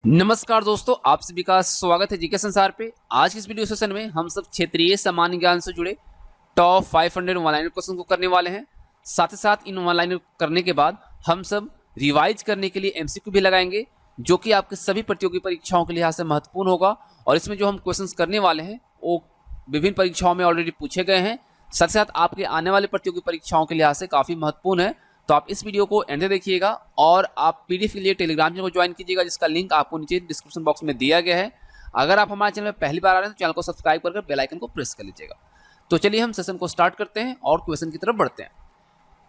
नमस्कार दोस्तों, आप सभी का स्वागत है जीके संसार पे। आज की इस वीडियो सेशन में हम सब क्षेत्रीय सामान्य ज्ञान से जुड़े टॉप 500 ऑनलाइन क्वेश्चन को करने वाले हैं। साथ ही साथ इन ऑनलाइन करने के बाद हम सब रिवाइज करने के लिए एमसीक्यू भी लगाएंगे, जो कि आपके सभी प्रतियोगी परीक्षाओं के लिहाज से महत्वपूर्ण होगा। और इसमें जो हम क्वेश्चन करने वाले हैं वो विभिन्न परीक्षाओं में ऑलरेडी पूछे गए हैं, साथ ही साथ आपके आने वाले प्रतियोगी परीक्षाओं के लिहाज से काफ़ी महत्वपूर्ण है। तो आप इस वीडियो को एंड तक देखिएगा और आप पीडीएफ के लिए टेलीग्राम चैनल को ज्वाइन कीजिएगा, जिसका लिंक आपको नीचे डिस्क्रिप्शन बॉक्स में दिया गया है। अगर आप हमारे चैनल में पहली बार आ रहे हैं तो चैनल को सब्सक्राइब करके बेल आइकन को प्रेस कर लीजिएगा। तो चलिए हम सेशन को स्टार्ट करते हैं और क्वेश्चन की तरफ बढ़ते हैं।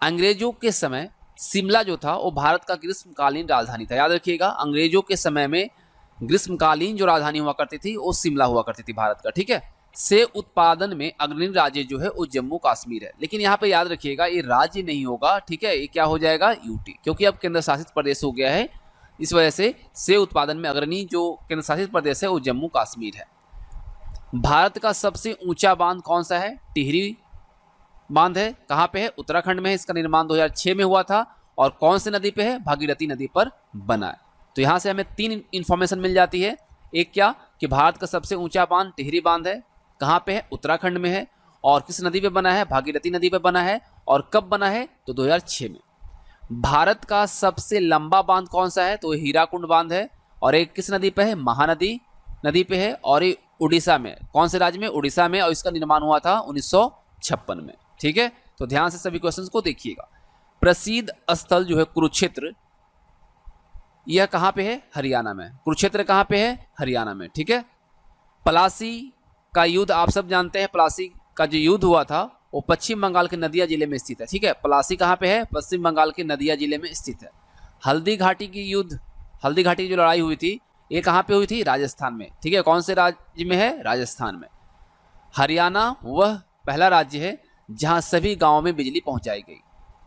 अंग्रेजों के समय शिमला जो था वो भारत का ग्रीष्मकालीन राजधानी था। याद रखिएगा, अंग्रेजों के समय में ग्रीष्मकालीन जो राजधानी हुआ करती थी वो शिमला हुआ करती थी भारत का। ठीक है, से उत्पादन में अग्रणी राज्य जो है वो जम्मू कश्मीर है। लेकिन यहाँ पे याद रखिएगा ये राज्य नहीं होगा, ठीक है, ये क्या हो जाएगा, यूटी, क्योंकि अब केंद्र शासित प्रदेश हो गया है। इस वजह से उत्पादन में अग्रणी जो केंद्र शासित प्रदेश है वो जम्मू कश्मीर है। भारत का सबसे ऊंचा बांध कौन सा है? टिहरी बांध है। कहाँ पे है? उत्तराखंड में है। इसका निर्माण 2006 में हुआ था। और कौन सी नदी पे है? भागीरथी नदी पर बना है। तो यहाँ से हमें तीन इंफॉर्मेशन मिल जाती है। एक क्या कि भारत का सबसे ऊंचा बांध टिहरी बांध है। कहाँ पे है? उत्तराखंड में है। और किस नदी पे बना है? भागीरथी नदी पे बना है। और कब बना है? तो 2006 में। भारत का सबसे लंबा बांध कौन सा है? तो हीराकुंड बांध है। और एक किस नदी पे है? महानदी नदी पे है। और ये उड़ीसा में। कौन से राज्य में? उड़ीसा में। और इसका निर्माण हुआ था 1956 में। ठीक है, तो ध्यान से सभी क्वेश्चंस को देखिएगा। प्रसिद्ध स्थल जो है कुरुक्षेत्र, यह कहाँ पे है? हरियाणा में। कुरुक्षेत्र कहाँ पे है? हरियाणा में। ठीक है, पलासी का युद्ध आप सब जानते हैं। पलासी का जो युद्ध हुआ था वो पश्चिम बंगाल के नदिया जिले में स्थित है। ठीक है, पलासी कहाँ पे है? पश्चिम बंगाल के नदिया जिले में स्थित है। हल्दी घाटी की युद्ध, हल्दी घाटी की जो लड़ाई हुई थी ये कहाँ पे हुई थी? राजस्थान में। ठीक है, कौन से राज्य में है? राजस्थान में। हरियाणा वह पहला राज्य है जहां सभी गांवों में बिजली पहुंचाई गई।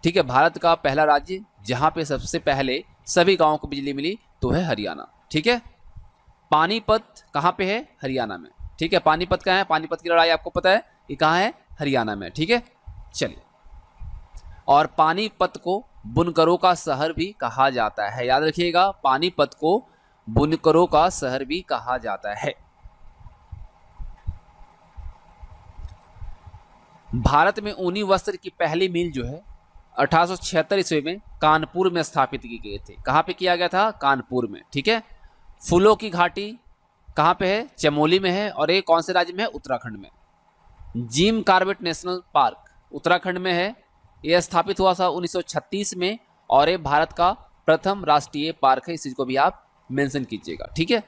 ठीक है, भारत का पहला राज्य जहां पे सबसे पहले सभी गांवों को बिजली मिली तो है हरियाणा। ठीक है, पानीपत कहाँ पे है? हरियाणा में। ठीक है, पानीपत कहाँ है? पानीपत की लड़ाई आपको पता है ये कहाँ है? हरियाणा में। ठीक है, चलिए। और पानीपत को बुनकरों का शहर भी कहा जाता है। याद रखिएगा, पानीपत को बुनकरों का शहर भी कहा जाता है। भारत में ऊनी वस्त्र की पहली मिल जो है 1876 ईस्वी में कानपुर में स्थापित की गई थी। कहाँ पे किया गया था? कानपुर में। ठीक है, फूलों की घाटी कहाँ पे है? चमोली में है। और ये कौन से राज्य में है? उत्तराखंड में। Jim Corbett national park Uttarakhand में है। यह स्थापित हुआ था 1936 में। और ये भारत का प्रथम राष्ट्रीय पार्क है, इस चीज को भी आप मेंशन कीजिएगा। ठीक है,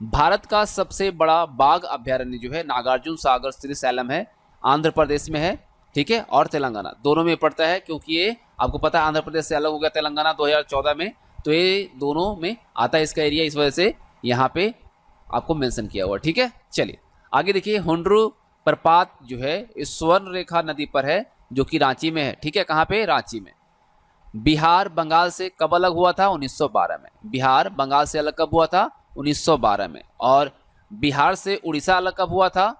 भारत का सबसे बड़ा बाघ अभ्यारण्य जो है नागार्जुन सागर श्रीशैलम है, आंध्र प्रदेश में है। ठीक है, और तेलंगाना दोनों में पड़ता है, क्योंकि ये आपको पता है आंध्र प्रदेश से अलग हो गया तेलंगाना 2014 में। तो ये दोनों में आता है इसका एरिया, इस वजह से यहाँ पे आपको मेंशन किया हुआ। ठीक है, चलिए आगे देखिए। हुंड्रू प्रपात जो है इस स्वर्ण रेखा नदी पर है, जो कि रांची में है। ठीक है, कहाँ पे? रांची में। बिहार बंगाल से कब अलग हुआ था? 1912 में। बिहार बंगाल से अलग कब हुआ था? 1912 में। और बिहार से उड़ीसा अलग कब हुआ था?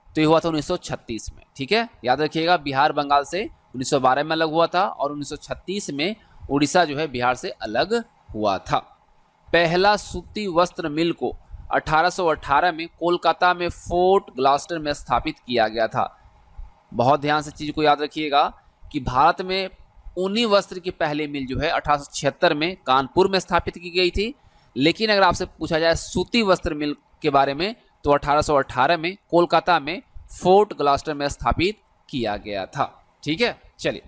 तो ये हुआ था 1936 में। ठीक है, याद रखिएगा, बिहार बंगाल से 1912 में अलग हुआ था और 1936 में उड़ीसा जो है बिहार से अलग हुआ था। पहला सूती वस्त्र मिल को 1818 में कोलकाता में फोर्ट ग्लास्टर में स्थापित किया गया था। बहुत ध्यान से चीज को याद रखिएगा कि भारत में ऊनी वस्त्र की पहली मिल जो है 1876 में कानपुर में स्थापित की गई थी। लेकिन अगर आपसे पूछा जाए सूती वस्त्र मिल के बारे में तो 1818 में कोलकाता में फोर्ट ग्लास्टर में स्थापित किया गया था। ठीक है, चलिए।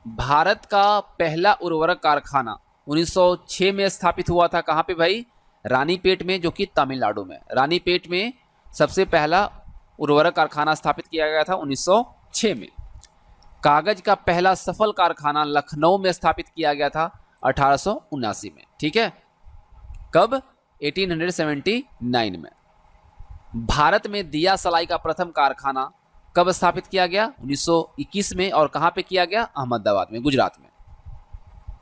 भारत का पहला उर्वरक कारखाना 1906 में स्थापित हुआ था। कहाँ पे भाई? रानीपेट में, जो कि तमिलनाडु में। रानीपेट में सबसे पहला उर्वरक कारखाना स्थापित किया गया था 1906 में। कागज का पहला सफल कारखाना लखनऊ में स्थापित किया गया था 1879 में। ठीक है, कब? 1879 में। भारत में दिया सलाई का प्रथम कारखाना कब स्थापित किया गया? 1921 में। और कहाँ पे किया गया? अहमदाबाद में, गुजरात में।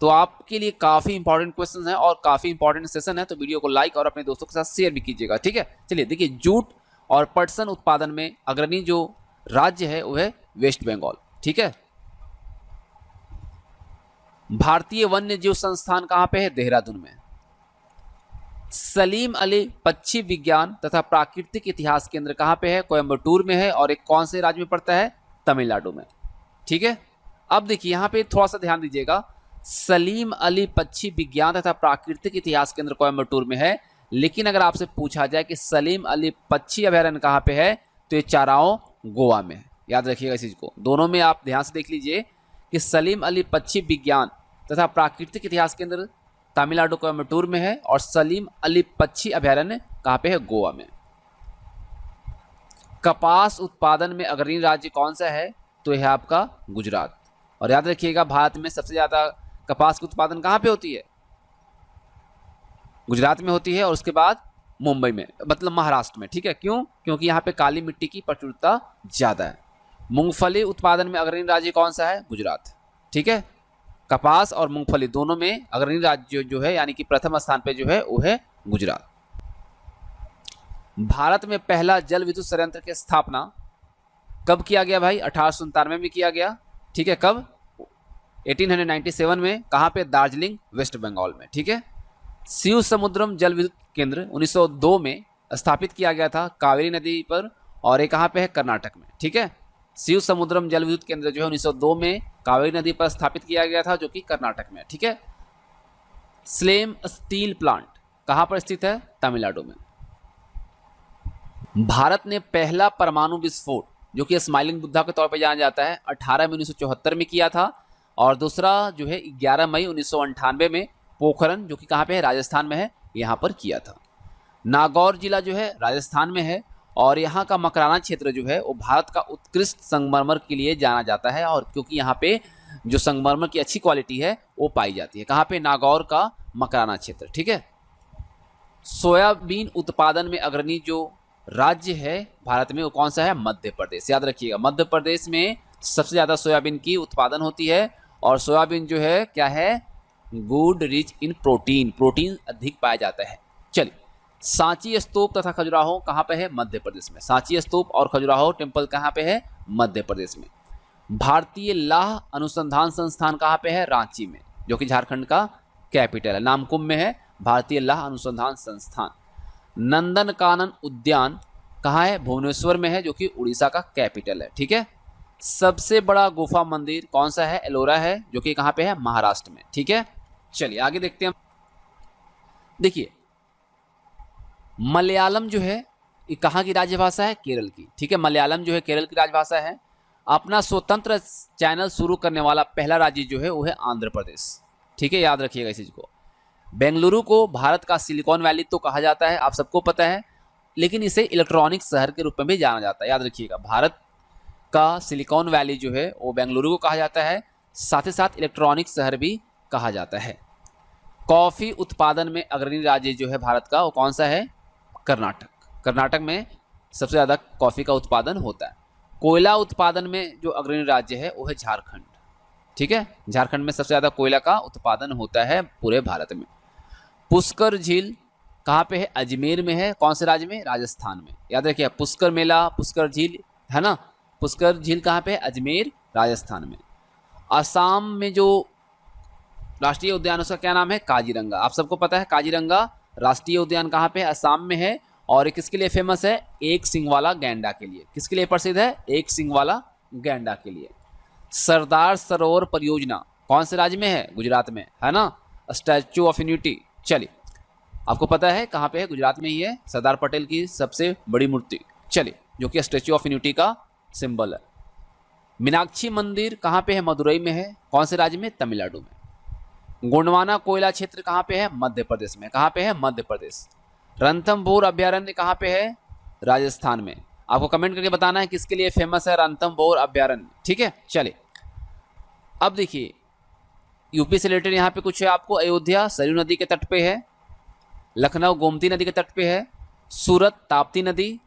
तो आपके लिए काफी इंपॉर्टेंट क्वेश्चन है और काफी इंपॉर्टेंट सेशन है, तो वीडियो को लाइक और अपने दोस्तों के साथ शेयर भी कीजिएगा। ठीक है, चलिए देखिए। जूट और पटसन उत्पादन में अग्रणी जो राज्य है वो है वेस्ट बंगाल। ठीक है, भारतीय वन्य जीव संस्थान कहाँ पे है? देहरादून में। सलीम अली पक्षी विज्ञान तथा प्राकृतिक इतिहास केंद्र कहाँ पे है? कोयम्बटूर में है। और एक कौन से राज्य में पड़ता है? तमिलनाडु में। ठीक है, अब देखिए यहाँ पे थोड़ा सा ध्यान दीजिएगा। सलीम अली पक्षी विज्ञान तथा प्राकृतिक इतिहास केंद्र कोयम्बटूर में है, लेकिन अगर आपसे पूछा जाए कि सलीम अली पक्षी अभयारण्य कहाँ पे है, तो ये चाराओं गोवा में है। याद रखिएगा इस चीज को, दोनों में आप ध्यान से देख लीजिए कि सलीम अली पक्षी विज्ञान तथा प्राकृतिक इतिहास केंद्र तमिलनाडु कोयम्बटूर में है और सलीम अली पक्षी अभयारण्य कहाँ पे है? गोवा में। कपास उत्पादन में अग्रणी राज्य कौन सा है? तो यह आपका गुजरात। और याद रखिएगा भारत में सबसे ज्यादा कपास की उत्पादन कहाँ पे होती है? गुजरात में होती है, और उसके बाद मुंबई में, मतलब महाराष्ट्र में। ठीक है, क्यों? क्योंकि यहाँ पे काली मिट्टी की प्रचुरता ज्यादा है। मूंगफली उत्पादन में अग्रणी राज्य कौन सा है? गुजरात। ठीक है, कपास और मूंगफली दोनों में अग्रणी राज्य जो है, यानी कि प्रथम स्थान पे जो है वो है गुजरात। भारत में पहला जल विद्युत संयंत्र की स्थापना कब किया गया भाई? 1897 में किया गया। ठीक है, कब? 1897 में। कहाँ पे? दार्जिलिंग, वेस्ट बंगाल में। ठीक है, शिव समुद्रम जल विद्युत केंद्र 1902 में स्थापित किया गया था कावेरी नदी पर, और ये कहाँ पे है? कर्नाटक में। ठीक है, शिव समुद्रम जल विद्युत केंद्र जो है 1902 में कावेरी नदी पर स्थापित किया गया था, जो कि कर्नाटक में। ठीक है, स्लेम स्टील प्लांट कहाँ पर स्थित है? तमिलनाडु में। भारत ने पहला परमाणु विस्फोट, जो कि स्माइलिंग बुद्धा के तौर पर जाना जाता है, 18 मई 1974 में किया था, और दूसरा जो है 11 मई 1998 में पोखरन, जो कि कहाँ पे है? राजस्थान में है, यहाँ पर किया था। नागौर जिला जो है राजस्थान में है, और यहाँ का मकराना क्षेत्र जो है वो भारत का उत्कृष्ट संगमरमर के लिए जाना जाता है, और क्योंकि यहाँ पे जो संगमरमर की अच्छी क्वालिटी है वो पाई जाती है। कहाँ पे? नागौर का मकराना क्षेत्र। ठीक है, सोयाबीन उत्पादन में अग्रणी जो राज्य है भारत में वो कौन सा है? मध्य प्रदेश। याद रखिएगा, मध्य प्रदेश में सबसे ज्यादा सोयाबीन की उत्पादन होती है, और सोयाबीन जो है क्या है? Good rich in protein, protein अधिक पाया जाता है। चलिए, सांची स्तूप तथा खजुराहो कहाँ पे है? मध्य प्रदेश में। सांची स्तूप और खजुराहो टेम्पल कहाँ पे है? मध्य प्रदेश में। भारतीय लाह अनुसंधान संस्थान कहाँ पे है? रांची में, जो कि झारखंड का कैपिटल है। नामकुम में है भारतीय लाह अनुसंधान संस्थान। नंदन कानन उद्यान कहाँ है? भुवनेश्वर में है, जो कि उड़ीसा का कैपिटल है। ठीक है, सबसे बड़ा गुफा मंदिर कौन सा है? एलोरा है, जो कि कहाँ पे है? महाराष्ट्र में। ठीक है, चलिए आगे देखते हैं। देखिए, मलयालम जो है ये कहाँ की राजभाषा है? केरल की। ठीक है, मलयालम जो है केरल की राजभाषा है। अपना स्वतंत्र चैनल शुरू करने वाला पहला राज्य जो है वो है आंध्र प्रदेश। ठीक है, याद रखिएगा इस चीज को। बेंगलुरु को भारत का सिलिकॉन वैली तो कहा जाता है, आप सबको पता है, लेकिन इसे इलेक्ट्रॉनिक शहर के रूप में भी जाना जाता है। याद रखिएगा, भारत का सिलिकॉन वैली जो है वो बेंगलुरु को कहा जाता है, साथ ही साथ इलेक्ट्रॉनिक शहर भी कहा जाता है। कॉफी उत्पादन में अग्रणी राज्य जो है भारत का वो कौन सा है? कर्नाटक। कर्नाटक में सबसे ज्यादा कॉफी का उत्पादन होता है। कोयला उत्पादन में जो अग्रणी राज्य है वो है झारखंड। ठीक है, झारखंड में सबसे ज्यादा कोयला का उत्पादन होता है पूरे भारत में। पुष्कर झील कहाँ पे है? अजमेर में है। कौन से राज्य में? राजस्थान में। याद रखिए, पुष्कर मेला, पुष्कर झील है ना, पुष्कर झील कहाँ पे है? अजमेर, राजस्थान में। असम में जो राष्ट्रीय उद्यान उसका क्या नाम है? काजीरंगा। आप सबको पता है काजीरंगा राष्ट्रीय उद्यान कहाँ पे है? असम में है, और ये किसके लिए फेमस है? एक सिंग वाला गैंडा के लिए। किसके लिए प्रसिद्ध है? एक सिंग वाला गैंडा के लिए। सरदार सरोवर परियोजना कौन से राज्य में है? गुजरात में, है ना। स्टैच्यू ऑफ यूनिटी, चलिए आपको पता है कहाँ पे है? गुजरात में ही है, सरदार पटेल की सबसे बड़ी मूर्ति, चलिए, जो कि स्टैच्यू ऑफ यूनिटी का सिंबल है। मीनाक्षी मंदिर कहाँ पे है? मदुरई में है। कौन से राज्य में? तमिलनाडु में। गोंडवाना कोयला क्षेत्र कहाँ पे है? मध्य प्रदेश में। कहाँ पे है? मध्य प्रदेश। रणथंभौर अभयारण्य कहाँ पे है? राजस्थान में। आपको कमेंट करके बताना है किसके लिए फेमस है रणथंभौर अभयारण्य। ठीक है, चलिए अब देखिए यूपी से रिलेटेड यहाँ पे कुछ है आपको। अयोध्या सरयू नदी के तट पे है, लखनऊ गोमती नदी के तट पे है, सूरत ताप्ती नदी,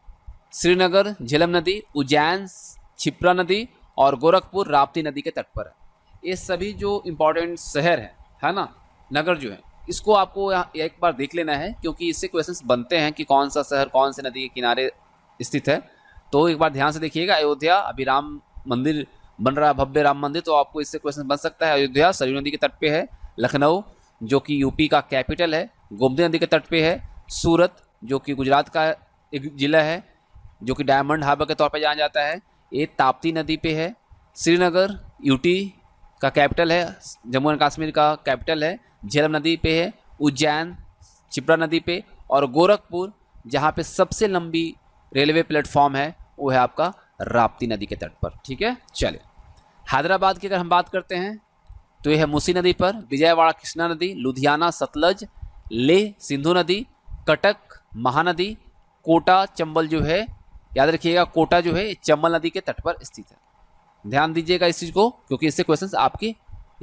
श्रीनगर झेलम नदी, उज्जैन क्षिप्रा नदी और गोरखपुर राप्ती नदी के तट पर है। ये सभी जो इम्पोर्टेंट शहर है ना, नगर जो है, इसको आपको एक बार देख लेना है, क्योंकि इससे क्वेश्चंस बनते हैं कि कौन सा शहर कौन से नदी के किनारे स्थित है। तो एक बार ध्यान से देखिएगा। अयोध्या, अभी राम मंदिर बन रहा है, भव्य राम मंदिर, तो आपको इससे क्वेश्चन बन सकता है। अयोध्या सरयू नदी के तट पे है। लखनऊ जो कि यूपी का कैपिटल है, गोमती नदी के तट पे है। सूरत जो कि गुजरात का एक ज़िला है जो कि डायमंड हार्बर के तौर पर जाना जाता है, ये ताप्ती नदी पे है। श्रीनगर यूटी का कैपिटल है, जम्मू एंड कश्मीर का कैपिटल है, झेलम नदी पे है। उज्जैन क्षिप्रा नदी पे, और गोरखपुर जहाँ पे सबसे लंबी रेलवे प्लेटफॉर्म है वो है आपका राप्ती नदी के तट पर। ठीक है, चलिए हैदराबाद की अगर हम बात करते हैं तो यह है मूसी नदी पर, विजयवाड़ा कृष्णा नदी, लुधियाना सतलज, लेह सिंधु नदी, कटक महानदी, कोटा चंबल जो है, याद रखिएगा कोटा जो है चंबल नदी के तट पर स्थित है। ध्यान दीजिएगा इस चीज़ को क्योंकि इससे क्वेश्चंस आपके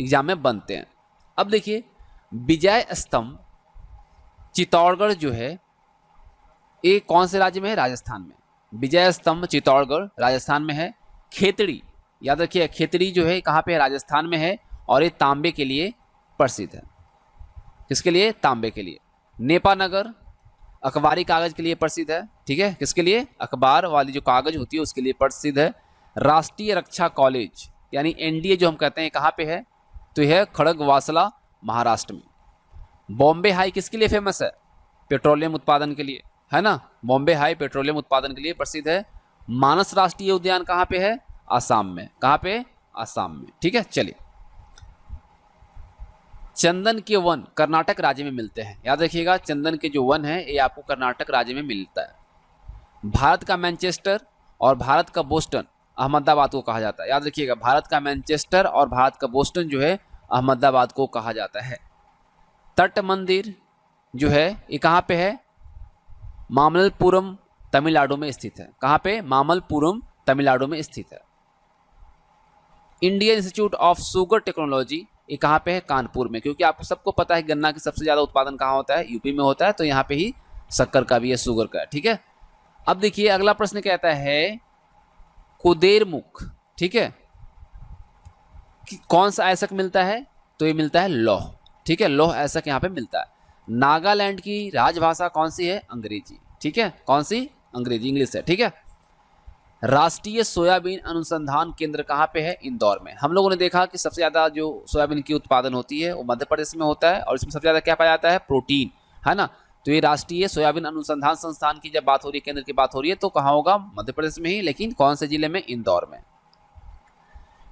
एग्जाम में बनते हैं। अब देखिए विजय स्तंभ चित्तौड़गढ़ जो है ये कौन से राज्य में है? राजस्थान में। विजय स्तंभ चित्तौड़गढ़ राजस्थान में है। खेतड़ी, याद रखिए खेतड़ी जो है कहाँ पे है? राजस्थान में है, और ये तांबे के लिए प्रसिद्ध है। किसके लिए? तांबे के लिए। नेपानगर अखबारी कागज के लिए प्रसिद्ध है। ठीक है, किसके लिए? अखबार वाली जो कागज होती है उसके लिए प्रसिद्ध है। राष्ट्रीय रक्षा कॉलेज यानी एनडीए जो हम कहते हैं कहाँ पे है? तो यह खड़गवासला महाराष्ट्र में। बॉम्बे हाई किसके लिए फेमस है? पेट्रोलियम उत्पादन के लिए, है ना। बॉम्बे हाई पेट्रोलियम उत्पादन के लिए प्रसिद्ध है। मानस राष्ट्रीय उद्यान कहाँ पे है? आसाम में। कहाँ पे? आसाम में। ठीक है, चलिए चंदन के वन कर्नाटक राज्य में मिलते हैं। याद रखिएगा चंदन के जो वन है ये आपको कर्नाटक राज्य में मिलता है। भारत का मैनचेस्टर और भारत का बोस्टन अहमदाबाद को कहा जाता है। याद रखिएगा भारत का मैनचेस्टर और भारत का बोस्टन जो है अहमदाबाद को कहा जाता है। तट मंदिर जो है ये कहाँ पे है? मामल्लपुरम तमिलनाडु में स्थित है। कहाँ पे? मामल्लपुरम तमिलनाडु में स्थित है। Indian institute of sugar technology ये कहाँ पे है? कानपुर में, क्योंकि आपको सबको पता है गन्ना की सबसे ज़्यादा उत्पादन कहाँ होता है? यूपी में होता है, तो यहाँ पे ही शक्कर का भी है, शुगर का है। ठीक है, अब देखिए अगला प्रश्न कहता है कुदेरमुख, ठीक है, कौन सा ऐसक मिलता है? तो ये मिलता है लौह। ठीक है, लौह ऐसक यहाँ पे मिलता है। नागालैंड की राजभाषा कौन सी है? अंग्रेजी। ठीक है, कौन सी? अंग्रेजी, इंग्लिश है। ठीक है, राष्ट्रीय सोयाबीन अनुसंधान केंद्र कहाँ पे है? इंदौर में। हम लोगों ने देखा कि सबसे ज़्यादा जो सोयाबीन की उत्पादन होती है वो मध्य प्रदेश में होता है, और इसमें सबसे ज़्यादा क्या पाया जाता है? प्रोटीन, है ना। तो ये राष्ट्रीय सोयाबीन अनुसंधान संस्थान की जब बात हो रही है, केंद्र की बात हो रही है, तो कहाँ होगा? मध्य प्रदेश में ही, लेकिन कौन से जिले में? इंदौर में।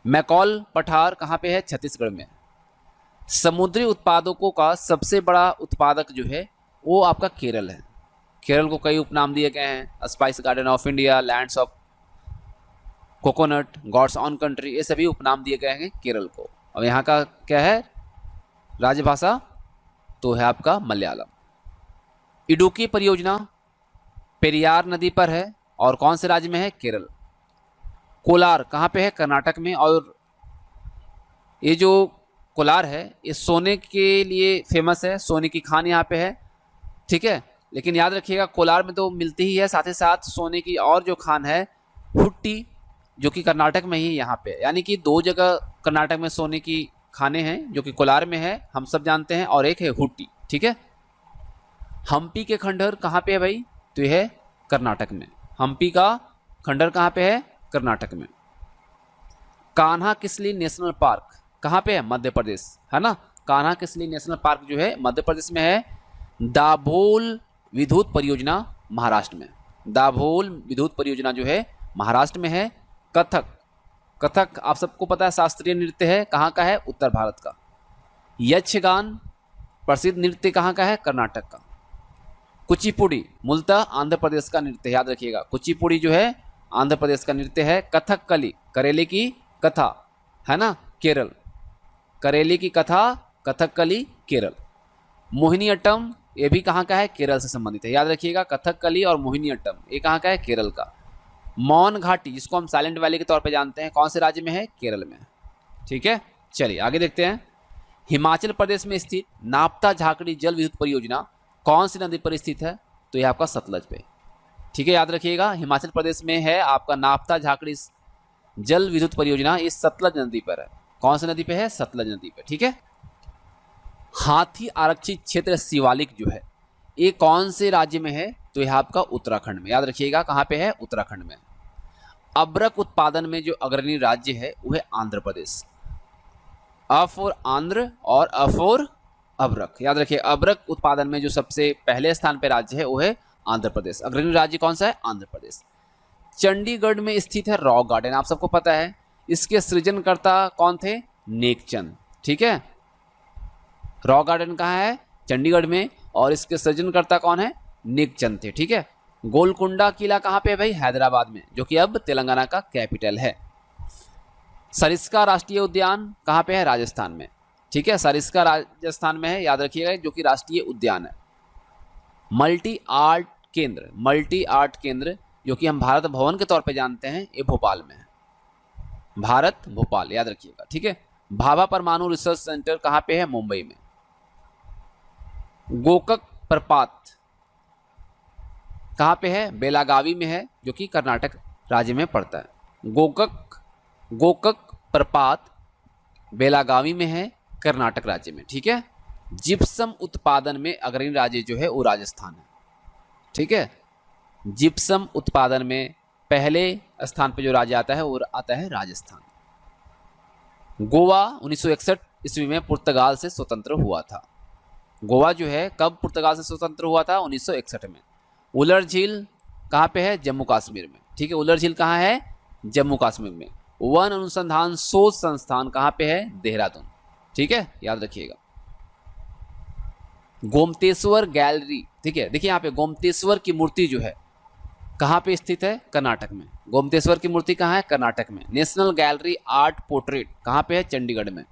मैकॉल पठार कहाँ पे है? छत्तीसगढ़ में। समुद्री उत्पादकों का सबसे बड़ा उत्पादक जो है वो आपका केरल है। केरल को कई उपनाम दिए गए हैं, spice garden of India, lands of coconut, God's own country, ये सभी उपनाम दिए गए हैं केरल को। और यहाँ का क्या है राजभाषा? तो है आपका मलयालम। इडुक्की परियोजना पेरियार नदी पर है और कौन से राज्य में है? केरल। कोलार कहाँ पे है? कर्नाटक में। और ये जो कोलार है ये सोने के लिए फेमस है, सोने की खान यहाँ पे है। ठीक है, लेकिन याद रखिएगा कोलार में तो मिलती ही है, साथ ही साथ सोने की और जो खान है हुट्टी, जो कि कर्नाटक में ही यहाँ पे, यानी कि दो जगह कर्नाटक में सोने की खाने हैं, जो कि कोलार में है, हम सब जानते हैं, और एक है हुट्टी। ठीक है, हम्पी के खंडहर कहाँ पे है भाई? तो यह है कर्नाटक में। हम्पी का खंडहर कहाँ पे है? कर्नाटक में। कान्हा किसली नेशनल पार्क कहाँ पे है? मध्य प्रदेश, है ना। कान्हा किसली नेशनल पार्क जो है मध्य प्रदेश में है। दाभोल विद्युत परियोजना महाराष्ट्र में। दाभोल विद्युत परियोजना जो है महाराष्ट्र में है। कथक, कथक आप सबको पता है शास्त्रीय नृत्य है, कहाँ का है? उत्तर भारत का। यक्षगान प्रसिद्ध नृत्य कहाँ का है? कर्नाटक का। कुचिपुड़ी मूलतः आंध्र प्रदेश का नृत्य, याद रखिएगा कुचिपुड़ी जो है आंध्र प्रदेश का नृत्य है। कथकली करेले की कथा, है ना, केरल। करेले की कथा कथकली केरल। मोहिनीअट्टम ये भी कहाँ का है? केरल से संबंधित है, याद रखिएगा कथकली और मोहिनीअट्टम ये कहाँ का है? केरल का। मौन घाटी जिसको हम साइलेंट वैली के तौर पे जानते हैं, कौन से राज्य में है? केरल में। ठीक है, चलिए आगे देखते हैं। हिमाचल प्रदेश में स्थित नापता झाकड़ी जल विद्युत परियोजना कौन सी नदी पर स्थित है? तो यह आपका सतलज पे। ठीक है, याद रखिएगा हिमाचल प्रदेश में है आपका नापता झाकड़ी जल विद्युत परियोजना, ये सतलज नदी पर है। कौन सी नदी पे है? सतलज नदी पे। ठीक है, हाथी आरक्षित क्षेत्र शिवालिक जो है ये कौन से राज्य में है? तो यह आपका उत्तराखंड में। याद रखिएगा कहाँ पे है? उत्तराखंड में। अबरक उत्पादन में जो अग्रणी राज्य है वो है आंध्र प्रदेश। अ फॉर आंध्र और अ फॉर अभ्रक। याद रखिए, अभ्रक उत्पादन में जो सबसे पहले स्थान पे राज्य है वो है आंध्र प्रदेश। अग्रणी राज्य कौन सा है? आंध्र प्रदेश। चंडीगढ़ में स्थित है रॉक गार्डन, आप सबको पता है। इसके सृजनकर्ता कौन थे? नेकचंद। ठीक है, रॉक गार्डन कहाँ है? चंडीगढ़ में, और इसके सृजनकर्ता कौन है? नेकचंद थे। ठीक है, गोलकुंडा किला कहाँ पे है भाई? हैदराबाद में, जो कि अब तेलंगाना का कैपिटल है। सरिस्का राष्ट्रीय उद्यान कहाँ पे है? राजस्थान में। ठीक है, सरिस्का राजस्थान में है, याद रखिएगा, जो कि राष्ट्रीय उद्यान है। मल्टी आर्ट केंद्र जो कि हम भारत भवन के तौर पे जानते हैं, ये भोपाल में है। भारत भोपाल, याद रखिएगा। ठीक है, भाभा परमाणु रिसर्च सेंटर कहाँ पे है? मुंबई में। गोकक प्रपात कहाँ पे है? बेलागावी में है, जो कि कर्नाटक राज्य में पड़ता है। गोकक प्रपात बेलागावी में है, कर्नाटक राज्य में। ठीक है, जिप्सम उत्पादन में अग्रणी राज्य जो है वो राजस्थान है। ठीक है, जिप्सम उत्पादन में पहले स्थान पे जो राज्य आता है वो आता है राजस्थान। गोवा 1961 ईस्वी में पुर्तगाल से स्वतंत्र हुआ था। गोवा जो है कब पुर्तगाल से स्वतंत्र हुआ था? 1961 में। उलर झील कहाँ पे है? जम्मू कश्मीर में। ठीक है, उलर झील कहाँ है? जम्मू कश्मीर में। वन अनुसंधान शोध संस्थान कहाँ पे है? देहरादून। ठीक है, याद रखिएगा। गोमतेश्वर गैलरी, ठीक है, देखिए यहाँ पे गोमतेश्वर की मूर्ति जो है कहाँ पे स्थित है? कर्नाटक में। गोमतेश्वर की मूर्ति कहाँ है? कर्नाटक में। नेशनल गैलरी आर्ट पोर्ट्रेट कहाँ पे है? चंडीगढ़ में।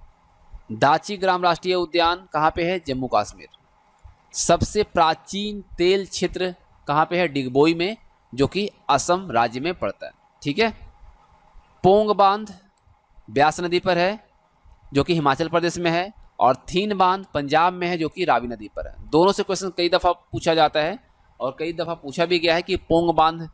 दाची ग्राम राष्ट्रीय उद्यान कहाँ पे है? जम्मू कश्मीर। सबसे प्राचीन तेल क्षेत्र कहाँ पे है? डिगबोई में, जो कि असम राज्य में पड़ता है। ठीक है, पोंग बांध ब्यास नदी पर है, जो कि हिमाचल प्रदेश में है, और थीन बांध पंजाब में है, जो कि रावी नदी पर है। दोनों से क्वेश्चन कई दफ़ा पूछा जाता है और कई दफ़ा पूछा भी गया है कि पोंग बांध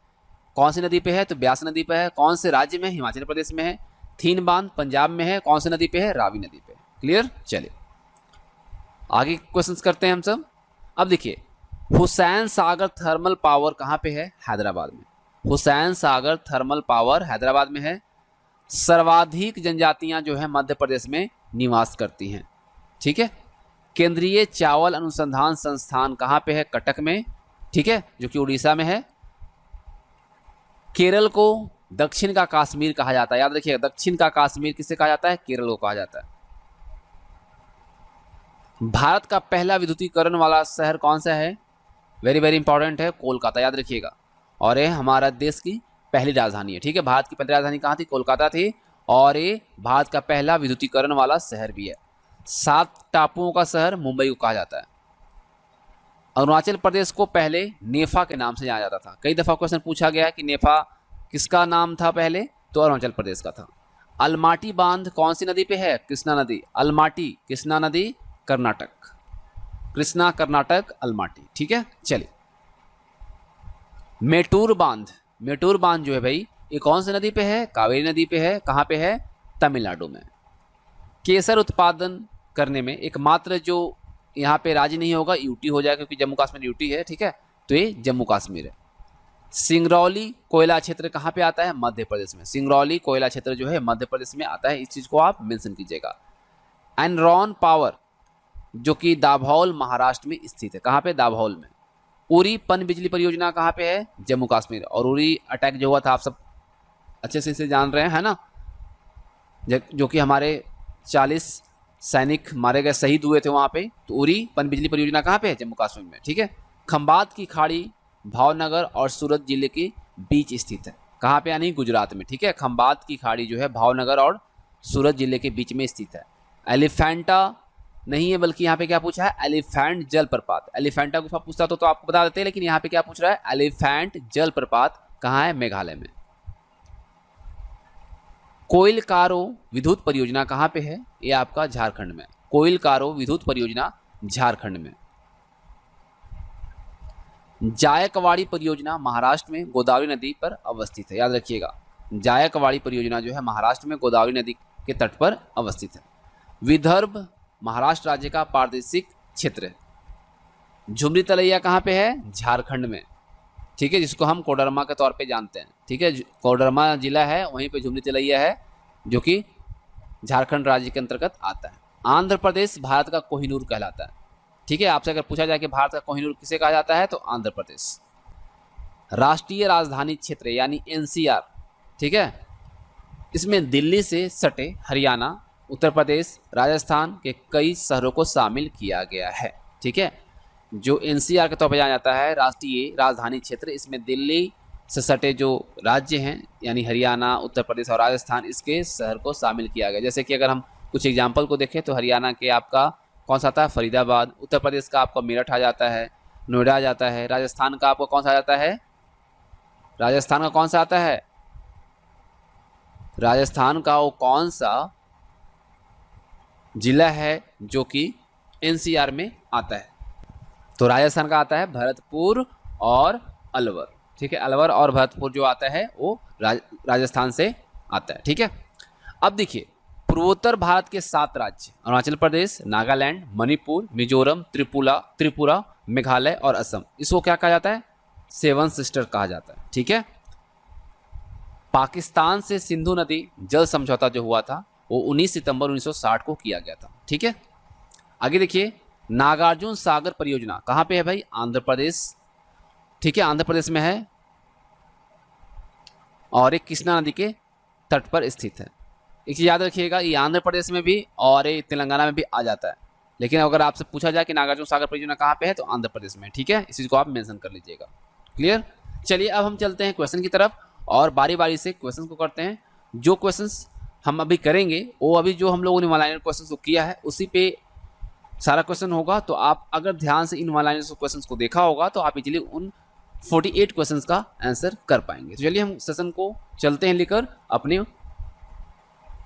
कौन सी नदी पे है? तो ब्यास नदी पे है। कौन से राज्य में? हिमाचल प्रदेश में है। थीन बांध पंजाब में है, कौन सी नदी पे है? रावी नदी पे। क्लियर? चलिए आगे क्वेश्चंस करते हैं हम सब। अब देखिए, हुसैन सागर थर्मल पावर कहाँ पे है? हैदराबाद में। हुसैन सागर थर्मल पावर हैदराबाद में है। सर्वाधिक जनजातियां जो है मध्य प्रदेश में निवास करती हैं। ठीक है, केंद्रीय चावल अनुसंधान संस्थान कहाँ पे है? कटक में। ठीक है, जो कि उड़ीसा में है। केरल को दक्षिण का कश्मीर कहा जाता है। याद रखिएगा, दक्षिण का कश्मीर किसे कहा जाता है? केरल को कहा जाता है। भारत का पहला विद्युतीकरण वाला शहर कौन सा है? वेरी वेरी इंपॉर्टेंट है, कोलकाता। याद रखिएगा, और ये हमारा देश की पहली राजधानी है। ठीक है, भारत की पहली राजधानी कहाँ थी? कोलकाता थी, और ये भारत का पहला विद्युतीकरण वाला शहर भी है। 7 टापुओं का शहर मुंबई को कहा जाता है। अरुणाचल प्रदेश को पहले नेफा के नाम से जाना जाता था। कई दफ़ा क्वेश्चन पूछा गया है कि नेफा किसका नाम था पहले? तो अरुणाचल प्रदेश का था। अलमाटी बांध कौन सी नदी पे है? कृष्णा नदी। अलमाटी कृष्णा नदी, कर्नाटक। कृष्णा कर्नाटक, अलमाटी। ठीक है, चलिए। मेटूर बांध जो है भाई, ये कौन सी नदी पे है? कावेरी नदी पे है। कहाँ पे है? तमिलनाडु में। केसर उत्पादन करने में एकमात्र जो यहाँ पे राज्य नहीं होगा, यूटी हो जाएगा, क्योंकि जम्मू कश्मीर यूटी है। ठीक है, तो ये जम्मू कश्मीर है। सिंगरौली कोयला क्षेत्र कहाँ पे आता है? मध्य प्रदेश में। सिंगरौली कोयला क्षेत्र जो है मध्य प्रदेश में आता है, इस चीज़ को आप मेंशन कीजिएगा। एनरॉन पावर जो कि दाभौल महाराष्ट्र में स्थित है। कहाँ पे? दाभौल में। उरी पन बिजली परियोजना कहाँ पे है? जम्मू कश्मीर। और उरी अटैक जो हुआ था आप सब अच्छे से इसे जान रहे हैं, है ना, जो कि हमारे 40 सैनिक मारे गए, शहीद हुए थे वहाँ पे। तो उरी पन बिजली परियोजना कहाँ पे है? जम्मू कश्मीर में। ठीक है, खंबात की खाड़ी भावनगर और सूरत जिले के बीच स्थित है। कहाँ पे? यानी गुजरात में। ठीक है, खंबात की खाड़ी जो है भावनगर और सूरत जिले के बीच में स्थित है। एलिफेंटा नहीं है, बल्कि यहाँ पे क्या पूछा है? एलिफेंट जलप्रपात। एलिफेंटा गुफा पूछता तो आपको बता देते हैं, लेकिन यहाँ पे क्या पूछ रहा है? एलिफेंट जलप्रपात कहाँ है? मेघालय में। कोइलकारो विद्युत परियोजना कहाँ पे है? ये आपका झारखंड में। कोइलकारो विद्युत परियोजना झारखंड में। जायकवाड़ी परियोजना महाराष्ट्र में गोदावरी नदी पर अवस्थित है। याद रखिएगा, जायकवाड़ी परियोजना जो है महाराष्ट्र में गोदावरी नदी के तट पर अवस्थित है। विदर्भ महाराष्ट्र राज्य का प्रादेशिक क्षेत्र है। झुमरी तलैया कहाँ पे है? झारखंड में। ठीक है, जिसको हम कोडरमा के तौर पे जानते हैं। ठीक है, कोडरमा जिला है, वहीं पे झुमरी तलैया है, जो कि झारखंड राज्य के अंतर्गत आता है। आंध्र प्रदेश भारत का कोहिनूर कहलाता है। ठीक है, आपसे अगर पूछा जाए कि भारत का कोहिनूर किसे कहा जाता है तो आंध्र प्रदेश। राष्ट्रीय राजधानी क्षेत्र यानी एनसीआर, ठीक है, इसमें दिल्ली से सटे हरियाणा, उत्तर प्रदेश, राजस्थान के कई शहरों को शामिल किया गया है। ठीक है, जो एनसीआर के तौर पर जाना जाता है राष्ट्रीय राजधानी क्षेत्र, इसमें दिल्ली से सटे जो राज्य हैं यानी हरियाणा, उत्तर प्रदेश और राजस्थान, इसके शहर को शामिल किया गया। जैसे कि अगर हम कुछ एग्जाम्पल को देखें तो हरियाणा के आपका कौन सा आता है, फरीदाबाद। उत्तर प्रदेश का आपका मेरठ आ जाता है, नोएडा आ जाता है। राजस्थान का आपको कौन सा आ जाता है, राजस्थान का कौन सा आता है, राजस्थान का वो कौन सा जिला है जो कि एनसीआर में आता है, तो राजस्थान का आता है भरतपुर और अलवर। ठीक है, अलवर और भरतपुर जो आता है वो राजस्थान से आता है। ठीक है, अब देखिए पूर्वोत्तर भारत के 7 राज्य अरुणाचल प्रदेश, नागालैंड, मणिपुर, मिजोरम, त्रिपुरा, मेघालय और असम, इसको क्या कहा जाता है, 7 सिस्टर कहा जाता है। ठीक है, पाकिस्तान से सिंधु नदी जल समझौता जो हुआ था वो 19 सितंबर 1960 को किया गया था। ठीक है, आगे देखिए नागार्जुन सागर परियोजना कहाँ पे है भाई, आंध्र प्रदेश। ठीक है, आंध्र प्रदेश में है और एक कृष्णा नदी के तट पर स्थित है। एक चीज याद रखिएगा, ये आंध्र प्रदेश में भी और ये तेलंगाना में भी आ जाता है, लेकिन अगर आपसे पूछा जाए कि नागार्जुन सागर परियोजना कहाँ पे है तो आंध्र प्रदेश में। ठीक है, इस चीज को आप मेंशन कर लीजिएगा। क्लियर, चलिए अब हम चलते हैं क्वेश्चन की तरफ और बारी बारी से क्वेश्चन को करते हैं। जो क्वेश्चंस हम अभी करेंगे वो अभी जो हम लोगों ने वन लाइनर क्वेश्चन को किया है उसी पे सारा क्वेश्चन होगा। तो आप अगर ध्यान से इन वन लाइनर क्वेश्चन को देखा होगा तो आप इजीली उन 48 क्वेश्चंस का आंसर कर पाएंगे। तो चलिए हम सेशन को चलते हैं लेकर अपने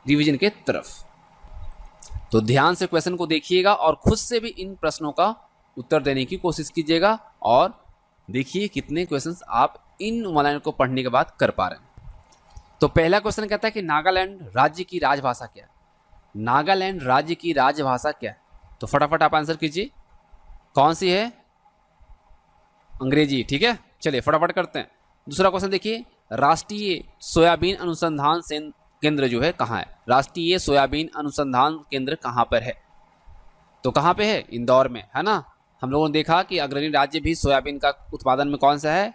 रिवीजन के तरफ। तो ध्यान से क्वेश्चन को देखिएगा और खुद से भी इन प्रश्नों का उत्तर देने की कोशिश कीजिएगा और देखिए कितने क्वेश्चंस आप इन वन लाइनर को पढ़ने के बाद कर पा रहे हैं। तो पहला क्वेश्चन कहता है कि नागालैंड राज्य की राजभाषा क्या है, नागालैंड राज्य की राजभाषा क्या है, तो फटाफट आप आंसर कीजिए, कौन सी है, अंग्रेजी। ठीक है, चलिए फटाफट करते हैं। दूसरा क्वेश्चन देखिए, राष्ट्रीय सोयाबीन अनुसंधान केंद्र जो है कहाँ है, राष्ट्रीय सोयाबीन अनुसंधान केंद्र कहाँ पर है, तो कहाँ पे है, इंदौर में, है ना। हम लोगों ने देखा कि अग्रणी राज्य भी सोयाबीन का उत्पादन में कौन सा है,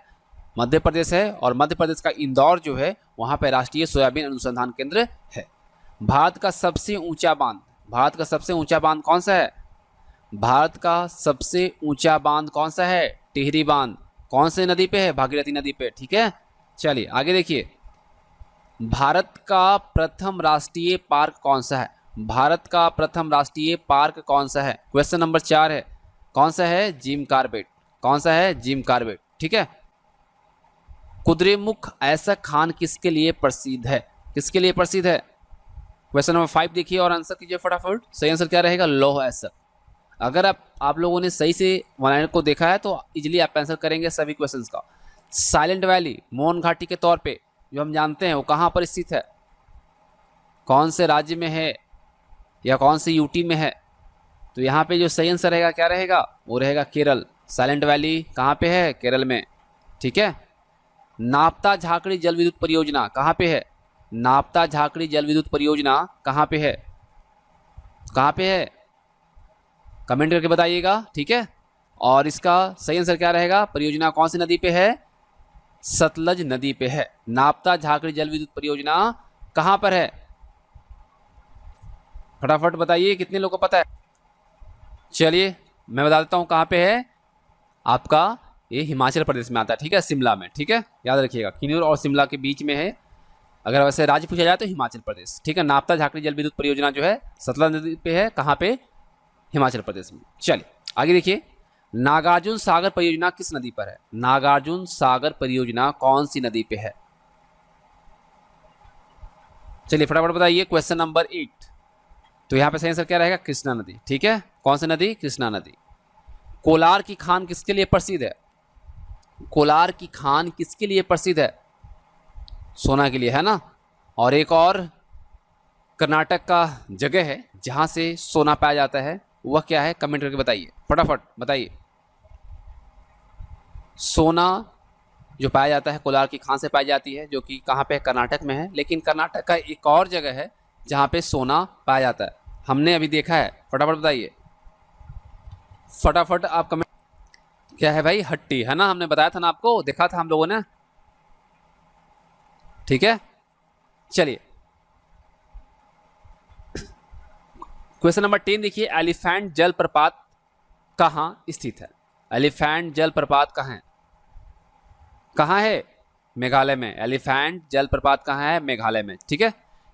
मध्य प्रदेश है, और मध्य प्रदेश का इंदौर जो है वहाँ पे राष्ट्रीय सोयाबीन अनुसंधान केंद्र है। भारत का सबसे ऊंचा बांध, भारत का सबसे ऊंचा बांध कौन सा है, भारत का सबसे ऊंचा बांध कौन सा है, टिहरी बांध। कौन से नदी पे है, भागीरथी नदी पे। ठीक है, चलिए आगे देखिए, भारत का प्रथम राष्ट्रीय पार्क कौन सा है, भारत का प्रथम राष्ट्रीय पार्क कौन सा है, क्वेश्चन नंबर 4 है, कौन सा है, जिम कॉर्बेट। कौन सा है, जिम कॉर्बेट। ठीक है, कुद्रेमुख ऐसा खान किसके लिए प्रसिद्ध है, किसके लिए प्रसिद्ध है, क्वेश्चन नंबर 5 देखिए और आंसर कीजिए फटाफट। सही आंसर क्या रहेगा, लौह ऐसक। अगर आप लोगों ने सही से वन लाइनर को देखा है तो इजीली आप आंसर करेंगे सभी क्वेश्चंस का। साइलेंट वैली मोन घाटी के तौर पे जो हम जानते हैं वो कहाँ पर स्थित है, कौन से राज्य में है या कौन से यूटी में है, तो यहाँ पे जो सही आंसर रहेगा क्या रहेगा, वो रहेगा केरल। साइलेंट वैली कहाँ पे है, केरल में। ठीक है, नापता झाकड़ी जल विद्युत परियोजना कहाँ पे है, नापता झाकड़ी जल विद्युत परियोजना कहाँ पे है, कहाँ पे है, कमेंट करके बताइएगा। ठीक है, और इसका सही आंसर क्या रहेगा, परियोजना कौन सी नदी पे है, सतलज नदी पे है। नापता झाकड़ी जल विद्युत परियोजना कहाँ पर है, फटाफट बताइए कितने लोगों को पता है। चलिए मैं बता देता हूँ कहाँ पे है, आपका ये हिमाचल प्रदेश में आता है। ठीक है, शिमला में। ठीक है, याद रखिएगा किन्नौर और शिमला के बीच में है। अगर वैसे राज्य पूछा जाए तो हिमाचल प्रदेश। ठीक है, नापता झाकड़ी जल विद्युत परियोजना जो है सतलज नदी पे है, कहाँ पे, हिमाचल प्रदेश में। चलिए आगे देखिए, नागार्जुन सागर परियोजना किस नदी पर है, नागार्जुन सागर परियोजना कौन सी नदी पे है, चलिए फटाफट बताइए। क्वेश्चन नंबर 8, तो यहाँ पे सही आंसर क्या रहेगा, कृष्णा नदी। ठीक है, कौन सी नदी, कृष्णा नदी। कोलार की खान किसके लिए प्रसिद्ध है, कोलार की खान किसके लिए प्रसिद्ध है, सोना के लिए, है ना। और एक और कर्नाटक का जगह है जहां से सोना पाया जाता है, वह क्या है, कमेंट करके बताइए, फटाफट बताइए। सोना जो पाया जाता है कोलार की खान से पाई जाती है, जो कि कहाँ पे, कर्नाटक में है। लेकिन कर्नाटक का एक और जगह है जहाँ पे सोना पाया जाता है, हमने अभी देखा है, फटाफट बताइए। फटाफट आप कमेंट। क्या है भाई? हट्टी है ना, हमने बताया था ना आपको, देखा था हम लोगों ने। ठीक है, चलिए क्वेश्चन नंबर 10 देखिए, एलिफेंट जलप्रपात कहाँ स्थित है? एलिफेंट जलप्रपात कहाँ है? कहाँ है? मेघालय में। एलिफेंट जलप्रपात कहाँ है? मेघालय में। ठीक है।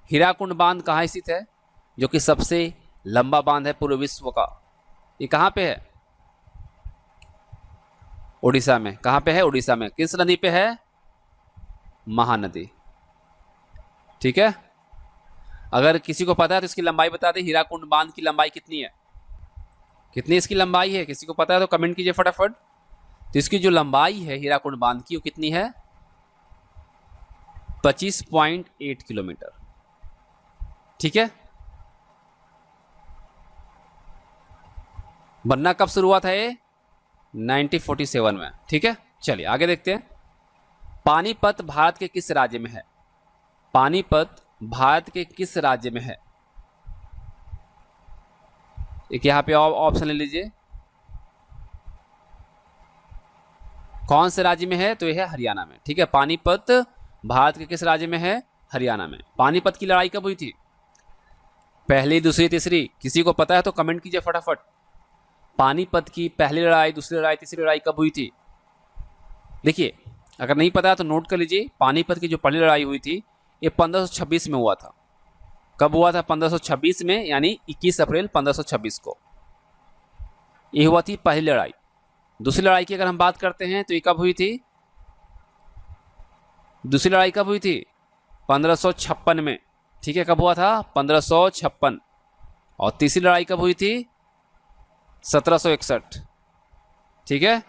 हीराकुंड बांध कहाँ स्थित है, जो कि सबसे लंबा बांध है पूरे विश्व का? ये कहाँ पे है? उड़ीसा में। कहाँ पे है? उड़ीसा में। किस नदी पे है? महानदी। ठीक है, अगर किसी को पता है तो इसकी लंबाई बता दें। हीराकुंड बांध की लंबाई कितनी है? कितनी इसकी लंबाई है? किसी को पता है तो कमेंट कीजिए फटाफट। तो इसकी जो लंबाई है हीराकुंड बांध की, वो कितनी है? 25.8 किलोमीटर। ठीक है। बनना कब शुरू हुआ था ये? 1947 में। ठीक है, चलिए आगे देखते हैं। पानीपत भारत के किस राज्य में है? पानीपत भारत के किस राज्य में है? एक यहां पे ऑप्शन ले लीजिए, कौन से राज्य में है? तो यह है हरियाणा में। ठीक है, पानीपत भारत के किस राज्य में है? हरियाणा में। पानीपत की लड़ाई कब हुई थी? पहली, दूसरी, तीसरी? किसी को पता है तो कमेंट कीजिए फटाफट। पानीपत की पहली लड़ाई, दूसरी लड़ाई, तीसरी लड़ाई कब हुई थी? देखिए, अगर नहीं पता है तो नोट कर लीजिए। पानीपत की जो पहली लड़ाई हुई थी ये 1526 में हुआ था। कब हुआ था? 1526 में, यानी 21 अप्रैल 1526 को ये हुआ थी पहली लड़ाई। दूसरी लड़ाई की अगर हम बात करते हैं तो ये कब हुई थी? दूसरी लड़ाई कब हुई थी? 1556 में। ठीक है, कब हुआ था? 1556। और तीसरी लड़ाई कब हुई थी? 1761। ठीक है,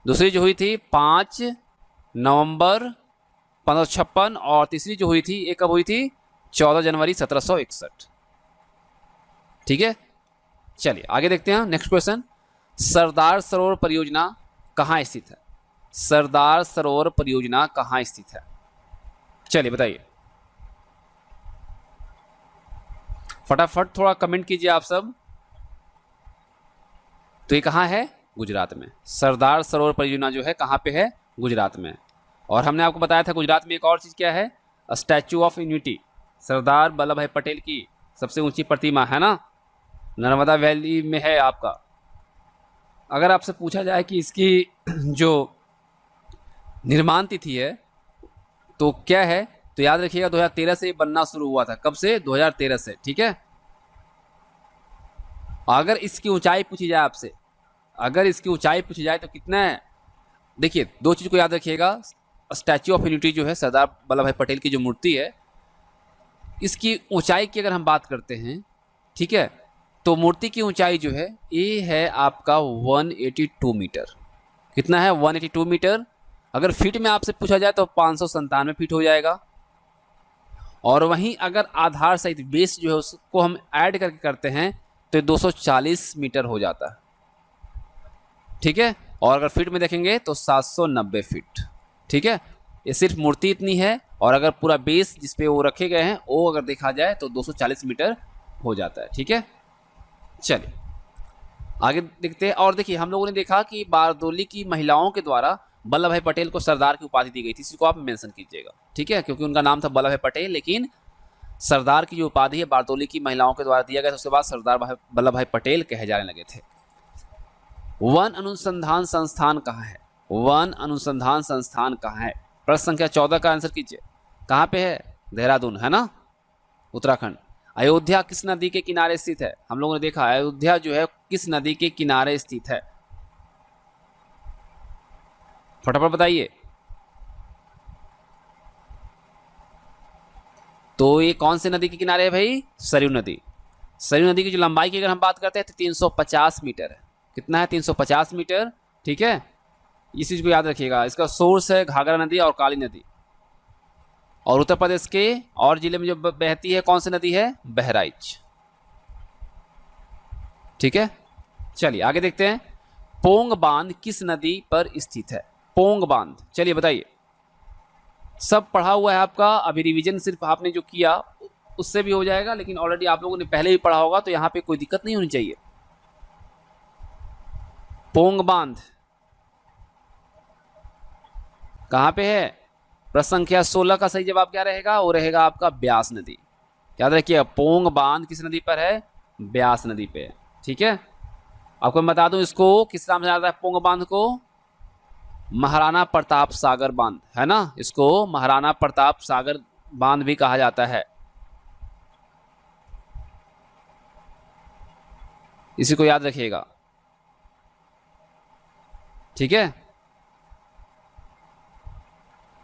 दूसरी जो हुई थी 5 नवंबर 1556, और तीसरी जो हुई थी ये कब हुई थी? 14 जनवरी 1761। ठीक है, चलिए आगे देखते हैं नेक्स्ट क्वेश्चन। सरदार सरोवर परियोजना कहाँ स्थित है? सरदार सरोवर परियोजना कहाँ स्थित है? चलिए बताइए फटाफट, थोड़ा कमेंट कीजिए आप सब। तो ये कहाँ है? गुजरात में। सरदार सरोवर परियोजना जो है कहाँ पे है? गुजरात में। और हमने आपको बताया था गुजरात में एक और चीज़ क्या है? Statue of unity, Sardar Vallabh भाई पटेल की सबसे ऊंची प्रतिमा है ना, नर्मदा वैली में है आपका। अगर आपसे पूछा जाए कि इसकी जो निर्माण तिथि है तो क्या है, तो याद रखिएगा 2013 से बनना शुरू हुआ था। कब से? 2013 से। ठीक है, अगर इसकी ऊंचाई पूछी जाए आपसे, अगर इसकी ऊंचाई पूछी जाए तो कितना है? देखिए, दो चीज को याद रखिएगा। स्टैच्यू ऑफ यूनिटी जो है सरदार वल्लभ भाई पटेल की जो मूर्ति है, इसकी ऊंचाई की अगर हम बात करते हैं, ठीक है, तो मूर्ति की ऊंचाई जो है ये है आपका 182 मीटर। कितना है? 182 मीटर। अगर फीट में आपसे पूछा जाए तो 597 फीट हो जाएगा। और वहीं अगर आधार सहित बेस जो है उसको हम ऐड करके करते हैं तो 240 मीटर हो जाता है। ठीक है, और अगर फीट में देखेंगे तो 790 फीट। ठीक है, ये सिर्फ मूर्ति इतनी है, और अगर पूरा बेस जिसपे वो रखे गए हैं वो अगर देखा जाए तो 240 मीटर हो जाता है। ठीक है, चलिए आगे देखते हैं। और देखिए, हम लोगों ने देखा कि बारदोली की महिलाओं के द्वारा वल्लभ भाई पटेल को सरदार की उपाधि दी गई थी। इसी को आप मेंशन कीजिएगा। ठीक है, क्योंकि उनका नाम था वल्लभ भाई पटेल, लेकिन सरदार की जो उपाधि है बारदोली की महिलाओं के द्वारा दिया गया था, उसके बाद सरदार वल्लभ भाई पटेल कहे जाने लगे थे। वन अनुसंधान संस्थान कहाँ है? वन अनुसंधान संस्थान कहाँ है? प्रश्न संख्या 14 का आंसर कीजिए। कहाँ पे है? देहरादून है ना, उत्तराखंड। अयोध्या किस नदी के किनारे स्थित है? हम लोगों ने देखा अयोध्या जो है किस नदी के किनारे स्थित है, फटाफट बताइए। तो ये कौन सी नदी के किनारे है भाई? सरयू नदी। सरयू नदी की जो लंबाई की अगर हम बात करते हैं तो 350 मीटर है। कितना है? 350 मीटर। ठीक है, इस चीज को याद रखिएगा। इसका सोर्स है घाघरा नदी और काली नदी। और उत्तर प्रदेश के और जिले में जो बहती है कौन सी नदी है? बहराइच। ठीक है, चलिए आगे देखते हैं। पोंग बांध किस नदी पर स्थित है? पोंग बांध, चलिए बताइए। सब पढ़ा हुआ है आपका, अभी रिवीजन सिर्फ आपने जो किया उससे भी हो जाएगा, लेकिन ऑलरेडी आप लोगों ने पहले भी पढ़ा होगा, तो यहाँ पे कोई दिक्कत नहीं होनी चाहिए। पोंग बांध कहाँ पे है? प्रश्न संख्या 16 का सही जवाब क्या रहेगा? वो रहेगा आपका ब्यास नदी। याद रखिए, पोंग बांध किस नदी पर है? ब्यास नदी पे है। ठीक है, आपको मैं बता दूं इसको किस नाम से जाता है पोंग बांध को? महाराणा प्रताप सागर बांध, है ना, इसको महाराणा प्रताप सागर बांध भी कहा जाता है। इसी को याद रखिएगा। ठीक है,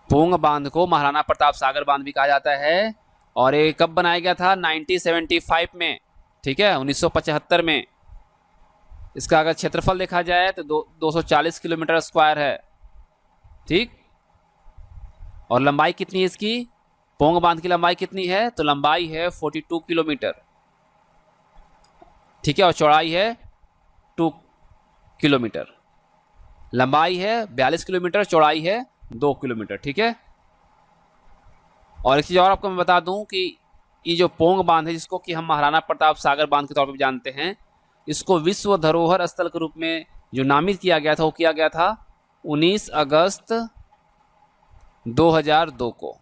पोंग बांध को महाराणा प्रताप सागर बांध भी कहा जाता है। और ये कब बनाया गया था? 1975 में। ठीक है, 1975 में। इसका अगर क्षेत्रफल देखा जाए तो 240 किलोमीटर स्क्वायर है। ठीक, और लंबाई कितनी है इसकी? पोंग बांध की लंबाई कितनी है? तो लंबाई है 42 किलोमीटर। ठीक है, और चौड़ाई है 2 किलोमीटर। लंबाई है 42 किलोमीटर, चौड़ाई है 2 किलोमीटर। ठीक है, और एक चीज़ और आपको मैं बता दूं कि ये जो पोंग बांध है, जिसको कि हम महाराणा प्रताप सागर बांध के तौर पर जानते हैं, इसको विश्व धरोहर स्थल के रूप में जो नामित किया गया था, वो किया गया था 19 अगस्त 2002 को।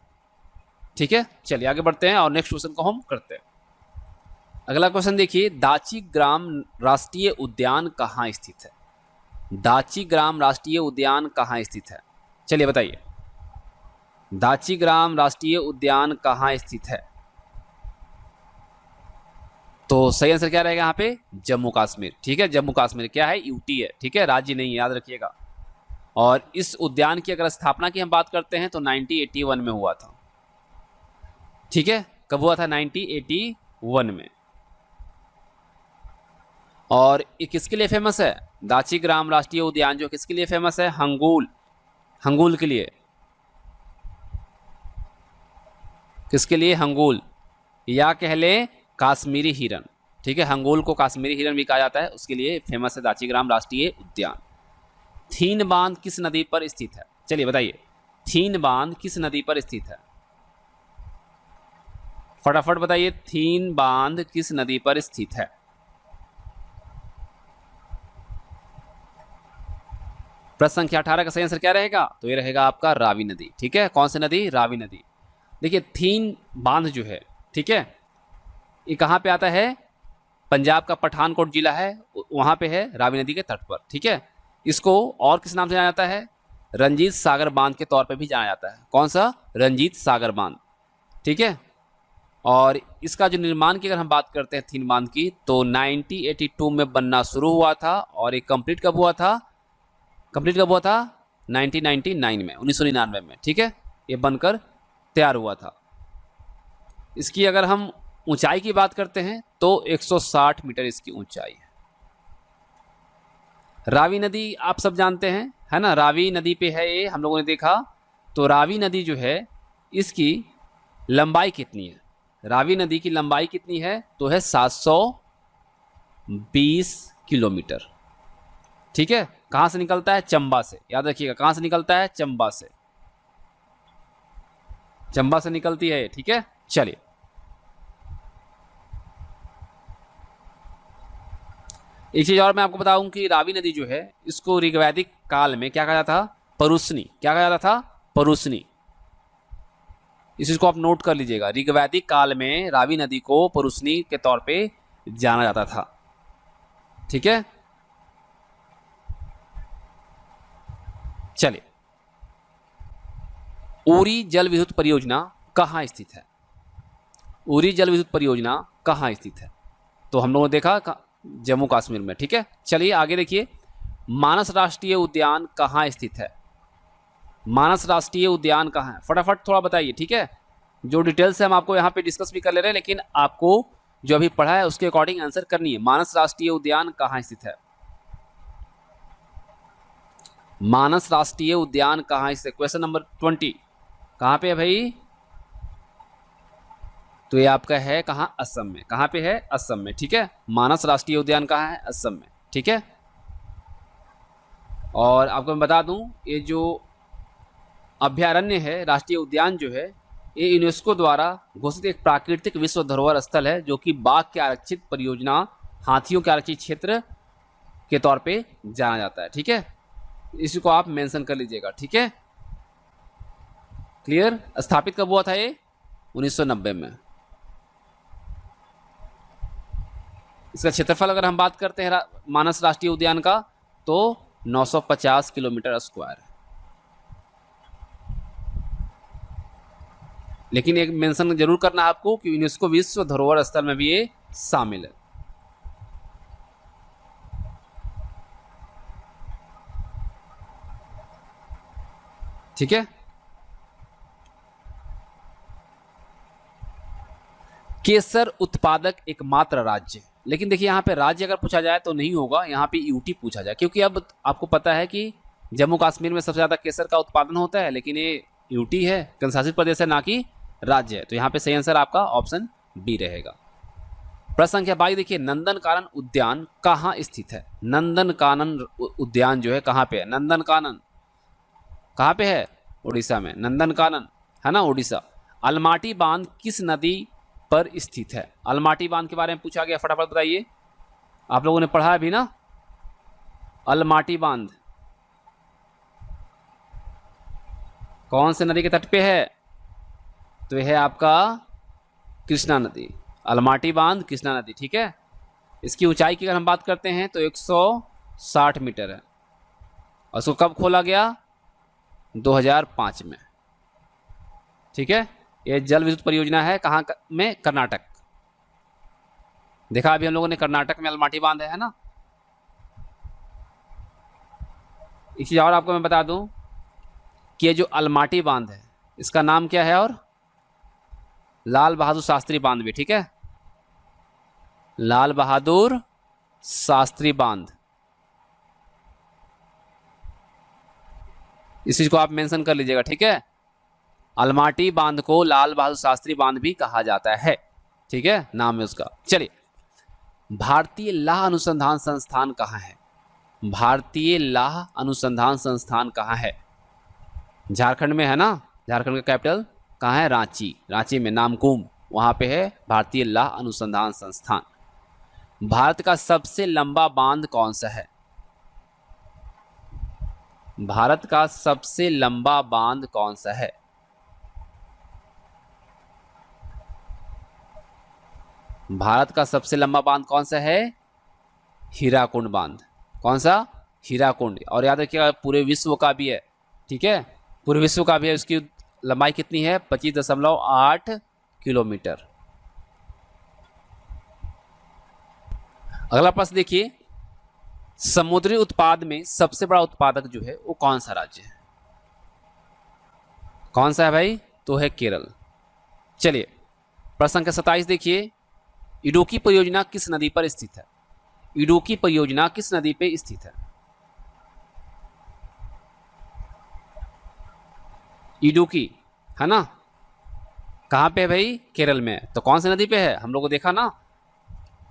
ठीक है, चलिए आगे बढ़ते हैं और नेक्स्ट क्वेश्चन को हम करते हैं। अगला क्वेश्चन देखिए, दाची ग्राम राष्ट्रीय उद्यान कहाँ स्थित है? दाची ग्राम राष्ट्रीय उद्यान कहाँ स्थित है? चलिए बताइए, दाची ग्राम राष्ट्रीय उद्यान कहाँ स्थित है? तो सही आंसर क्या रहेगा यहाँ पे? जम्मू कश्मीर। ठीक है, जम्मू कश्मीर क्या है? यूटी है। ठीक है, राज्य नहीं है, याद रखिएगा। और इस उद्यान की अगर स्थापना की हम बात करते हैं तो 1981 में हुआ था। ठीक है, कब हुआ था? 1981 में। और ये किसके लिए फेमस है? दाची ग्राम राष्ट्रीय उद्यान जो किसके लिए फेमस है? हंगूल के लिए। किसके लिए? हंगूल, या कह लें काश्मीरी हिरन। ठीक है, हंगूल को काश्मीरी हिरन भी कहा जाता है, उसके लिए फेमस है दाची ग्राम राष्ट्रीय उद्यान। थीन बांध किस नदी पर स्थित है? चलिए बताइए, थीन बांध किस नदी पर स्थित है? फटाफट बताइए, थीन बांध किस नदी पर स्थित है? प्रश्न संख्या 18 का सही आंसर क्या रहेगा? तो ये रहेगा आपका रावी नदी। ठीक है, कौन सी नदी? रावी नदी। देखिए, थीन बांध जो है, ठीक है, ये कहाँ पे आता है? पंजाब का पठानकोट जिला है, वहाँ पे है, रावी नदी के तट पर। ठीक है, इसको और किस नाम से जाना जाता है? रंजीत सागर बांध के तौर पे भी जाना जाता है। कौन सा? रंजीत सागर बांध। ठीक है, और इसका जो निर्माण की अगर हम बात करते हैं थीन बांध की, तो 1982 में बनना शुरू हुआ था। और ये कंप्लीट कब हुआ था? 1999 में, 1999 में। ठीक है, ये बनकर तैयार हुआ था। इसकी अगर हम ऊंचाई की बात करते हैं तो 160 मीटर इसकी ऊंचाई है। रावी नदी आप सब जानते हैं, है ना, रावी नदी पे है ये, हम लोगों ने देखा। तो रावी नदी जो है, इसकी लंबाई कितनी है? रावी नदी की लंबाई कितनी है? तो है 720 किलोमीटर। ठीक है, कहां से निकलता है? चंबा से। याद रखिएगा, कहां से निकलता है? चंबा से। चंबा से निकलती है। ठीक है, चलिए एक चीज और मैं आपको बताऊं कि रावी नदी जो है, इसको ऋग्वैदिक काल में क्या कहा जाता था? परुष्णी। क्या कहा जाता था? परुष्णी। इस चीज को आप नोट कर लीजिएगा, ऋग्वैदिक काल में रावी नदी को परुष्णी के तौर पे जाना जाता था। ठीक है, चलिए, उरी जल विद्युत परियोजना कहाँ स्थित है? उरी जल विद्युत परियोजना कहाँ स्थित है? तो हम लोगों ने देखा जम्मू कश्मीर में। ठीक है, चलिए आगे देखिए, मानस राष्ट्रीय उद्यान कहाँ स्थित है? मानस राष्ट्रीय उद्यान कहाँ है? फटाफट थोड़ा बताइए। ठीक है, जो डिटेल्स है हम आपको यहाँ पे डिस्कस भी कर ले रहे हैं, लेकिन आपको जो अभी पढ़ा है उसके अकॉर्डिंग आंसर करनी है। मानस राष्ट्रीय उद्यान कहाँ स्थित है? मानस राष्ट्रीय उद्यान कहाँ स्थित है? क्वेश्चन नंबर 20 कहाँ पे है भाई? तो ये आपका है कहाँ? असम में। कहाँ पे है? असम में। ठीक है, मानस राष्ट्रीय उद्यान कहाँ है? असम में। ठीक है, और आपको मैं बता दूं, ये जो अभ्यारण्य है, राष्ट्रीय उद्यान जो है, ये यूनेस्को द्वारा घोषित एक प्राकृतिक विश्व धरोहर स्थल है, जो कि बाघ के आरक्षित परियोजना, हाथियों के आरक्षित क्षेत्र के तौर पे जाना जाता है। ठीक है, इसी को आप मेंशन कर लीजिएगा। ठीक है, क्लियर। स्थापित कब हुआ था ये? 1990 में। इसका क्षेत्रफल अगर हम बात करते हैं मानस राष्ट्रीय उद्यान का, तो 950 किलोमीटर स्क्वायर है। लेकिन एक मेंशन जरूर करना है आपको कि यूनेस्को विश्व धरोहर स्थल में भी ये शामिल है। ठीक है, केसर उत्पादक एकमात्र राज्य। लेकिन देखिए यहाँ पे राज्य अगर पूछा जाए तो नहीं होगा, यहाँ पे यूटी पूछा जाए, क्योंकि अब आपको पता है कि जम्मू कश्मीर में सबसे ज़्यादा केसर का उत्पादन होता है, लेकिन ये यूटी है, केंद्रशासित प्रदेश है, ना कि राज्य है। तो यहाँ पे सही आंसर आपका ऑप्शन बी रहेगा। प्रश्न संख्या 22 देखिए, नंदनकानन उद्यान कहाँ स्थित है? नंदनकानन उद्यान जो है कहाँ पे है? नंदनकानन कहाँ पे है? उड़ीसा में। नंदनकानन है ना, उड़ीसा। अलमाटी बांध किस नदी पर स्थित है? अलमाटी बांध के बारे में पूछा गया, फटाफट बताइए। आप लोगों ने पढ़ा है भी ना, अलमाटी बांध कौन से नदी के तट पे है? तो यह है आपका कृष्णा नदी। अलमाटी बांध कृष्णा नदी। ठीक है, इसकी ऊंचाई की अगर हम बात करते हैं तो 160 मीटर है। और उसको कब खोला गया? 2005 में। ठीक है, ये जल विद्युत परियोजना है कहाँ में? कर्नाटक। देखा अभी हम लोगों ने, कर्नाटक में अलमाटी बांध है ना। एक चीज और आपको मैं बता दूं कि ये जो अलमाटी बांध है इसका नाम क्या है? और लाल बहादुर शास्त्री बांध भी। ठीक है, लाल बहादुर शास्त्री बांध, इस चीज को आप मेंशन कर लीजिएगा। ठीक है, अलमाटी बांध को लाल बहादुर शास्त्री बांध भी कहा जाता है। ठीक है, नाम है उसका। चलिए, भारतीय लाह अनुसंधान संस्थान कहाँ है? भारतीय लाह अनुसंधान संस्थान कहाँ है? झारखंड में है ना। झारखंड का कैपिटल कहाँ है? रांची। रांची में नामकुम, वहां पे है भारतीय लाह अनुसंधान संस्थान। भारत का सबसे लंबा बांध कौन सा है? भारत का सबसे लंबा बांध कौन सा है? भारत का सबसे लंबा बांध कौन सा है? हीराकुंड बांध। कौन सा? हीराकुंड। और याद रखिएगा पूरे विश्व का भी है। ठीक है, पूरे विश्व का भी है। उसकी लंबाई कितनी है? 25.8 किलोमीटर। अगला प्रश्न देखिए, समुद्री उत्पाद में सबसे बड़ा उत्पादक जो है वो कौन सा राज्य है? कौन सा है भाई? तो है केरल। चलिए, प्रश्न संख्या 27 देखिए, इडुक्की परियोजना किस नदी पर स्थित है? इडुक्की परियोजना किस नदी पे स्थित है? इडुक्की है ना, कहाँ पे है भाई? केरल में। तो कौन सी नदी पे है? हम लोग को देखा ना,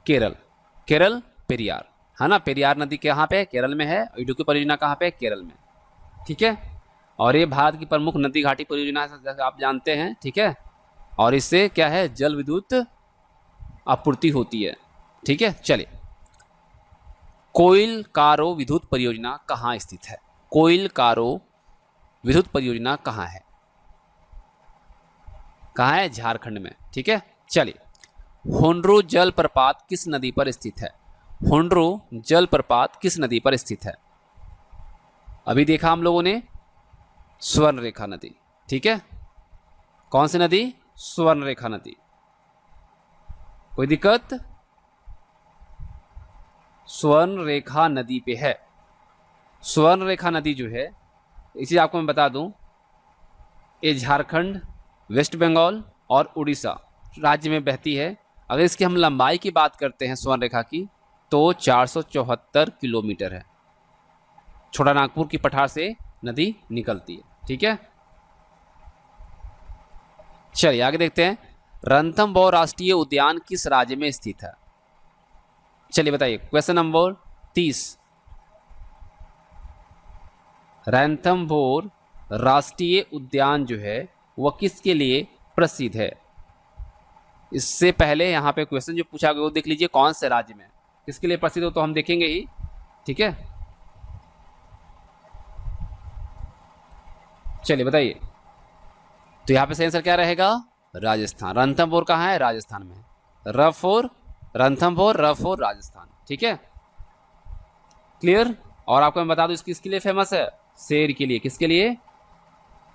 केरल। केरल पेरियार है ना, पेरियार नदी कहाँ पे? केरल में है। इडुक्की परियोजना कहाँ पे? केरल में। ठीक है, और ये भारत की प्रमुख नदी घाटी परियोजना है, जैसे आप जानते हैं। ठीक है, और इससे क्या है? जल विद्युत आपूर्ति होती है। ठीक है, चलिए, कोइल कारो विद्युत परियोजना कहाँ स्थित है? कोइल कारो विद्युत परियोजना कहाँ है? कहाँ है? झारखंड में। ठीक है, चलिए, हुंड्रू जलप्रपात किस नदी पर स्थित है? हुंड्रू जलप्रपात किस नदी पर स्थित है? अभी देखा हम लोगों ने, स्वर्ण रेखा नदी। ठीक है, कौन सी नदी? स्वर्ण रेखा नदी। कोई दिक्कत? स्वर्ण रेखा नदी पे है। स्वर्ण रेखा नदी जो है, इस चीज आपको मैं बता दूं, ये झारखंड, वेस्ट बंगाल और उड़ीसा राज्य में बहती है। अगर इसकी हम लंबाई की बात करते हैं स्वर्ण रेखा की, तो 474 किलोमीटर है। छोटा नागपुर की पठार से नदी निकलती है। ठीक है, चलिए आगे देखते हैं, रणथंभौर राष्ट्रीय उद्यान किस राज्य में स्थित है? चलिए बताइए, क्वेश्चन नंबर 30। रणथंभौर राष्ट्रीय उद्यान जो है वह किसके लिए प्रसिद्ध है? इससे पहले यहाँ पे क्वेश्चन जो पूछा गया वो देख लीजिए, कौन से राज्य में किसके लिए प्रसिद्ध हो, तो हम देखेंगे ही। ठीक है, चलिए बताइए। तो यहाँ पे सही आंसर क्या रहेगा? राजस्थान। रणथंभौर कहाँ है? राजस्थान में। रफोर, रणथंभौर, रफोर, राजस्थान। ठीक है, क्लियर। और आपको मैं बता दूं किसके लिए फेमस है? शेर के लिए। किसके लिए?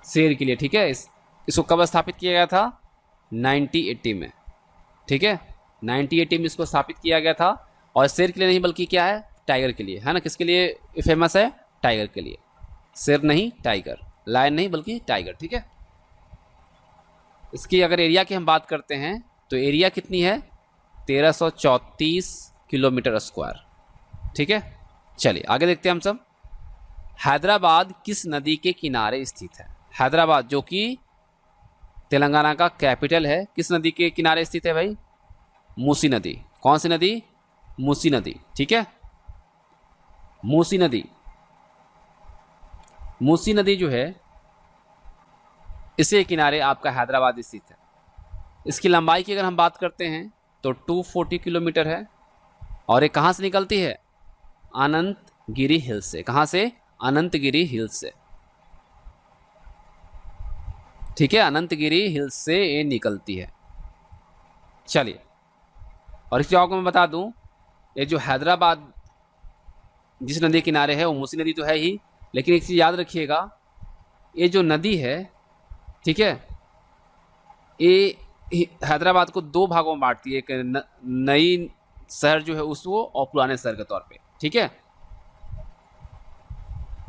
शेर के लिए। ठीक है, इसको कब स्थापित किया गया था? 1980 में। ठीक है, 1980 में इसको स्थापित किया गया था। और शेर के लिए नहीं बल्कि क्या है? टाइगर के लिए, है ना। किसके लिए फेमस है? टाइगर के लिए। शेर नहीं, टाइगर। लायन नहीं बल्कि टाइगर। ठीक है, इसकी अगर एरिया की हम बात करते हैं तो एरिया कितनी है? 1334 किलोमीटर स्क्वायर। ठीक है, चलिए आगे देखते हैं हम सब। हैदराबाद किस नदी के किनारे स्थित है? हैदराबाद जो कि तेलंगाना का कैपिटल है, किस नदी के किनारे स्थित है भाई? मूसी नदी। कौन सी नदी? मूसी नदी। ठीक है, मूसी नदी। मूसी नदी जो है इसे किनारे आपका हैदराबाद स्थित है। इसकी लंबाई की अगर हम बात करते हैं तो 240 किलोमीटर है। और ये कहाँ से निकलती है? अनंतगिरी हिल्स से। कहाँ से? अनंतगिरी हिल्स से। ठीक है, अनंतगिरी हिल्स से ये निकलती है। चलिए, और इस जगह को मैं बता दूं, ये जो हैदराबाद जिस नदी किनारे है वो मूसी नदी तो है ही, लेकिन एक चीज़ याद रखिएगा, ये जो नदी है, ठीक है, ये हैदराबाद को दो भागों में बांटती है। एक नई शहर जो है उसको और पुराने शहर के तौर पे। ठीक है,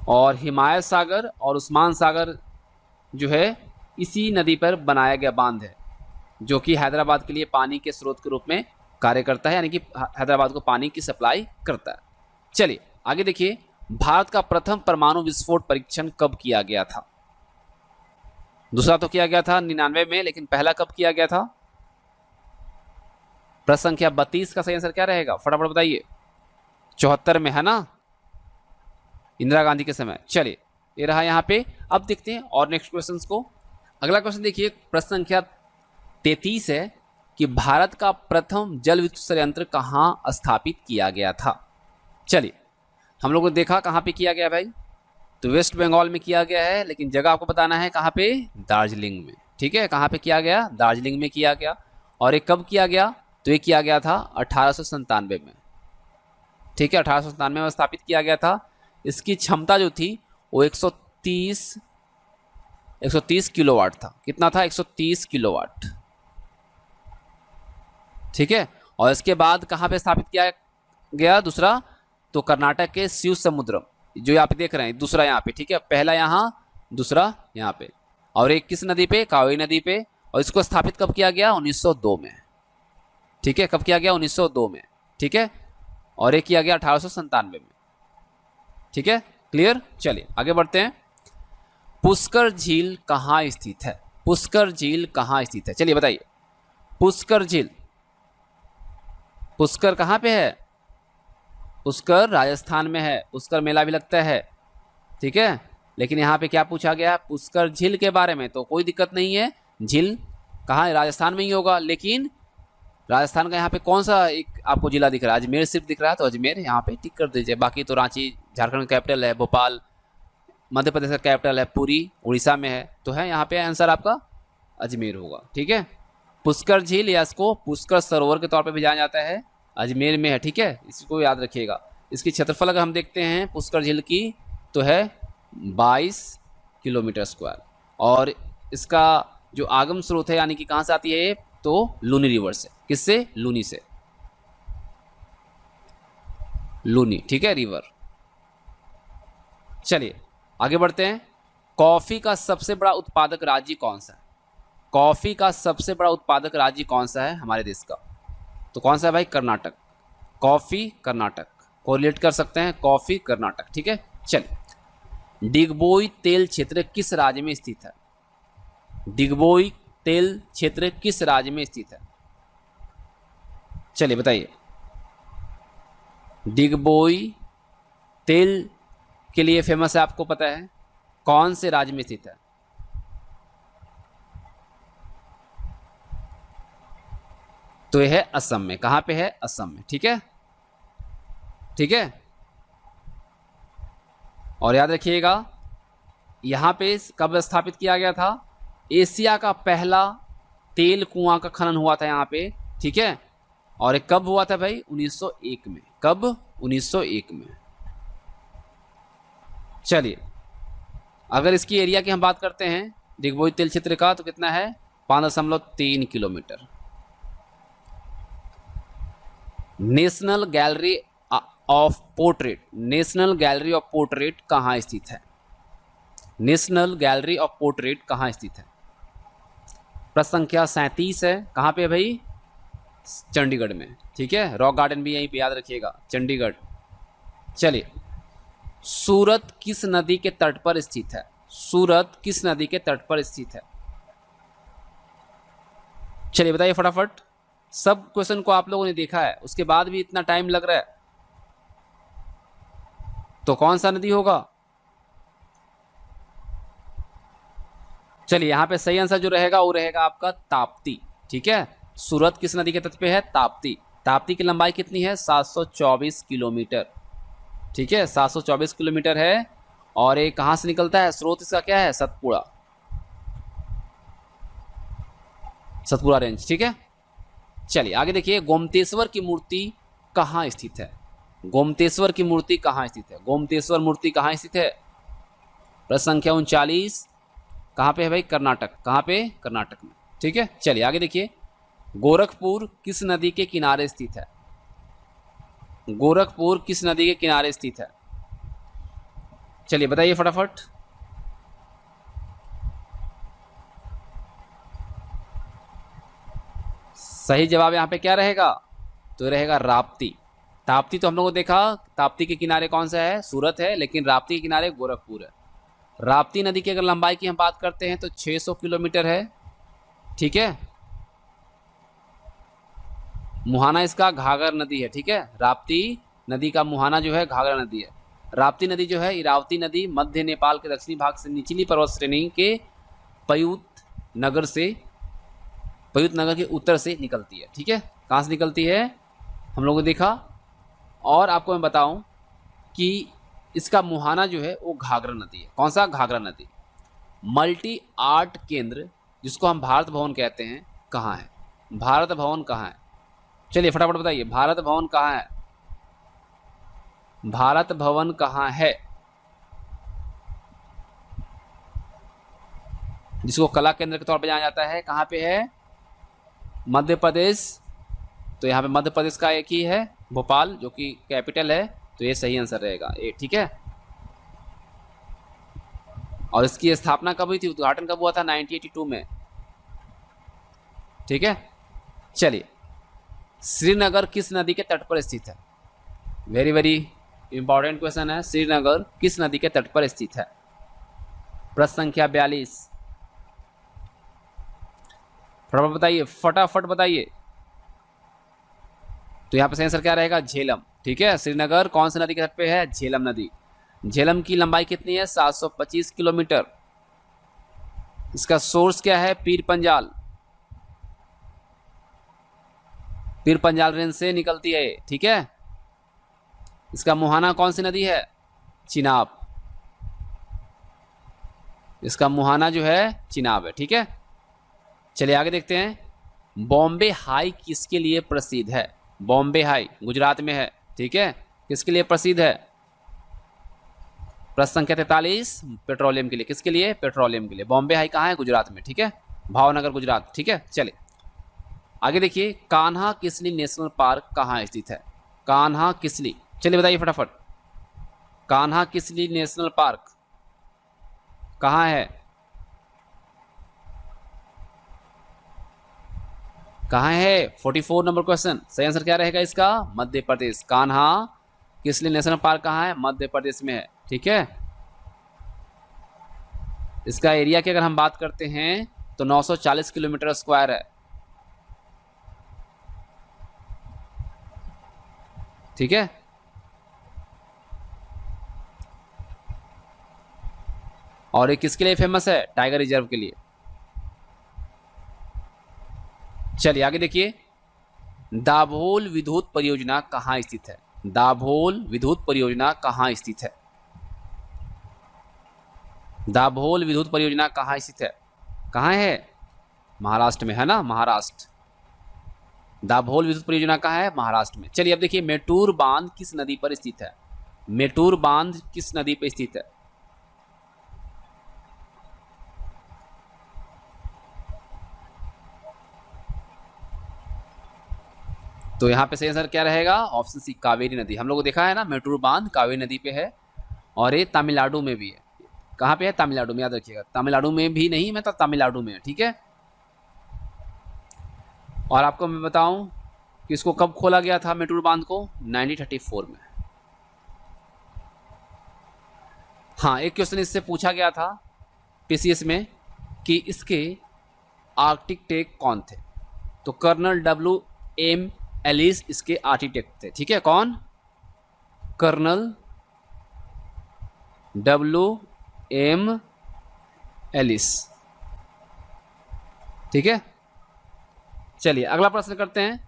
और हिमायत सागर और उस्मान सागर जो है इसी नदी पर बनाया गया बांध है, जो कि हैदराबाद के लिए पानी के स्रोत के रूप में कार्य करता है, यानी कि हैदराबाद को पानी की सप्लाई करता है। चलिए आगे देखिए, भारत का प्रथम परमाणु विस्फोट परीक्षण कब किया गया था? दूसरा तो किया गया था 99 में, लेकिन पहला कब किया गया था? प्रश्न संख्या 32 का सही आंसर क्या रहेगा? फटाफट बताइए। 74 में, है ना, इंदिरा गांधी के समय। चलिए, ये रहा यहाँ पे। अब देखते हैं और नेक्स्ट क्वेश्चन को। अगला क्वेश्चन देखिए, प्रश्न संख्या 33 है कि भारत का प्रथम जल विद्युत संयंत्र कहाँ स्थापित किया गया था? चलिए, हम लोगों ने देखा कहाँ पे किया गया भाई, तो वेस्ट बंगाल में किया गया है, लेकिन जगह आपको बताना है कहाँ पे? दार्जिलिंग में। ठीक है, कहाँ पे किया गया? दार्जिलिंग में किया गया। और ये कब किया गया? तो ये किया गया था 1897 में। ठीक है, 1897 में स्थापित किया गया था। इसकी क्षमता जो थी वो 130 किलोवाट था। कितना था? 130 किलोवाट। ठीक है, और इसके बाद कहाँ पे स्थापित किया गया दूसरा? तो कर्नाटक के शिव समुद्रम, जो यहाँ पे देख रहे हैं, दूसरा यहाँ पे। ठीक है, पहला यहाँ, दूसरा यहाँ पे। और एक किस नदी पे? कावेरी नदी पे। और इसको स्थापित कब किया गया? 1902 में। ठीक है, कब किया गया? 1902 में। ठीक है, और एक किया गया 1897 में। ठीक है, क्लियर। चलिए आगे बढ़ते हैं। पुष्कर झील कहाँ स्थित है? पुष्कर झील कहाँ स्थित है? चलिए बताइए। पुष्कर झील, पुष्कर कहाँ पे है? पुष्कर राजस्थान में है। पुष्कर मेला भी लगता है। ठीक है, लेकिन यहाँ पे क्या पूछा गया? पुष्कर झील के बारे में। तो कोई दिक्कत नहीं है, झील कहाँ है? राजस्थान में ही होगा। लेकिन राजस्थान का यहाँ पे कौन सा एक आपको जिला दिख रहा है? अजमेर सिर्फ दिख रहा है, तो अजमेर यहाँ पे टिक कर दीजिए। बाकी तो रांची झारखंड का कैपिटल है, भोपाल मध्य प्रदेश का कैपिटल है, पुरी उड़ीसा में है, तो है यहाँ पे आंसर आपका अजमेर होगा। ठीक है, पुष्कर झील या इसको पुष्कर सरोवर के तौर पे भी जाना जाता है, अजमेर में है। ठीक है, इसको याद रखिएगा। इसकी क्षेत्रफल अगर हम देखते हैं पुष्कर झील की तो है 22 किलोमीटर स्क्वायर। और इसका जो आगम स्रोत है, यानी कि कहाँ से आती है ये? तो लूनी रिवर से। किससे? लूनी से, लूनी। ठीक है, रिवर। चलिए आगे बढ़ते हैं। कॉफी का सबसे बड़ा उत्पादक राज्य कौन सा है? कॉफी का सबसे बड़ा उत्पादक राज्य कौन सा है हमारे देश का? तो कौन सा है भाई? कर्नाटक। कॉफी कर्नाटक को रिलेट कर सकते हैं, कॉफी कर्नाटक। ठीक है, चलिए। डिगबोई तेल क्षेत्र किस राज्य में स्थित है? डिगबोई तेल क्षेत्र किस राज्य में स्थित है? चलिए बताइए। डिगबोई तेल के लिए फेमस है, आपको पता है, कौन से राज्य में स्थित है? तो यह है असम में। कहां पे है? असम में। ठीक है, ठीक है, और याद रखिएगा यहाँ पे कब स्थापित किया गया था, एशिया का पहला तेल कुआं का खनन हुआ था यहाँ पे, ठीक है। और ये कब हुआ था भाई, 1901 में। कब, 1901 में। चलिए अगर इसकी एरिया की हम बात करते हैं डिगबोई तेल क्षेत्र का, तो कितना है, 5.3 kilometre. National gallery of portrait, national gallery of portrait कहाँ स्थित है, नेशनल गैलरी ऑफ पोर्ट्रेट कहाँ स्थित है। प्रश्न संख्या 37 है, कहाँ पे है भाई, चंडीगढ़ में, ठीक है। रॉक गार्डन भी यहीं पे, याद रखिएगा, चंडीगढ़। चलिए सूरत किस नदी के तट पर स्थित है, सूरत किस नदी के तट पर स्थित है। चलिए बताइए फटाफट, सब क्वेश्चन को आप लोगों ने देखा है, उसके बाद भी इतना टाइम लग रहा है, तो कौन सा नदी होगा। चलिए यहाँ पे सही आंसर जो रहेगा वो रहेगा आपका ताप्ती, ठीक है। सूरत किस नदी के तट पे है, ताप्ती। ताप्ती की लंबाई कितनी है, 724 किलोमीटर, ठीक है, 724 किलोमीटर है। और ये कहाँ से निकलता है, स्रोत इसका क्या है, सतपुड़ा, सतपुड़ा रेंज, ठीक है। चलिए आगे देखिए, गोमतेश्वर की मूर्ति कहाँ स्थित है, गोमतेश्वर की मूर्ति कहाँ स्थित है, गोमतेश्वर मूर्ति कहाँ स्थित है। प्रश्न संख्या 39, कहाँ पे है भाई, कर्नाटक, कहाँ पे, कर्नाटक में, ठीक है। चलिए आगे देखिए, गोरखपुर किस नदी के किनारे स्थित है, गोरखपुर किस नदी के किनारे स्थित है। चलिए बताइए फटाफट। सही जवाब यहाँ पे क्या रहेगा, तो रहेगा राप्ती। ताप्ती तो हम लोगों को देखा, ताप्ती के किनारे कौन सा है, सूरत है, लेकिन राप्ती के किनारे गोरखपुर है। राप्ती नदी की अगर लंबाई की हम बात करते हैं तो 600 किलोमीटर है, ठीक है। मुहाना इसका घाघर नदी है, ठीक है। राप्ती नदी का मुहाना जो है घाघर नदी है। राप्ती नदी जो है इरावती नदी मध्य नेपाल के दक्षिणी भाग से निचली पर्वत श्रेणी के पयूत नगर के उत्तर से निकलती है, ठीक है। कहाँ से निकलती है, हम लोगों को देखा। और आपको मैं बताऊं कि इसका मुहाना जो है वो घाघरा नदी है। कौन सा, घाघरा नदी। मल्टी आर्ट केंद्र जिसको हम भारत भवन कहते हैं, कहाँ है, भारत भवन कहाँ है। चलिए फटाफट बताइए, भारत भवन कहाँ है, भारत भवन कहाँ है, जिसको कला केंद्र के तौर पर जाना जाता है, कहाँ पे है, मध्य प्रदेश। तो यहाँ पे मध्य प्रदेश का एक ही है, भोपाल, जो कि कैपिटल है, तो ये सही आंसर रहेगा ये, ठीक है। और इसकी स्थापना कब हुई थी, उद्घाटन कब हुआ था, 1982 में, ठीक है। चलिए श्रीनगर किस नदी के तट पर स्थित है, वेरी वेरी इंपॉर्टेंट क्वेश्चन है। श्रीनगर किस नदी के तट पर स्थित है। प्रश्न संख्या 42, फटाफट बताइए, फटाफट बताइए। तो यहाँ पे सही आंसर क्या रहेगा, झेलम, ठीक है। श्रीनगर कौन सी नदी के तट पे है, झेलम नदी। झेलम की लंबाई कितनी है, 725 किलोमीटर। इसका सोर्स क्या है, पीर पंजाल, पीर पंजाल रेंज से निकलती है, ठीक है। इसका मुहाना कौन सी नदी है, चिनाब, इसका मुहाना जो है चिनाब है, ठीक है। चलिए आगे देखते हैं, बॉम्बे हाई किसके लिए प्रसिद्ध है। बॉम्बे हाई गुजरात में है, ठीक है। किसके लिए प्रसिद्ध है। प्रश्न संख्या 43, पेट्रोलियम के लिए, किसके लिए, पेट्रोलियम के लिए। बॉम्बे हाई कहाँ है, गुजरात में, ठीक है, भावनगर गुजरात, ठीक है। चलिए आगे देखिए, कान्हा किसली नेशनल पार्क कहाँ स्थित है। कान्हा किसली, चलिए बताइए फटाफट, कान्हा किसली नेशनल पार्क कहाँ है, कहाँ है। 44 नंबर क्वेश्चन, सही आंसर क्या रहेगा इसका, मध्य प्रदेश। कान्हा किसली नेशनल पार्क कहाँ है, मध्य प्रदेश में है, ठीक है। इसका एरिया की अगर हम बात करते हैं तो 940 किलोमीटर स्क्वायर है, ठीक है। और ये किसके लिए फेमस है, टाइगर रिजर्व के लिए। चलिए आगे देखिए, दाभोल विद्युत परियोजना कहाँ स्थित है। दाभोल विद्युत परियोजना कहाँ स्थित है। दाभोल विद्युत परियोजना कहाँ स्थित है? कहाँ है? महाराष्ट्र में है ना, महाराष्ट्र। दाभोल विद्युत परियोजना कहाँ है? महाराष्ट्र में। चलिए अब देखिए, मेटूर बांध किस नदी पर स्थित है? मेटूर बांध किस नदी पर स्थित है? तो यहाँ पे सही आंसर क्या रहेगा? ऑप्शन सी, कावेरी नदी। हम लोग को देखा है ना, मेटूर बांध कावेरी नदी पे है और ये तमिलनाडु में भी है। कहाँ पे है? तमिलनाडु में, याद रखिएगा। तमिलनाडु में भी नहीं, मैं तो तमिलनाडु में है, ठीक है। और आपको मैं बताऊं कि इसको कब खोला गया था मेटूर बांध को? 1934 में। हाँ, एक क्वेश्चन इससे पूछा गया था पीसीएस में कि इसके आर्किटेक्ट कौन थे? तो कर्नल WM एलिस इसके आर्किटेक्ट थे, ठीक है। कौन? कर्नल WM एलिस, ठीक है। चलिए अगला प्रश्न करते हैं।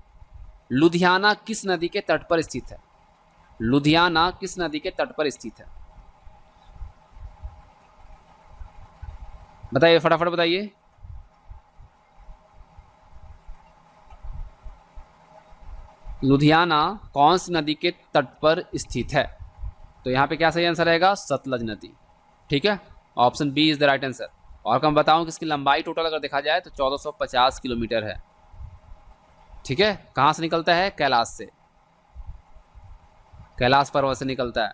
लुधियाना किस नदी के तट पर स्थित है? लुधियाना किस नदी के तट पर स्थित है? बताइए, फटाफट बताइए। लुधियाना कौन सी नदी के तट पर स्थित है? तो यहाँ पे क्या सही आंसर रहेगा? सतलज नदी, ठीक है। Option B is the right answer. और मैं बताऊं कि इसकी लंबाई टोटल अगर देखा जाए तो 1450 किलोमीटर है, ठीक है। कहाँ से निकलता है? कैलाश से, कैलाश पर्वत से निकलता है।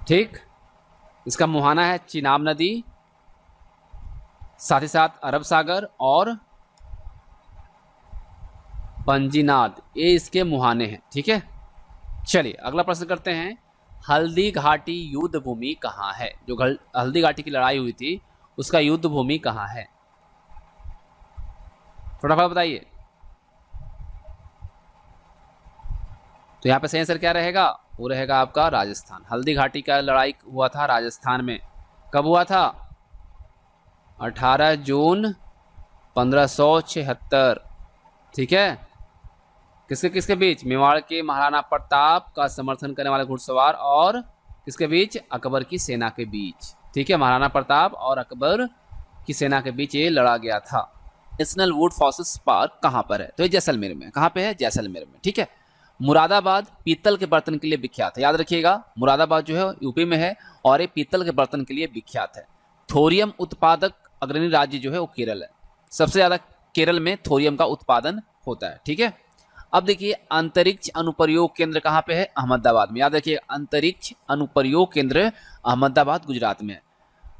ठीक, इसका मुहाना है चिनाब नदी, साथ ही साथ अरब सागर और पंजीनाद, ये इसके मुहाने हैं, ठीक है। चलिए अगला प्रश्न करते हैं। हल्दी घाटी युद्ध भूमि कहाँ है? जो हल्दी घाटी की लड़ाई हुई थी उसका युद्ध भूमि कहाँ है? फटाफट बताइए। तो यहाँ पे सही आंसर क्या रहेगा? वो रहेगा आपका राजस्थान। हल्दी घाटी का लड़ाई हुआ था राजस्थान में। कब हुआ था? 18 जून 1576, ठीक है। किसके किसके बीच? मेवाड़ के महाराणा प्रताप का समर्थन करने वाले घुड़सवार और किसके बीच? अकबर की सेना के बीच, ठीक है। महाराणा प्रताप और अकबर की सेना के बीच ये लड़ा गया था। नेशनल वुड फॉसिल्स पार्क कहाँ पर है? तो ये जैसलमेर में। कहाँ पे है? जैसलमेर में, ठीक है। मुरादाबाद पीतल के बर्तन के लिए विख्यात है, याद रखिएगा। मुरादाबाद जो है यूपी में है और ये पीतल के बर्तन के लिए विख्यात है। थोरियम उत्पादक अग्रणी राज्य जो है वो केरल है। सबसे ज्यादा केरल में थोरियम का उत्पादन होता है, ठीक है। अब देखिए, अंतरिक्ष अनुप्रयोग केंद्र कहाँ पे है? अहमदाबाद में। याद रखिए, अंतरिक्ष अनुप्रयोग केंद्र अहमदाबाद गुजरात में है।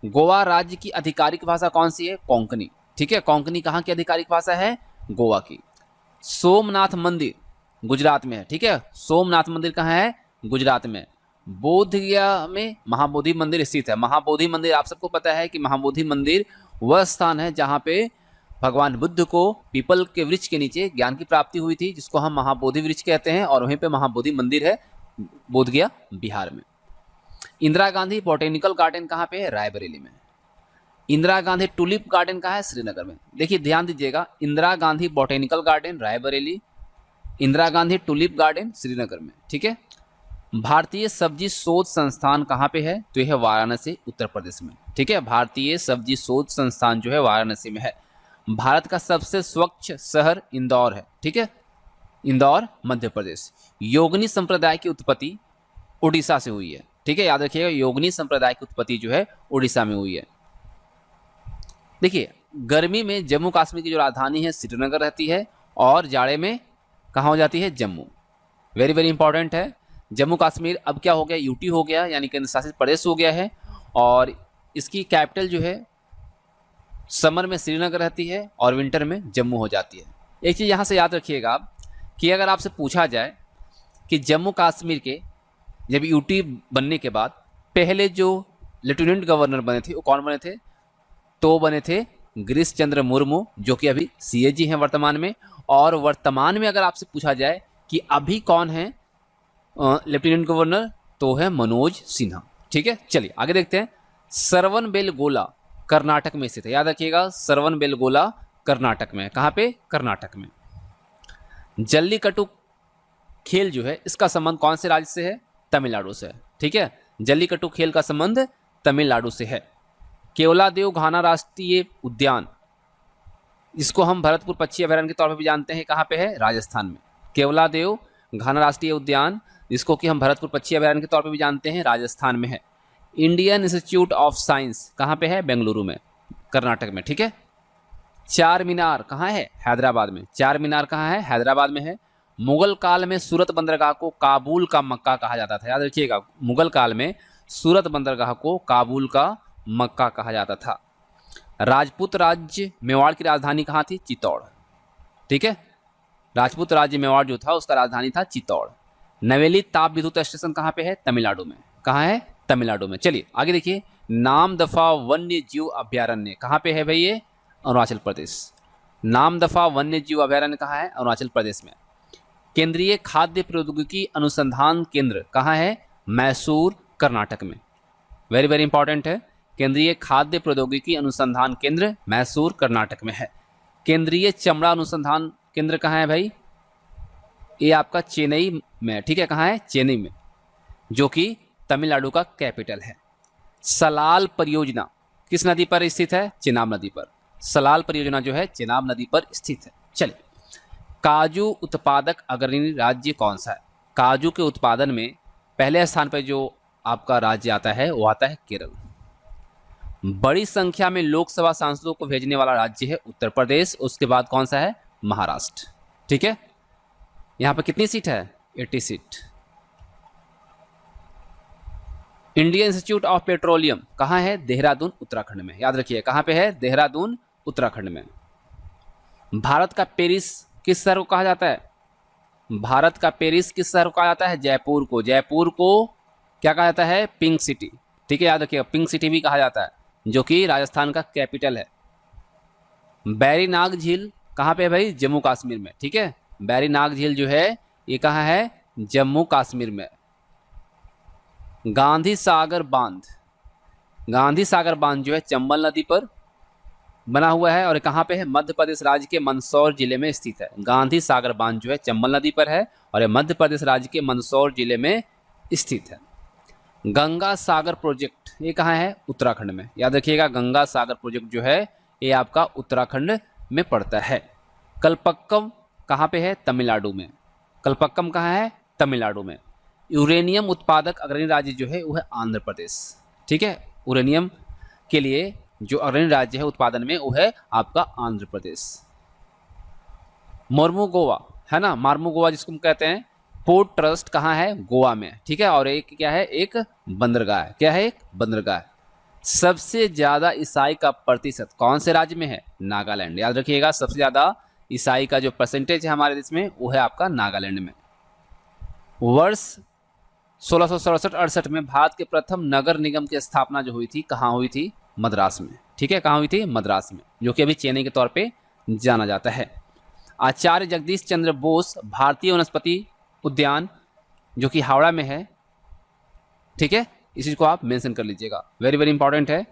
गोवा राज्य की आधिकारिक भाषा कौन सी है? कोंकणी, ठीक है। कोंकणी कहाँ की आधिकारिक भाषा है? गोवा की। सोमनाथ मंदिर गुजरात में है, ठीक है। सोमनाथ मंदिर कहाँ है? गुजरात में। बोधगया में महाबोधि मंदिर स्थित है। महाबोधि मंदिर आप सबको पता है कि महाबोधि मंदिर वह स्थान है जहाँ पे भगवान बुद्ध को पीपल के वृक्ष के नीचे ज्ञान की प्राप्ति हुई थी, जिसको हम महाबोधि वृक्ष कहते हैं, और वहीं पे महाबोधि मंदिर है, बोधगया बिहार में। इंदिरा गांधी बॉटेनिकल गार्डन कहाँ पे है? रायबरेली में। इंदिरा गांधी टूलिप गार्डन कहाँ है? श्रीनगर में। देखिए ध्यान दीजिएगा, Indira Gandhi botanical garden Raebareli, Indira Gandhi tulip garden Srinagar में, ठीक है। भारतीय सब्जी शोध संस्थान कहाँ पे है? तो यह है वाराणसी, उत्तर प्रदेश में, ठीक है। भारतीय सब्जी शोध संस्थान जो है वाराणसी में है। भारत का सबसे स्वच्छ शहर इंदौर है, ठीक है। इंदौर मध्य प्रदेश। योगनी संप्रदाय की उत्पत्ति उड़ीसा से हुई है, ठीक है। याद रखिएगा, योगनी संप्रदाय की उत्पत्ति जो है उड़ीसा में हुई है। देखिए, गर्मी में जम्मू कश्मीर की जो राजधानी है श्रीनगर रहती है और जाड़े में कहाँ हो जाती है? जम्मू। वेरी वेरी इंपॉर्टेंट है। जम्मू कश्मीर अब क्या हो गया? यूटी हो गया, यानी केंद्र शासित प्रदेश हो गया है। और इसकी कैपिटल जो है समर में श्रीनगर रहती है और विंटर में जम्मू हो जाती है। एक चीज़ यहाँ से याद रखिएगा आप कि अगर आपसे पूछा जाए कि जम्मू कश्मीर के जब यूटी बनने के बाद पहले जो लेफ्टिनेंट गवर्नर बने थे वो कौन बने थे? तो बने थे गिरीश चंद्र मुर्मू, जो कि अभी सीएजी हैं वर्तमान में। और वर्तमान में अगर आपसे पूछा जाए कि अभी कौन है लेफ्टिनेंट गवर्नर, तो है मनोज सिन्हा, ठीक है। चलिए आगे देखते हैं। सरवनबेलगोला कर्नाटक में स्थित है। याद रखिएगा, सरवनबेलगोला कर्नाटक में। कहाँ पे? कर्नाटक में। जल्लीकट्टू खेल जो है इसका संबंध कौन से राज्य से है? तमिलनाडु से। ठीक है, जल्लीकट्टू खेल का संबंध तमिलनाडु से है। केवलादेव घाना राष्ट्रीय उद्यान, इसको हम भरतपुर पक्षी अभयारण्य के तौर पर भी जानते हैं, कहाँ पे है? राजस्थान में। केवलादेव घाना राष्ट्रीय उद्यान, जिसको कि हम भरतपुर पक्षी अभयारण्य के तौर पर भी जानते हैं, राजस्थान में है। इंडियन इंस्टीट्यूट ऑफ साइंस कहाँ पे है? बेंगलुरु में, कर्नाटक में। ठीक है, चार मीनार कहाँ है? हैदराबाद में। चार मीनार कहाँ है? हैदराबाद में है। मुगल काल में सूरत बंदरगाह को काबुल का मक्का कहा जाता था। याद रखिएगा, मुगल काल में सूरत बंदरगाह को काबुल का मक्का कहा जाता था। राजपूत राज्य मेवाड़ की राजधानी कहाँ थी? चित्तौड़। ठीक है, राजपूत राज्य मेवाड़ जो था उसका राजधानी था चित्तौड़। नवेली ताप विद्युत स्टेशन कहाँ पे है? तमिलनाडु में। कहाँ है? तमिलनाडु में। चलिए आगे देखिए, नामदफा वन्य जीव अभयारण्य कहाँ पे है भाई? ये अरुणाचल प्रदेश। नामदफा वन्य जीव अभयारण्य कहाँ है? अरुणाचल प्रदेश में। केंद्रीय खाद्य प्रौद्योगिकी अनुसंधान केंद्र कहाँ है? मैसूर, कर्नाटक में। वेरी वेरी इंपॉर्टेंट है। केंद्रीय खाद्य प्रौद्योगिकी अनुसंधान केंद्र मैसूर, कर्नाटक में है। केंद्रीय चमड़ा अनुसंधान केंद्र कहाँ है भाई? ये आपका चेन्नई में। ठीक है, कहाँ है? चेन्नई में, जो कि तमिलनाडु का कैपिटल है। सलाल परियोजना किस नदी पर स्थित है? चेनाब नदी पर। सलाल परियोजना जो है चेनाब नदी पर स्थित है। चलिए, काजू उत्पादक अग्रणी राज्य कौन सा है? काजू के उत्पादन में पहले स्थान पर जो आपका राज्य आता है वो आता है केरल। बड़ी संख्या में लोकसभा सांसदों को भेजने वाला राज्य है उत्तर प्रदेश। उसके बाद कौन सा है? महाराष्ट्र। ठीक है, यहां पर कितनी सीट है? 80 seat. Indian institute of petroleum कहाँ है? देहरादून, उत्तराखंड में। याद रखिए, कहाँ पे है? देहरादून, उत्तराखंड में। भारत का पेरिस किस शहर को कहा जाता है? भारत का पेरिस किस शहर को कहा जाता है? जयपुर को। जयपुर को क्या कहा जाता है? Pink city. ठीक है, याद रखिएगा, पिंक सिटी भी कहा जाता है, जो कि राजस्थान का कैपिटल है। बैरीनाग झील कहाँ पे है भाई? जम्मू कश्मीर में। ठीक है, बैरीनाग झील जो है ये कहाँ है? जम्मू कश्मीर में। गांधी सागर बांध, गांधी सागर बांध जो है चंबल नदी पर बना हुआ है, और ये कहाँ पे है? मध्य प्रदेश राज्य के मंदसौर जिले में स्थित है। गांधी सागर बांध जो है चंबल नदी पर है और ये मध्य प्रदेश राज्य के मंदसौर जिले में स्थित है। गंगा सागर प्रोजेक्ट ये कहाँ है? उत्तराखंड में। याद रखिएगा, गंगा सागर प्रोजेक्ट जो है ये आपका उत्तराखंड में पड़ता है। कलपक्कम कहाँ पे है? तमिलनाडु में। कलपक्कम कहाँ है? तमिलनाडु में। यूरेनियम उत्पादक अग्रणी राज्य जो है वो है आंध्र प्रदेश। ठीक है, यूरेनियम के लिए जो अग्रणी राज्य है उत्पादन में वो है आपका आंध्र प्रदेश। मोर्मुगोवा है ना, मार्मुगोवा जिसको हम कहते हैं, पोर्ट ट्रस्ट कहाँ है? गोवा में। ठीक है, और एक क्या है? एक बंदरगाह है। क्या है? एक बंदरगाह। सबसे ज्यादा ईसाई का प्रतिशत कौन से राज्य में है? नागालैंड। याद रखिएगा, सबसे ज्यादा ईसाई का जो परसेंटेज है हमारे देश में वो है आपका नागालैंड में। वर्ष 1667-68 में भारत के प्रथम नगर निगम की स्थापना जो हुई थी कहाँ हुई थी? मद्रास में। ठीक है, कहाँ हुई थी? मद्रास में, जो कि अभी चेन्नई के तौर पे जाना जाता है। आचार्य जगदीश चंद्र बोस भारतीय वनस्पति उद्यान जो कि हावड़ा में है। ठीक है, इस चीज को आप मेंशन कर लीजिएगा, वेरी वेरी इंपॉर्टेंट है।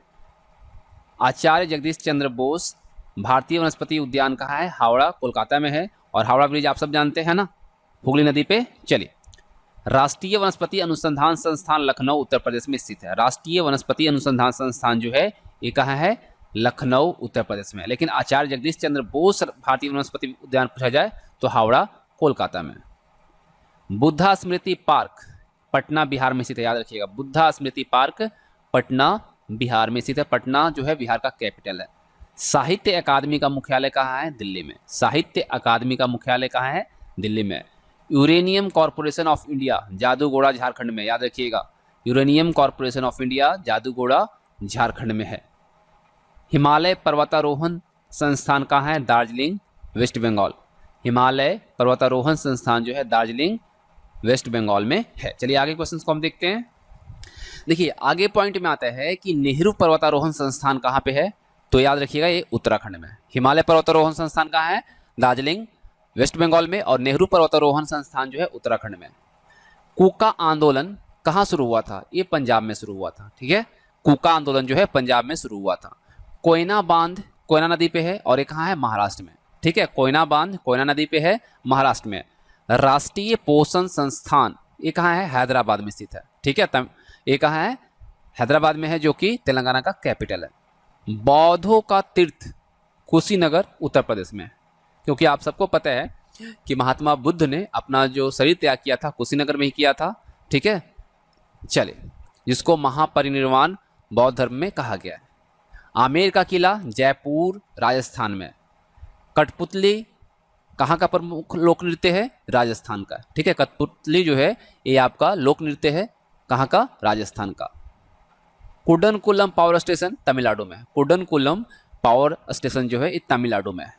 आचार्य जगदीश चंद्र बोस भारतीय वनस्पति उद्यान कहाँ है? हावड़ा, कोलकाता में है। और हावड़ा ब्रिज आप सब जानते हैं ना, हुगली नदी पे। चलिए, राष्ट्रीय वनस्पति अनुसंधान संस्थान लखनऊ उत्तर प्रदेश में स्थित है। राष्ट्रीय वनस्पति अनुसंधान संस्थान जो है ये कहाँ है? लखनऊ, उत्तर प्रदेश में। लेकिन आचार्य जगदीश चंद्र बोस भारतीय वनस्पति उद्यान पूछा जाए तो हावड़ा, कोलकाता में। बुद्धा स्मृति पार्क पटना, बिहार में स्थित है। याद रखिएगा, बुद्धा स्मृति पार्क पटना, बिहार में स्थित है। पटना जो है बिहार का कैपिटल है। साहित्य अकादमी का मुख्यालय कहाँ है? दिल्ली में। साहित्य अकादमी का मुख्यालय कहाँ है? दिल्ली में। Uranium corporation of India Jaduguda, Jharkhand में। याद रखिएगा, uranium corporation of India Jaduguda, Jharkhand में है। हिमालय पर्वतारोहण संस्थान कहाँ है? दार्जिलिंग, वेस्ट बंगाल। हिमालय पर्वतारोहण संस्थान जो है दार्जिलिंग, वेस्ट बंगाल में है। चलिए आगे क्वेश्चन को हम देखते हैं। देखिए आगे पॉइंट में आता है कि नेहरू पर्वतारोहण संस्थान कहाँ पे है? तो याद रखिएगा ये उत्तराखंड में। हिमालय पर्वतारोहण संस्थान कहाँ है? दार्जिलिंग, वेस्ट बंगाल में। और नेहरू पर्वतारोहण संस्थान जो है उत्तराखंड में। कूका आंदोलन कहाँ शुरू हुआ था? ये पंजाब में शुरू हुआ था। ठीक है, कूका आंदोलन जो है पंजाब में शुरू हुआ था। कोयना बांध कोयना नदी पे है और ये कहाँ है? महाराष्ट्र में। ठीक है, कोयना बांध कोयना नदी पे है, महाराष्ट्र में। राष्ट्रीय पोषण संस्थान ये कहाँ है? हैदराबाद में स्थित है। ठीक है, ये कहाँ है? हैदराबाद में है, जो कि तेलंगाना का कैपिटल है। बौद्धों का तीर्थ कुशीनगर उत्तर प्रदेश में है, क्योंकि आप सबको पता है कि महात्मा बुद्ध ने अपना जो शरीर त्याग किया था कुशीनगर में ही किया था। ठीक है, चलिए, जिसको महापरिनिर्वाण बौद्ध धर्म में कहा गया है। आमेर का किला जयपुर राजस्थान में। कठपुतली कहाँ का प्रमुख लोक नृत्य है? राजस्थान का। ठीक है, कठपुतली जो है ये आपका लोक नृत्य है, कहाँ का? राजस्थान का। कुडनकुलम पावर स्टेशन तमिलनाडु में। कुडनकुलम पावर स्टेशन जो है ये तमिलनाडु में है।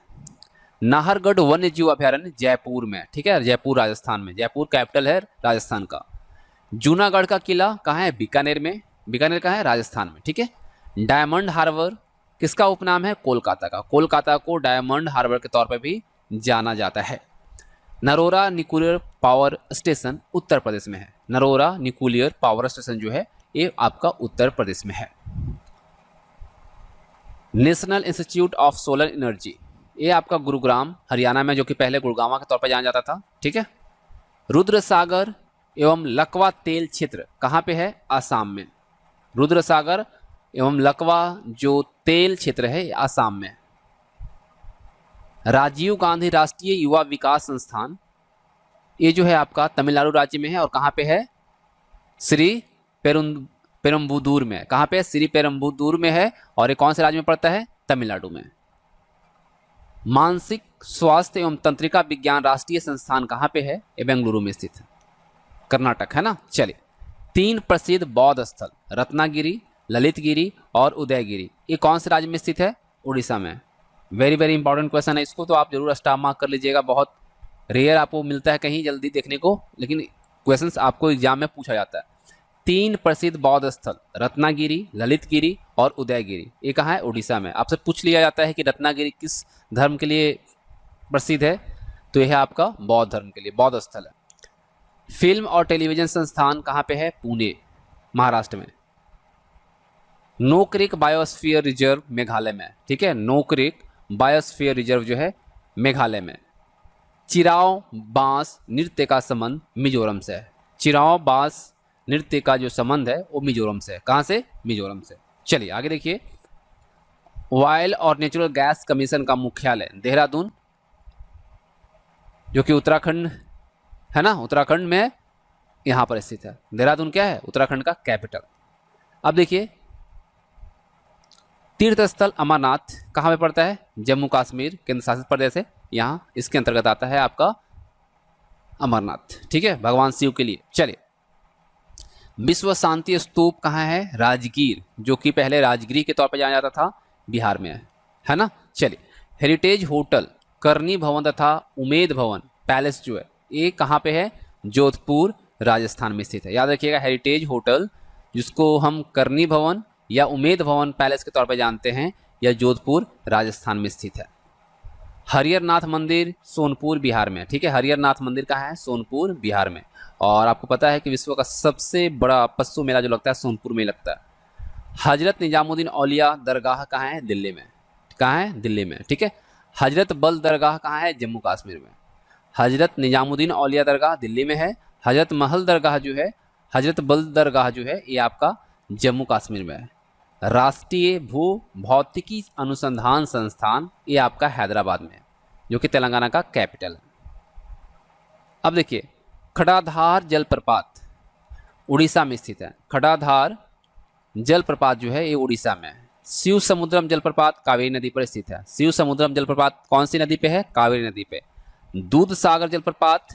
नाहरगढ़ वन्य जीव अभयारण्य जयपुर में। ठीक है, जयपुर राजस्थान में, जयपुर कैपिटल है राजस्थान का। जूनागढ़ का किला कहाँ है? बीकानेर में। बीकानेर कहाँ है? राजस्थान में। ठीक है। डायमंड हार्बर किसका उपनाम है? कोलकाता का। कोलकाता को डायमंड हार्बर के तौर पर भी जाना जाता है। Narora nuclear power station Uttar Pradesh में है। नरोरा न्यूक्लियर पावर स्टेशन जो है ये आपका उत्तर प्रदेश में है। National institute of solar energy ये आपका गुरुग्राम हरियाणा में, जो कि पहले गुड़गांव के तौर पर जाना जाता था। ठीक है। रुद्र सागर एवं लकवा तेल क्षेत्र कहाँ पे है? आसाम में। रुद्र सागर एवं लकवा जो तेल क्षेत्र है आसाम में। राजीव गांधी राष्ट्रीय युवा विकास संस्थान ये जो है आपका तमिलनाडु राज्य में है, और कहाँ पे है? श्री पेरुम्बुदूर में। कहाँ पे है? श्री पेरुम्बुदूर में है, और ये कौन से राज्य में पड़ता है? तमिलनाडु में। मानसिक स्वास्थ्य एवं तंत्रिका विज्ञान राष्ट्रीय संस्थान कहाँ पे है? ये बेंगलुरु में स्थित है, कर्नाटक है ना। चलिए, 3 प्रसिद्ध बौद्ध स्थल रत्नागिरी, ललितगिरी और उदयगिरी ये कौन से राज्य में स्थित है? उड़ीसा में। वेरी वेरी इंपॉर्टेंट क्वेश्चन है, इसको तो आप जरूर स्टार मार्क कर लीजिएगा। बहुत रेयर आपको मिलता है कहीं जल्दी देखने को, लेकिन क्वेश्चंस आपको एग्जाम में पूछा जाता है। 3 प्रसिद्ध बौद्ध स्थल रत्नागिरी, ललितगिरी और उदयगिरी ये कहाँ है? उड़ीसा में। आपसे पूछ लिया जाता है कि रत्नागिरी किस धर्म के लिए प्रसिद्ध है, तो यह है आपका बौद्ध धर्म के लिए बौद्ध स्थल है। फिल्म और टेलीविजन संस्थान कहाँ पे है? पुणे महाराष्ट्र में। नोकरेक बायोस्फीयर रिजर्व मेघालय में। ठीक है, नोकरेक बायोस्फीयर रिजर्व जो है मेघालय में। चिराव बांस नृत्य का संबंध मिजोरम से है। चिराव बांस नृत्य का जो संबंध है वो मिजोरम से है। कहाँ से? मिजोरम से। चलिए आगे देखिए। ऑयल और नेचुरल गैस कमीशन का मुख्यालय देहरादून, जो कि उत्तराखंड है ना, उत्तराखंड में यहाँ पर स्थित है। देहरादून क्या है? उत्तराखंड का कैपिटल। अब देखिए, तीर्थ स्थल अमरनाथ कहाँ पे पड़ता है? जम्मू कश्मीर केंद्र शासित प्रदेश है, यहाँ इसके अंतर्गत आता है आपका अमरनाथ। ठीक है, भगवान शिव के लिए। चलिए, विश्व शांति स्तूप कहाँ है? राजगीर, जो कि पहले राजगिरी के तौर पर जाना जाता था, बिहार में है ना। चलिए, हेरिटेज होटल करनी भवन तथा उमेद भवन पैलेस जो है ये कहाँ पे है? जोधपुर राजस्थान में स्थित है। याद रखिएगा, हेरिटेज होटल जिसको हम करनी भवन या उमेद भवन पैलेस के तौर पर जानते हैं, यह जोधपुर राजस्थान में स्थित है। हरिहर नाथ मंदिर सोनपुर बिहार में। ठीक है, हरिहर नाथ मंदिर कहाँ है? सोनपुर बिहार में। और आपको पता है कि विश्व का सबसे बड़ा पशु मेला जो लगता है सोनपुर में लगता है। हजरत निजामुद्दीन औलिया दरगाह कहाँ है? दिल्ली में। कहाँ है? दिल्ली में। ठीक है। हजरत बल दरगाह कहाँ है? जम्मू कश्मीर में। हजरत निजामुद्दीन औलिया दरगाह दिल्ली में है। हजरत महल दरगाह जो है, हजरत बल दरगाह जो है ये आपका जम्मू कश्मीर में है। राष्ट्रीय भू भौतिकी अनुसंधान संस्थान ये आपका हैदराबाद में है, जो कि तेलंगाना का कैपिटल है। अब देखिए, खड़ाधार जलप्रपात उड़ीसा में स्थित है। खड़ाधार जलप्रपात जो है ये उड़ीसा में है। शिव समुद्रम जलप्रपात कावेरी नदी पर स्थित है। शिव समुद्रम जलप्रपात कौन सी नदी पे है? कावेरी नदी पे। दूध सागर जलप्रपात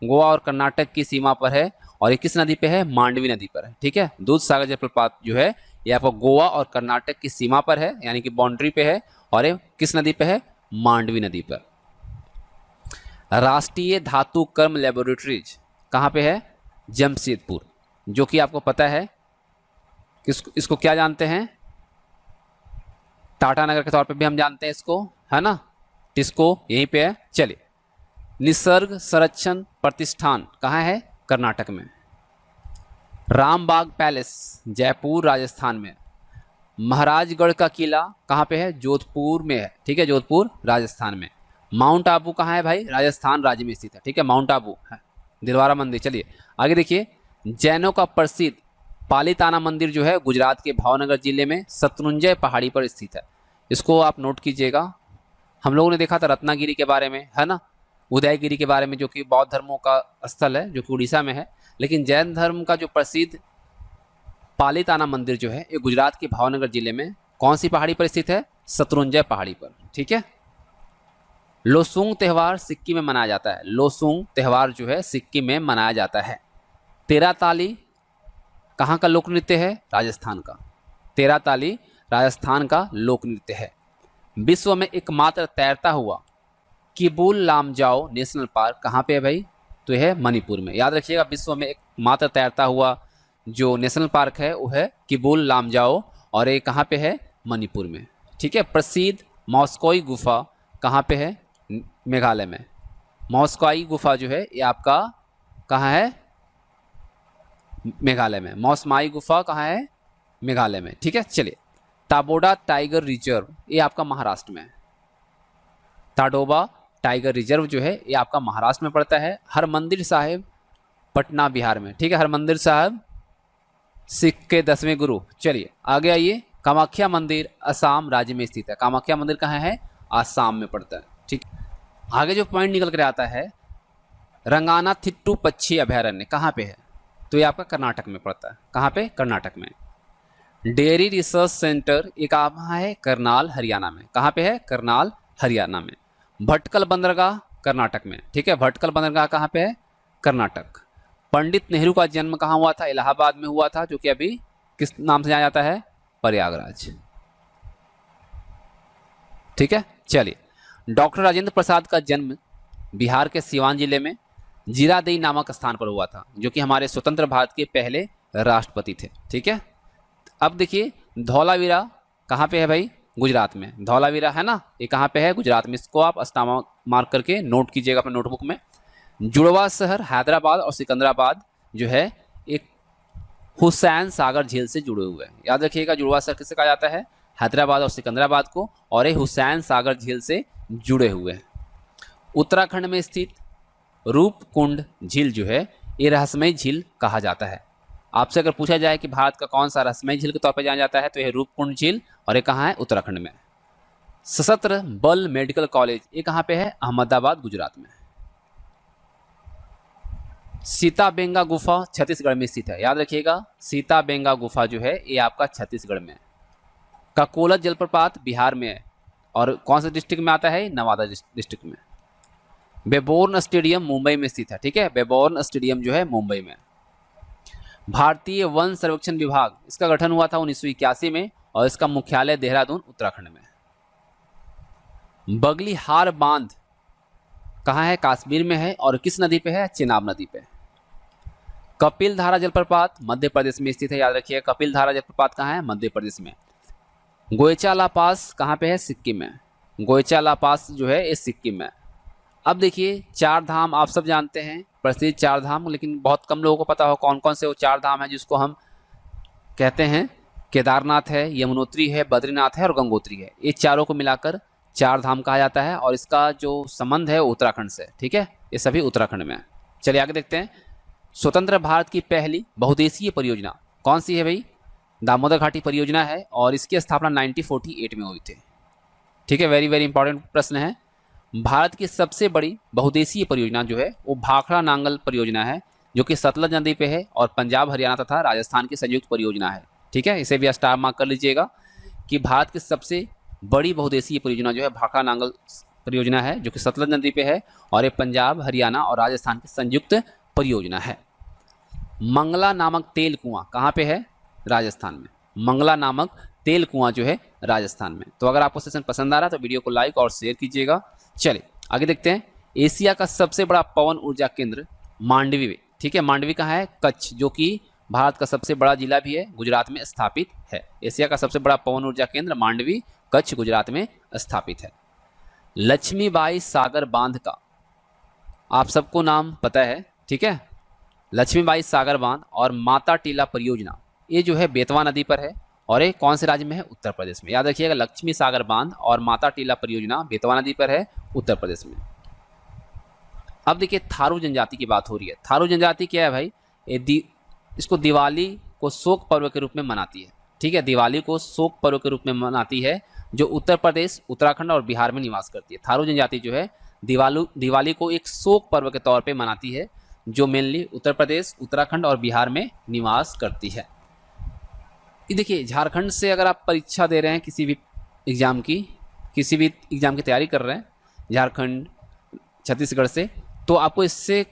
गोवा और कर्नाटक की सीमा पर है, और ये किस नदी पे है? मांडवी नदी पर है। ठीक है, दूध सागर जलप्रपात जो है ये आपको गोवा और कर्नाटक की सीमा पर है, यानी कि बाउंड्री पे है, और ये किस नदी पे है? मांडवी नदी पर। राष्ट्रीय धातु कर्म लेबोरेटरीज कहाँ पे है? जमशेदपुर, जो कि आपको पता है इसको क्या जानते हैं? टाटा नगर के तौर पे भी हम जानते हैं इसको, है ना। टिस्को यहीं पे है। चलिए, निसर्ग संरक्षण प्रतिष्ठान कहाँ है? कर्नाटक में। रामबाग पैलेस जयपुर राजस्थान में। महाराजगढ़ का किला कहाँ पे है? जोधपुर में है। ठीक है, जोधपुर राजस्थान में। माउंट आबू कहाँ है भाई? राजस्थान राज्य में स्थित है। ठीक है, माउंट आबू है दिलवारा मंदिर। चलिए आगे देखिए, जैनों का प्रसिद्ध पालीताना मंदिर जो है गुजरात के भावनगर जिले में शत्रुंजय पहाड़ी पर स्थित है। इसको आप नोट कीजिएगा। हम लोगों ने देखा था रत्नागिरी के बारे में, है ना, उदयगिरी के बारे में, जो कि बौद्ध धर्मों का स्थल है जो कि उड़ीसा में है। लेकिन जैन धर्म का जो प्रसिद्ध पालीताना मंदिर जो है ये गुजरात के भावनगर जिले में कौन सी पहाड़ी पर स्थित है? शत्रुंजय पहाड़ी पर। ठीक है। लोसूंग त्यौहार सिक्किम में मनाया जाता है। लोसूंग त्यौहार जो है सिक्किम में मनाया जाता है। तेरा ताली कहाँ का लोक नृत्य है? राजस्थान का। तेरा ताली राजस्थान का लोक नृत्य है। विश्व में एकमात्र तैरता हुआ किबुल लामजाओ नेशनल पार्क कहाँ पे है भाई? तो यह है मणिपुर में। याद रखिएगा, विश्व में एकमात्र तैरता हुआ जो नेशनल पार्क है वो है किबुल लामजाओ, और ये कहाँ पे है? मणिपुर में। ठीक है। प्रसिद्ध मॉस्कोई गुफा कहाँ पे है? मेघालय में। मॉस्कोई गुफा जो है ये आपका कहाँ है? मेघालय में। मौसमाई गुफा कहाँ है? मेघालय में। ठीक है। चलिए, ताडोबा टाइगर रिजर्व ये आपका महाराष्ट्र में है। ताडोबा टाइगर रिजर्व जो है ये आपका महाराष्ट्र में पड़ता है। हरमंदिर साहिब पटना बिहार में। ठीक है। हरमंदिर साहिब सिख के 10वें गुरु। चलिए आगे आइए, कामाख्या मंदिर असम राज्य में स्थित है। कामाख्या मंदिर कहाँ है? आसाम में पड़ता है। ठीक। आगे जो पॉइंट निकल कर आता है, रंगाना थिट्टू पक्षी अभयारण्य कहाँ पे है? तो ये आपका कर्नाटक में पड़ता है। कहाँ पे? कर्नाटक में। डेयरी रिसर्च सेंटर ये कहाँ है? करनाल हरियाणा में। कहाँ पे है? करनाल हरियाणा में। भटकल बंदरगाह कर्नाटक में। ठीक है। भटकल बंदरगाह कहाँ पे है? कर्नाटक। पंडित नेहरू का जन्म कहाँ हुआ था? इलाहाबाद में हुआ था, जो कि अभी किस नाम से जाना जाता है? प्रयागराज। ठीक है। चलिए, डॉक्टर राजेंद्र प्रसाद का जन्म बिहार के सिवान जिले में जीरादेई नामक स्थान पर हुआ था, जो कि हमारे स्वतंत्र भारत के पहले राष्ट्रपति थे। ठीक है। अब देखिए, धौलावीरा कहाँ पे है भाई? गुजरात में। धौलावीरा है ना, ये कहाँ पे है? गुजरात में। इसको आप स्टार मार्क करके नोट कीजिएगा अपने नोटबुक में। जुड़वा शहर हैदराबाद और सिकंदराबाद जो है एक हुसैन सागर झील से जुड़े हुए हैं। याद रखिएगा, जुड़वा शहर किसे कहा जाता है? हैदराबाद और सिकंदराबाद को, और ये हुसैन सागर झील से जुड़े हुए हैं। उत्तराखंड में स्थित रूपकुंड झील जो है ये रहस्यमय झील कहा जाता है। आपसे अगर पूछा जाए कि भारत का कौन सा रहस्यमय झील के तौर पर जाना जाता है, तो यह रूपकुंड झील, और ये कहाँ है? उत्तराखंड में। सशस्त्र बल मेडिकल कॉलेज ये कहाँ पे है? अहमदाबाद गुजरात में। सीताबेंगा गुफा छत्तीसगढ़ में स्थित है। याद रखिएगा, सीताबेंगा गुफा जो है ये आपका छत्तीसगढ़ में है। ककोलत जलप्रपात बिहार में है, और कौन से डिस्ट्रिक्ट में आता है? नवादा डिस्ट्रिक्ट में। बेबोर्न स्टेडियम मुंबई में स्थित है। ठीक है। बेबोर्न स्टेडियम जो है मुंबई में। भारतीय वन सर्वेक्षण विभाग इसका गठन हुआ था 1981 में, और इसका मुख्यालय देहरादून उत्तराखंड में। बगलीहार बांध कहाँ है? कश्मीर में है, और किस नदी पे है? चेनाब नदी पे। कपिल धारा जलप्रपात मध्य प्रदेश में स्थित है। याद रखिए, कपिल धारा जलप्रपात कहाँ है? मध्य प्रदेश में। गोयचाला पास कहाँ पे है? सिक्किम में। गोयचाला पास जो है ये सिक्किम में। अब देखिए, चार धाम आप सब जानते हैं, प्रसिद्ध चार धाम, लेकिन बहुत कम लोगों को पता हो कौन कौन से वो चार धाम हैं जिसको हम कहते हैं। केदारनाथ है, यमुनोत्री है, बद्रीनाथ है और गंगोत्री है। ये चारों को मिलाकर चार धाम कहा जाता है, और इसका जो संबंध है उत्तराखंड से। ठीक है। ये सभी उत्तराखंड में है। चलिए आगे देखते हैं। स्वतंत्र भारत की पहली बहुदेशीय परियोजना कौन सी है भाई? दामोदर घाटी परियोजना है, और इसकी स्थापना 1948 में हुई थी। ठीक है। वेरी वेरी इंपॉर्टेंट प्रश्न है। भारत की सबसे बड़ी बहुदेशीय परियोजना जो है वो भाखड़ा नांगल परियोजना है, जो कि सतलज नदी पे है, और पंजाब हरियाणा तथा राजस्थान की संयुक्त परियोजना है। ठीक है। इसे भी स्टार मार्क कर लीजिएगा कि भारत की सबसे बड़ी बहुदेशीय परियोजना जो है भाखड़ा नांगल परियोजना है, जो कि सतलज नदी पे है, और ये पंजाब हरियाणा और राजस्थान की संयुक्त परियोजना है। मंगला नामक तेल कुआं कहाँ पे है? राजस्थान में। मंगला नामक तेल कुआं जो है राजस्थान में। तो अगर आपको सेशन पसंद आ रहा है तो वीडियो को लाइक और शेयर कीजिएगा। चलिए आगे देखते हैं। एशिया का सबसे बड़ा पवन ऊर्जा केंद्र मांडवी में। ठीक है। मांडवी कहाँ है? कच्छ, जो कि भारत का सबसे बड़ा जिला भी है, गुजरात में स्थापित है। एशिया का सबसे बड़ा पवन ऊर्जा केंद्र मांडवी, कच्छ, गुजरात में स्थापित है। लक्ष्मीबाई सागर बांध का आप सबको नाम पता है। ठीक है। लक्ष्मीबाई सागर बांध और माता टीला परियोजना ये जो है बेतवा नदी पर है, और ये कौन से राज्य में है? उत्तर प्रदेश में। याद रखिएगा, लक्ष्मी सागर बांध और माता टीला परियोजना बेतवा नदी पर है, उत्तर प्रदेश में। अब देखिए थारू जनजाति की बात हो रही है। थारू जनजाति क्या है भाई, इसको दिवाली को शोक पर्व के रूप में मनाती है। ठीक है, दिवाली को शोक पर्व के रूप में मनाती है, जो उत्तर प्रदेश, उत्तराखंड और बिहार में निवास करती है। थारू जनजाति जो है दिवाली को एक शोक पर्व के तौर पे मनाती है, जो मेनली उत्तर प्रदेश, उत्तराखंड और बिहार में निवास करती है। ये देखिए, झारखंड से अगर आप परीक्षा दे रहे हैं किसी भी एग्जाम की तैयारी कर रहे हैं, झारखंड, छत्तीसगढ़ से, तो आपको इससे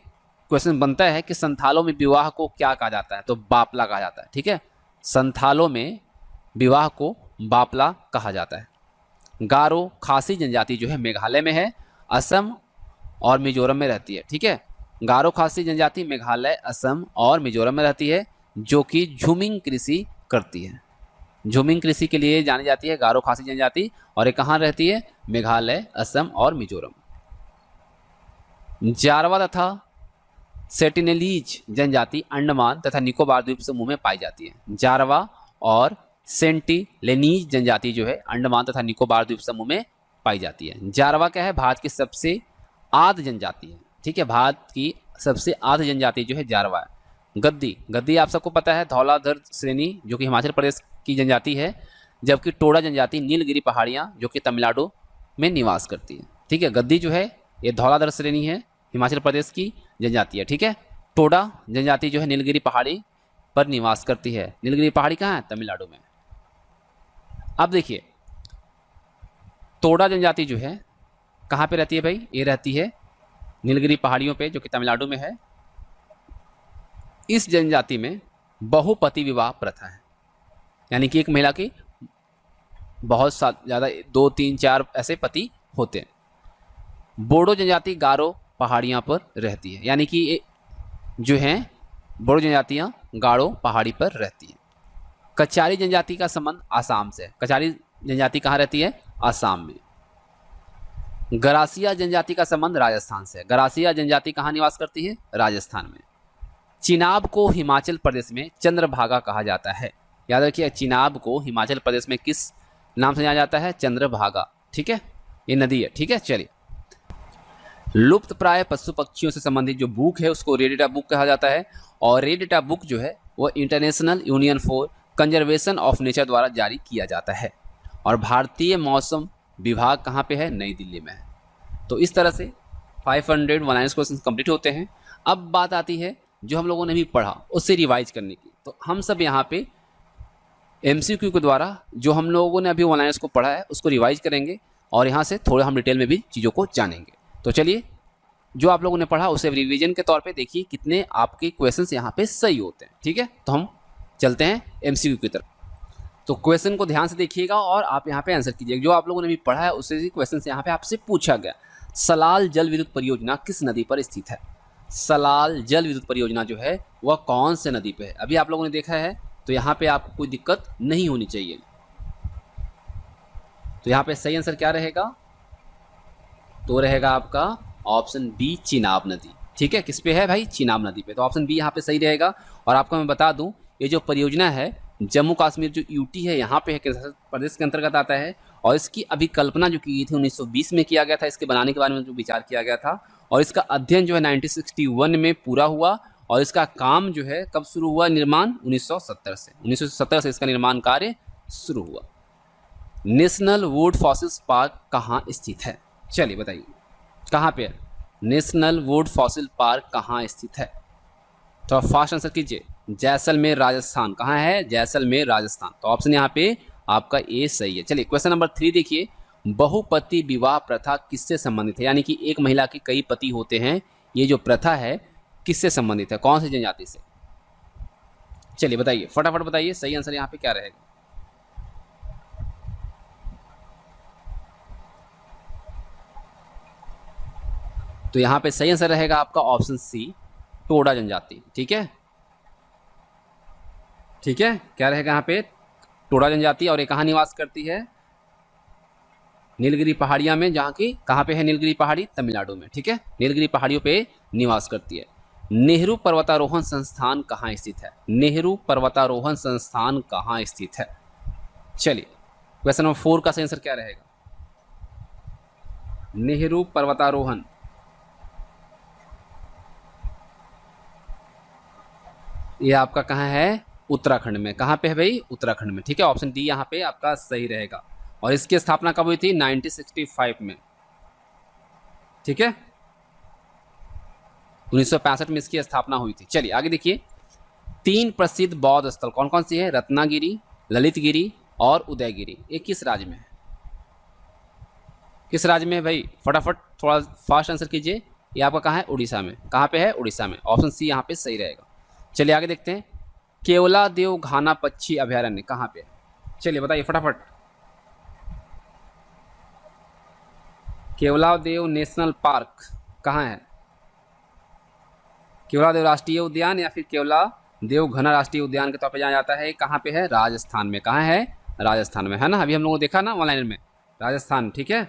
क्वेश्चन बनता है कि संथालों में विवाह को क्या कहा जाता है, तो बापला कहा जाता है। ठीक है, संथालों में विवाह को बापला कहा जाता है। गारो खासी जनजाति जो है मेघालय में है, असम और मिजोरम में रहती है। ठीक है, गारो खासी जनजाति मेघालय, असम और मिजोरम में रहती है, जो कि झूमिंग कृषि करती है। झूमिंग कृषि के लिए जानी जाती है गारो खासी जनजाति, और ये कहाँ रहती है, मेघालय, असम और मिजोरम। जारवा तथा सेंटिनेलीज जनजाति अंडमान तथा निकोबार द्वीप समूह में पाई जाती है। जारवा और सेंटिनेलीज जनजाति जो है अंडमान तथा निकोबार द्वीप समूह में पाई जाती है। जारवा क्या है, भारत की सबसे आद जनजाति है। ठीक है, भारत की सबसे आद जनजाति जो है जारवा है। गद्दी आप सबको पता है, धौलाधर श्रेणी जो कि हिमाचल प्रदेश की जनजाति है, जबकि टोडा जनजाति नीलगिरी पहाड़ियाँ जो कि तमिलनाडु में निवास करती है। ठीक है, गद्दी जो है ये धौलाधर श्रेणी है, हिमाचल प्रदेश की जनजाति है। ठीक है, टोडा जनजाति जो है नीलगिरी पहाड़ी पर निवास करती है। नीलगिरी पहाड़ी कहाँ है, तमिलनाडु में। अब देखिए, टोडा जनजाति जो है कहाँ पे रहती है भाई, ये रहती है नीलगिरी पहाड़ियों पे जो कि तमिलनाडु में है। इस जनजाति में बहुपति विवाह प्रथा है, यानी कि एक महिला की बहुत ज़्यादा 2, 3, 4 ऐसे पति होते हैं। बोडो जनजाति गारो पहाड़ियाँ पर रहती है, यानी कि जो हैं बोडो जनजातियाँ गारो पहाड़ी पर रहती हैं। कचारी जनजाति का संबंध आसाम से है। कचारी जनजाति कहाँ रहती है, आसाम में। गरासिया जनजाति का संबंध राजस्थान से है। गरासिया जनजाति कहाँ निवास करती है, राजस्थान में। चिनाब को हिमाचल प्रदेश में चंद्रभागा कहा जाता है। याद रखिए, चिनाब को हिमाचल प्रदेश में किस नाम से जाना जाता है, चंद्रभागा। ठीक है, ये नदी है। ठीक है, चलिए। लुप्त प्राय पशु पक्षियों से संबंधित जो बुक है उसको रेड डेटा बुक कहा जाता है, और रेड डेटा बुक जो है वो international union for conservation of nature द्वारा जारी किया जाता है। और भारतीय मौसम विभाग कहाँ पे है, नई दिल्ली में है। तो इस तरह से 500 वन लाइनर्स क्वेश्चन कंप्लीट होते हैं। अब बात आती है जो हम लोगों ने भी पढ़ा उससे रिवाइज करने की। तो हम सब यहाँ पे MCQ के द्वारा जो हम लोगों ने अभी वन लाइनर्स को पढ़ा है उसको रिवाइज करेंगे, और यहाँ से थोड़ा हम डिटेल में भी चीज़ों को जानेंगे। तो चलिए, जो आप लोगों ने पढ़ा उसे रिवीजन के तौर पे देखिए कितने आपके क्वेश्चंस यहाँ पे सही होते हैं। ठीक है, तो हम चलते हैं MCQ की तरफ। तो क्वेश्चन को ध्यान से देखिएगा और आप यहाँ पे आंसर कीजिएगा। जो आप लोगों ने भी पढ़ा है उससे क्वेश्चन यहाँ पे आपसे पूछा गया, सलाल जल विद्युत परियोजना किस नदी पर स्थित है। सलाल जल विद्युत परियोजना जो है वह कौन से नदी पे है, अभी आप लोगों ने देखा है, तो यहाँ पे आपको कोई दिक्कत नहीं होनी चाहिए। तो यहाँ पे सही आंसर क्या रहेगा, तो रहेगा आपका ऑप्शन बी, चिनाब नदी। ठीक है, किस पे है भाई, चिनाब नदी पे। तो ऑप्शन बी यहाँ पे सही रहेगा। और आपको मैं बता दूं, ये जो परियोजना है जम्मू कश्मीर जो यूटी है यहाँ पे है, केंद्र प्रदेश के अंतर्गत आता है, और इसकी अभी कल्पना जो की गई थी 1920 में किया गया था, इसके बनाने के बारे में जो विचार किया गया था, और इसका अध्ययन जो है 1961 में पूरा हुआ, और इसका काम जो है कब शुरू हुआ, निर्माण 1970 से इसका निर्माण कार्य शुरू हुआ। नेशनल वुड फॉसिल्स पार्क कहाँ स्थित है, चलिए बताइए कहाँ पे है नेशनल वुड फॉसिल पार्क, कहाँ स्थित है। तो आप फास्ट आंसर कीजिए, जैसलमेर राजस्थान। कहाँ है, जैसलमेर राजस्थान। तो ऑप्शन यहाँ पे आपका ए सही है। चलिए क्वेश्चन नंबर 3 देखिए, बहुपति विवाह प्रथा किससे संबंधित है, यानी कि एक महिला के कई पति होते हैं, ये जो प्रथा है किससे संबंधित है, कौन सी जनजाति से। चलिए बताइए, फटाफट बताइए सही आंसर यहाँ पे क्या रहेगा। तो यहाँ पे सही आंसर रहेगा आपका ऑप्शन सी, टोडा जनजाति। ठीक है, ठीक है, क्या रहेगा यहाँ पे, टोडा जनजाति। और ये कहाँ निवास करती है, नीलगिरी पहाड़ियाँ में, जहाँ की कहाँ पे है नीलगिरी पहाड़ी, तमिलनाडु में। ठीक है, नीलगिरी पहाड़ियों पे निवास करती है। नेहरू पर्वतारोहण संस्थान कहाँ स्थित है, नेहरू पर्वतारोहण संस्थान कहाँ स्थित है। चलिए क्वेश्चन नंबर 4 का सही आंसर क्या रहेगा, नेहरू पर्वतारोहण ये आपका कहाँ है, उत्तराखंड में। कहाँ पे है भाई, उत्तराखंड में। ठीक है, ऑप्शन डी यहाँ पे आपका सही रहेगा। और इसकी स्थापना कब हुई थी, 1965 में। ठीक है, 1965 में इसकी स्थापना हुई थी। चलिए आगे देखिए, 3 प्रसिद्ध बौद्ध स्थल कौन कौन सी है, रत्नागिरी, ललितगिरी और उदयगिरी। ये किस राज्य में है, किस राज्य में है भाई, फटाफट थोड़ा फास्ट आंसर कीजिए। ये आपका कहाँ है, उड़ीसा में। कहाँ पे है, उड़ीसा में। ऑप्शन सी यहाँ पे सही रहेगा। चलिए आगे देखते हैं, केवलादेव घाना पक्षी अभयारण्य कहाँ पे है, चलिए बताइए फटाफट। केवलादेव नेशनल पार्क कहाँ है, केवलादेव राष्ट्रीय उद्यान या फिर केवलादेव घना राष्ट्रीय उद्यान के तौर पर जाना जाता है, कहाँ पे है, राजस्थान में। कहाँ है, राजस्थान में, है ना। अभी हम लोगों ने देखा ना ऑनलाइन में, राजस्थान। ठीक है,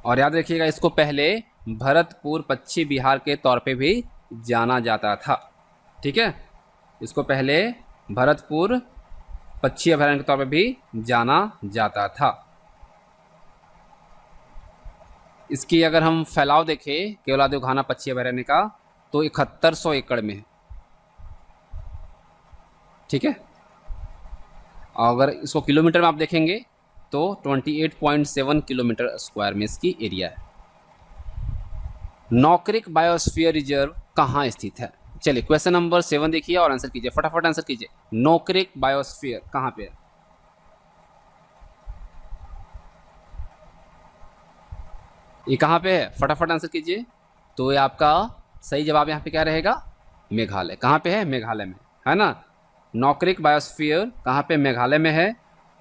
और याद रखिएगा इसको पहले भरतपुर पश्चिम बिहार के तौर पे भी जाना जाता था। ठीक है, इसको पहले भरतपुर पक्षी अभयारण्य के तौर पे भी जाना जाता था। इसकी अगर हम फैलाव देखें केवलादेव घाना पक्षी अभयारण्य का, तो 7100 एकड़ में है। ठीक है, और अगर इसको किलोमीटर में आप देखेंगे तो 28.7 किलोमीटर स्क्वायर में इसकी एरिया है। नौकरिक बायोस्फीयर रिजर्व कहाँ स्थित है, चलिए क्वेश्चन नंबर 7 देखिए और आंसर कीजिए, फटाफट आंसर कीजिए। नौकरिक बायोस्फीयर कहाँ पे है, ये कहाँ पे है, फटाफट आंसर कीजिए। तो ये आपका सही जवाब यहाँ पे क्या रहेगा, मेघालय। कहाँ पे है, मेघालय में, है ना। नौकरिक बायोस्फीयर कहाँ पे, मेघालय में है।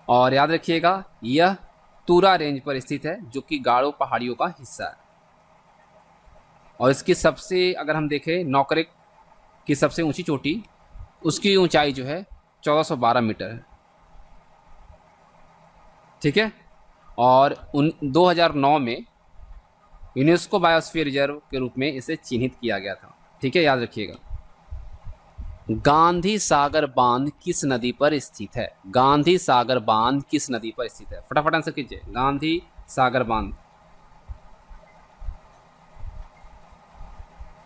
और याद रखिएगा यह तुरा रेंज पर स्थित है, जो कि गारो पहाड़ियों का हिस्सा है। और इसकी सबसे, अगर हम देखें नौकरिक की सबसे ऊंची चोटी, उसकी ऊंचाई जो है 1412 मीटर है। ठीक है, और 2009 में यूनेस्को बायोस्फीयर रिजर्व के रूप में इसे चिन्हित किया गया था। ठीक है, याद रखिएगा। गांधी सागर बांध किस नदी पर स्थित है, गांधी सागर बांध किस नदी पर स्थित है, फटाफट आंसर कीजिए। गांधी सागर बांध,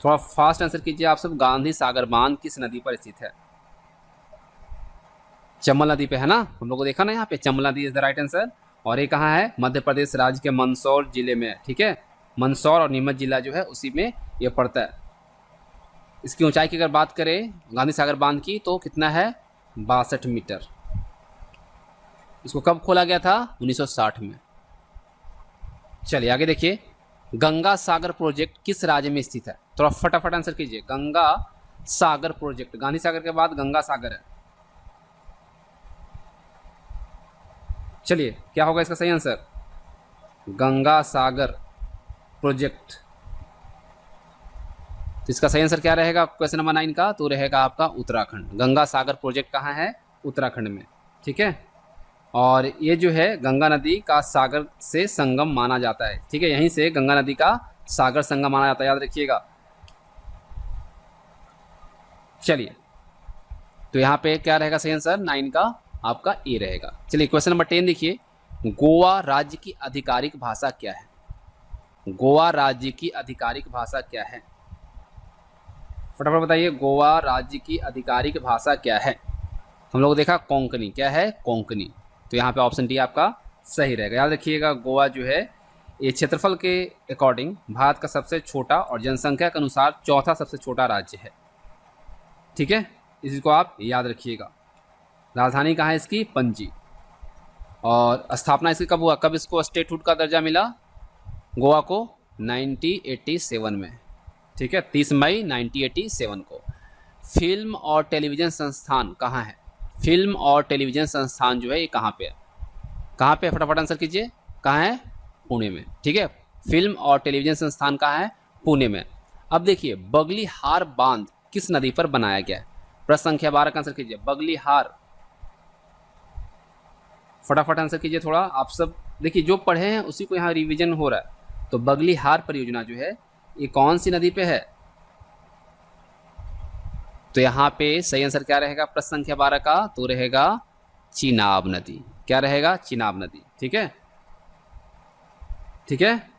थोड़ा फास्ट आंसर कीजिए आप सब। गांधी सागर बांध किस नदी पर स्थित है, चंबल नदी पे, है ना। हम लोगों को देखा ना यहाँ पे, चंबल नदी इज द राइट आंसर। और ये कहाँ है, मध्य प्रदेश राज्य के मंदसौर जिले में। ठीक है, मंदसौर और नीमच जिला जो है उसी में ये पड़ता है। इसकी ऊंचाई की अगर बात करें गांधी सागर बांध की, तो कितना है, 62 मीटर। इसको कब खोला गया था, 1960 में। चलिए आगे देखिए, गंगा सागर प्रोजेक्ट किस राज्य में स्थित है, थोड़ा फटाफट आंसर कीजिए। गंगा सागर प्रोजेक्ट, गांधी सागर के बाद गंगा सागर है। चलिए क्या होगा इसका सही आंसर, गंगा सागर प्रोजेक्ट। तो इसका सही आंसर क्या रहेगा क्वेश्चन नंबर 9 का, तो रहेगा आपका उत्तराखंड। गंगा सागर प्रोजेक्ट कहाँ है, उत्तराखंड में। ठीक है, और ये जो है गंगा नदी का सागर से संगम माना जाता है। ठीक है, यहीं से गंगा नदी का सागर संगम माना जाता है, याद रखिएगा। चलिए, तो यहाँ पे क्या रहेगा सही आंसर, 9 का आपका ए रहेगा। चलिए क्वेश्चन नंबर 10 देखिए, गोवा राज्य की आधिकारिक भाषा क्या है, गोवा राज्य की आधिकारिक भाषा क्या है, फटाफट बताइए। गोवा राज्य की आधिकारिक भाषा क्या है, हम लोग देखा कोंकणी, क्या है, कोंकणी। तो यहाँ पे ऑप्शन डी आपका सही रहेगा। याद रखिएगा गोवा जो है ये क्षेत्रफल के अकॉर्डिंग भारत का सबसे छोटा और जनसंख्या के अनुसार चौथा सबसे छोटा राज्य है। ठीक है, इसको आप याद रखिएगा। राजधानी कहाँ है इसकी, पणजी। और स्थापना इसकी कब हुआ, कब इसको स्टेटहुड का दर्जा मिला गोवा को, 1987 में। ठीक है, 30 मई 1987 को। फिल्म और टेलीविज़न संस्थान कहाँ है, फिल्म और टेलीविज़न संस्थान जो है ये कहाँ पे है, कहाँ पे, फटाफट आंसर कीजिए। कहाँ है, पुणे में। ठीक है, फिल्म और टेलीविज़न संस्थान कहाँ है, पुणे में। अब देखिए, बगलीहार बांध किस नदी पर बनाया गया है, प्रश्न संख्या 12 का आंसर कीजिए। बगलीहार, फटाफट आंसर कीजिए। थोड़ा आप सब देखिए, जो पढ़े हैं उसी को यहाँ रिवीजन हो रहा है। तो बगलीहार परियोजना जो है ये कौन सी नदी पे है, तो यहाँ पे सही आंसर क्या रहेगा प्रश्न संख्या 12 का, तो रहेगा चिनाब नदी। क्या रहेगा, चिनाब नदी। ठीक है, ठीक है,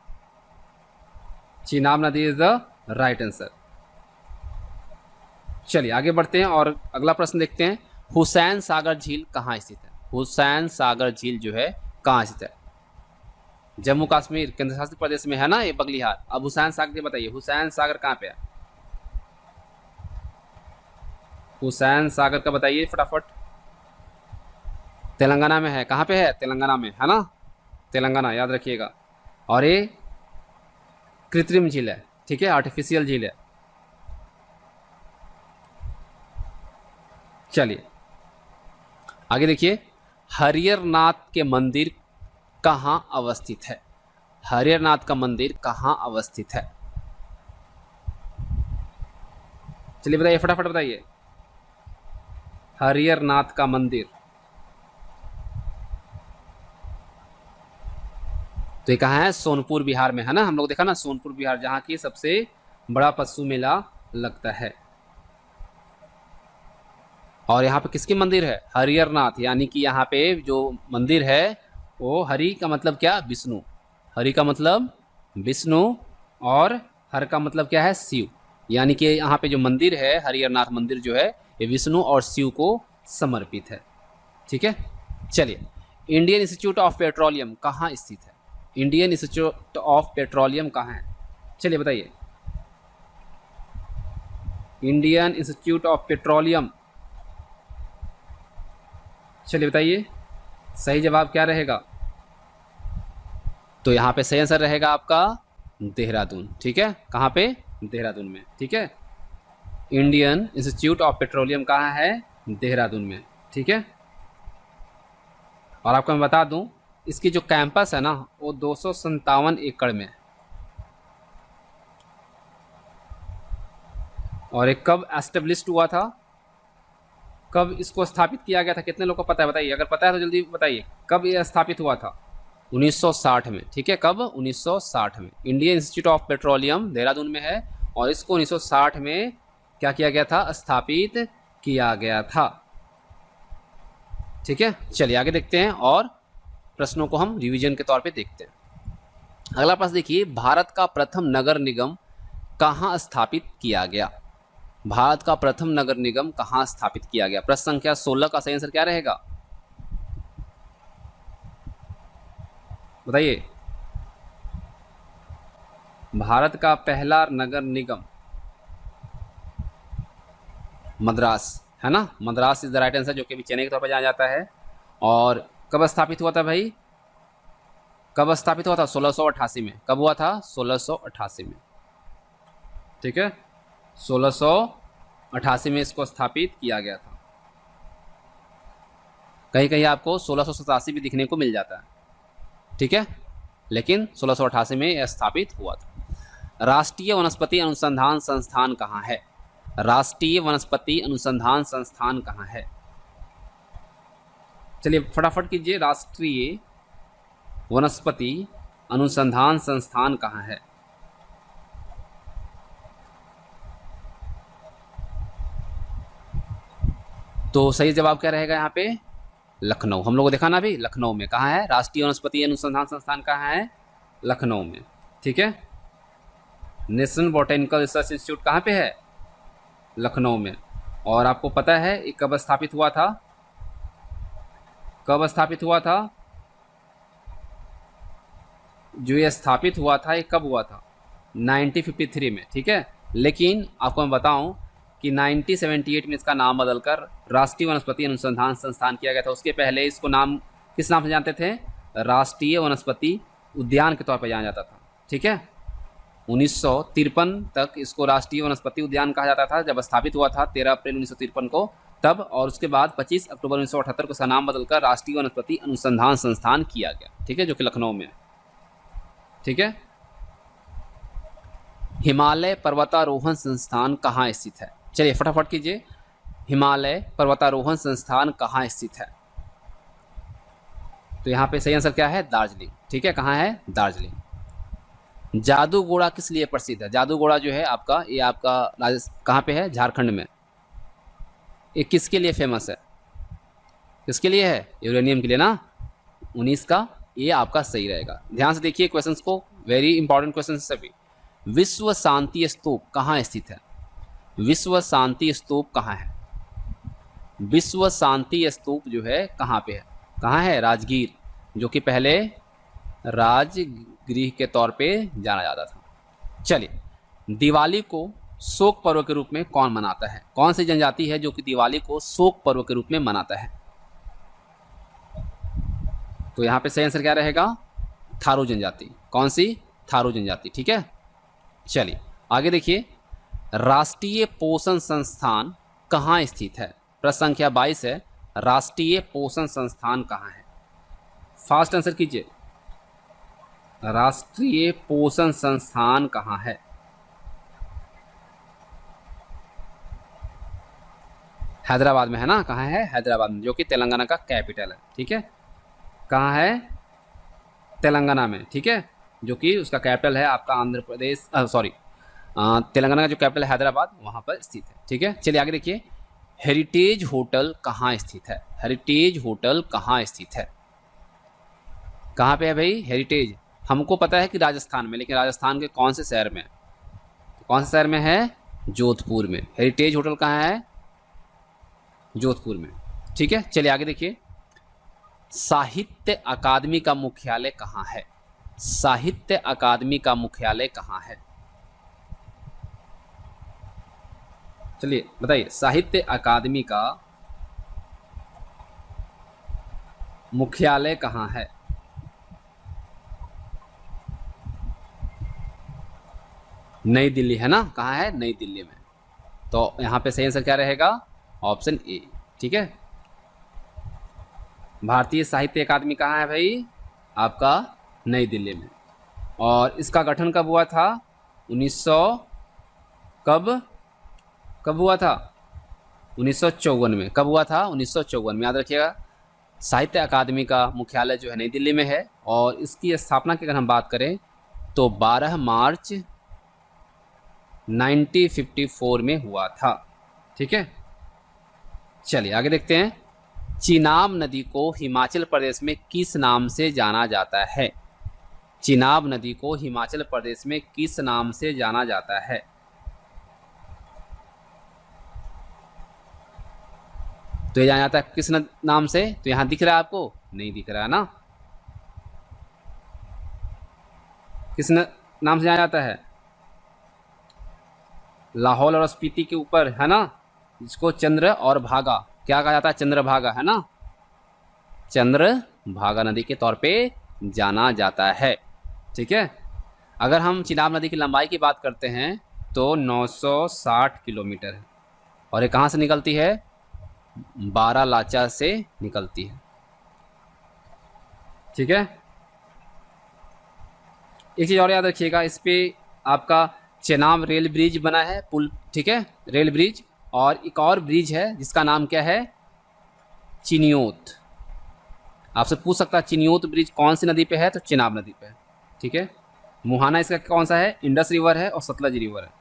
चिनाब नदी इज द राइट आंसर। चलिए आगे बढ़ते हैं और अगला प्रश्न देखते हैं। हुसैन सागर झील कहाँ स्थित है? हुसैन सागर झील जो है कहाँ स्थित है? जम्मू कश्मीर केंद्र शासित प्रदेश में है ना ये बगलिहार। अब हुसैन सागर बताइए, हुसैन सागर कहाँ पे है? हुसैन सागर का बताइए फटाफट। तेलंगाना में है। कहाँ पे है? तेलंगाना में है ना, तेलंगाना याद रखिएगा। और ये कृत्रिम झील है, ठीक है, आर्टिफिशियल झील है। चलिए आगे देखिए, हरिहर नाथ के मंदिर कहाँ अवस्थित है? हरिहर नाथ का मंदिर कहाँ अवस्थित है? चलिए बताइए फटाफट बताइए। हरिहर नाथ का मंदिर तो ये कहाँ है? सोनपुर बिहार में है ना। हम लोग देखा ना सोनपुर बिहार, जहाँ की सबसे बड़ा पशु मेला लगता है। और यहाँ पे किसकी मंदिर है? हरिहर नाथ, यानी कि यहाँ पे जो मंदिर है वो हरि का मतलब क्या? विष्णु। हरि का मतलब विष्णु और हर का मतलब क्या है? शिव। यानी कि यहाँ पे जो मंदिर है हरिहर नाथ मंदिर जो है ये विष्णु और शिव को समर्पित है, ठीक है। चलिए, इंडियन इंस्टीट्यूट ऑफ पेट्रोलियम कहाँ स्थित है? इंडियन इंस्टीट्यूट ऑफ पेट्रोलियम कहाँ है? चलिए बताइए। इंडियन इंस्टीट्यूट ऑफ पेट्रोलियम, चलिए बताइए सही जवाब क्या रहेगा? तो यहाँ पे सही आंसर रहेगा आपका देहरादून, ठीक है। कहाँ पे? देहरादून में, ठीक है। इंडियन इंस्टीट्यूट ऑफ पेट्रोलियम कहाँ है? देहरादून में, ठीक है। और आपको मैं बता दूं, इसकी जो कैंपस है ना वो 257 एकड़ में है। और ये कब एस्टेब्लिश्ड हुआ था? कब इसको स्थापित किया गया था? कितने लोग को पता है बताइए, अगर पता है तो जल्दी बताइए। कब ये स्थापित हुआ था? 1960 में, ठीक है। कब? 1960 में। Indian institute of petroleum Dehradun में है और इसको 1960 में क्या किया गया था? स्थापित किया गया था, ठीक है। चलिए आगे देखते हैं और प्रश्नों को हम रिवीजन के तौर पे देखते हैं। अगला प्रश्न देखिए, भारत का प्रथम नगर निगम कहाँ स्थापित किया गया? भारत का प्रथम नगर निगम कहाँ स्थापित किया गया? प्रश्न संख्या 16 का सही आंसर क्या रहेगा? बताइए। भारत का पहला नगर निगम मद्रास है ना, Madras is the right answer, जो कि चेन्नई के तौर पर जाना जाता है। और कब स्थापित हुआ था भाई? कब स्थापित हुआ था? 1688 में। कब हुआ था? 1688 में, ठीक है। 1688 में इसको स्थापित किया गया था। कहीं कहीं आपको 1687 भी दिखने को मिल जाता है, ठीक है, लेकिन 1688 में यह स्थापित हुआ था। राष्ट्रीय वनस्पति अनुसंधान संस्थान कहाँ है? राष्ट्रीय वनस्पति अनुसंधान संस्थान कहाँ है? चलिए फटाफट कीजिए। राष्ट्रीय वनस्पति अनुसंधान संस्थान कहाँ है? तो सही जवाब क्या रहेगा यहाँ पे? लखनऊ। हम लोग को देखा ना अभी, लखनऊ में। कहाँ है? राष्ट्रीय वनस्पति अनुसंधान संस्थान कहाँ है? लखनऊ में, ठीक है। नेशनल बॉटेनिकल रिसर्च इंस्टीट्यूट कहाँ पे है? लखनऊ में। और आपको पता है ये कब स्थापित हुआ था? कब स्थापित हुआ था? जो ये स्थापित हुआ था ये कब हुआ था? 1953 में, ठीक है। लेकिन आपको मैं बताऊं कि 1978 में इसका नाम बदलकर राष्ट्रीय वनस्पति अनुसंधान संस्थान किया गया था। उसके पहले इसको नाम किस नाम से जानते थे? राष्ट्रीय वनस्पति उद्यान के तौर पर जाना जाता था, ठीक है। 1953 तक इसको राष्ट्रीय वनस्पति उद्यान कहा जाता था, जब स्थापित हुआ था 13 अप्रैल 1953 को तब। और उसके बाद 25 अक्टूबर 1978 को इसका नाम बदलकर राष्ट्रीय वनस्पति अनुसंधान संस्थान किया गया, ठीक है, जो कि लखनऊ में है, ठीक है। हिमालय पर्वतारोहण संस्थान कहाँ स्थित है? चलिए फटाफट कीजिए। हिमालय पर्वतारोहण संस्थान कहाँ स्थित है? तो यहाँ पे सही आंसर क्या है? दार्जिलिंग, ठीक है। कहाँ है? दार्जिलिंग। जादूगोड़ा किस लिए प्रसिद्ध है? जादूगोड़ा जो है आपका, ये आपका कहाँ पे है? झारखंड में। ये किसके लिए फेमस है? किसके लिए है? यूरेनियम के लिए ना। 19 का ये आपका सही रहेगा। ध्यान से देखिए क्वेश्चंस को, वेरी इंपॉर्टेंट क्वेश्चन सभी। विश्व शांति स्तूप कहाँ स्थित है? विश्व शांति स्तूप कहाँ है? विश्व शांति स्तूप जो है कहाँ पे है? कहाँ है? राजगीर, जो कि पहले राजगृह के तौर पे जाना जाता था। चलिए, दिवाली को शोक पर्व के रूप में कौन मनाता है? कौन सी जनजाति है जो कि दिवाली को शोक पर्व के रूप में मनाता है? तो यहाँ पे सही आंसर क्या रहेगा? थारू जनजाति। कौन सी? थारू जनजाति। ठीक है, चलिए आगे देखिए, राष्ट्रीय पोषण संस्थान कहाँ स्थित है? प्रश्न संख्या 22 है, राष्ट्रीय पोषण संस्थान कहाँ है? फास्ट आंसर कीजिए, राष्ट्रीय पोषण संस्थान कहाँ है? हैदराबाद में है ना? कहाँ है? हैदराबाद में, जो कि तेलंगाना का कैपिटल है। ठीक है, कहाँ है? तेलंगाना में। ठीक है, जो कि उसका कैपिटल है आपका आंध्र प्रदेश, सॉरी तेलंगाना का जो कैपिटल है हैदराबाद, वहाँ पर स्थित है। ठीक है, चलिए आगे देखिए, हेरिटेज होटल कहाँ स्थित है? हेरिटेज होटल कहाँ स्थित है? कहाँ पे है भाई हेरिटेज? हमको पता है कि राजस्थान में, लेकिन राजस्थान के कौन से शहर में है? तो कौन से शहर में है? जोधपुर में। हेरिटेज होटल कहाँ है? जोधपुर में। ठीक है, चलिए आगे देखिए, साहित्य अकादमी का मुख्यालय कहाँ है? साहित्य अकादमी का मुख्यालय कहाँ है? चलिए बताइए, साहित्य अकादमी का मुख्यालय कहाँ है? नई दिल्ली है ना? कहाँ है? नई दिल्ली में। तो यहाँ पे सही आंसर क्या रहेगा? Option A. ठीक है, भारतीय साहित्य अकादमी कहाँ है भाई? आपका नई दिल्ली में। और इसका गठन कब हुआ था? 1900 कब हुआ था? 1954 में। कब हुआ था? 1954 में। याद रखिएगा, साहित्य अकादमी का मुख्यालय जो है नई दिल्ली में है, और इसकी स्थापना की अगर हम बात करें तो 12 मार्च 1954 में हुआ था। ठीक है, चलिए आगे देखते हैं, चिनाब नदी को हिमाचल प्रदेश में किस नाम से जाना जाता है? चिनाब नदी को हिमाचल प्रदेश में किस नाम से जाना जाता है? तो ये जाना जाता है किस नाम से? तो यहां दिख रहा है आपको? नहीं दिख रहा है ना? किस नाम से जाना जाता है? लाहौल और स्पीति के ऊपर है ना, जिसको चंद्र और भागा क्या कहा जाता है? चंद्रभागा है ना? चंद्रभागा नदी के तौर पे जाना जाता है। ठीक है, अगर हम चिनाब नदी की लंबाई की बात करते हैं तो 960 किलोमीटर है, और ये कहाँ से निकलती है? बारालाचा से निकलती है। ठीक है, एक चीज़ और याद रखिएगा, इस पे आपका चेनाब रेल ब्रिज बना है, पुल। ठीक है, रेल ब्रिज। और एक और ब्रिज है जिसका नाम क्या है? चिनियोत। आपसे पूछ सकता है चिनियोत ब्रिज कौन सी नदी पे है? तो चिनाब नदी पे है। ठीक है, मुहाना इसका कौन सा है? इंडस रिवर है और सतलज रिवर है।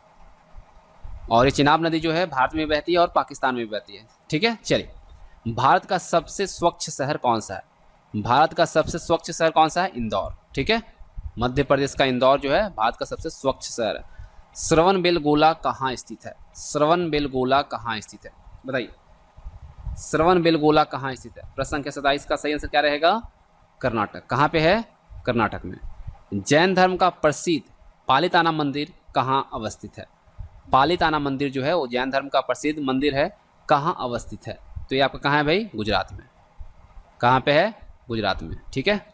और ये चिनाब नदी जो है भारत में बहती है और पाकिस्तान में भी बहती है। ठीक है, चलिए, भारत का सबसे स्वच्छ शहर कौन सा है? भारत का सबसे स्वच्छ शहर कौन सा है? इंदौर। ठीक है, मध्य प्रदेश का इंदौर जो है भारत का सबसे स्वच्छ शहर है। श्रवणबेलगोला कहाँ स्थित है? श्रवणबेलगोला कहाँ स्थित है? बताइए, श्रवणबेलगोला कहाँ स्थित है? प्रश्न संख्या 27 का सही आंसर क्या रहेगा? कर्नाटक। कहाँ पे है? कर्नाटक में। जैन धर्म का प्रसिद्ध पालिताना मंदिर कहाँ अवस्थित है? पालिताना मंदिर जो है वो जैन धर्म का प्रसिद्ध मंदिर है, कहाँ अवस्थित है? तो ये आपका कहाँ है भाई? गुजरात में। कहाँ पे है? गुजरात में। ठीक है,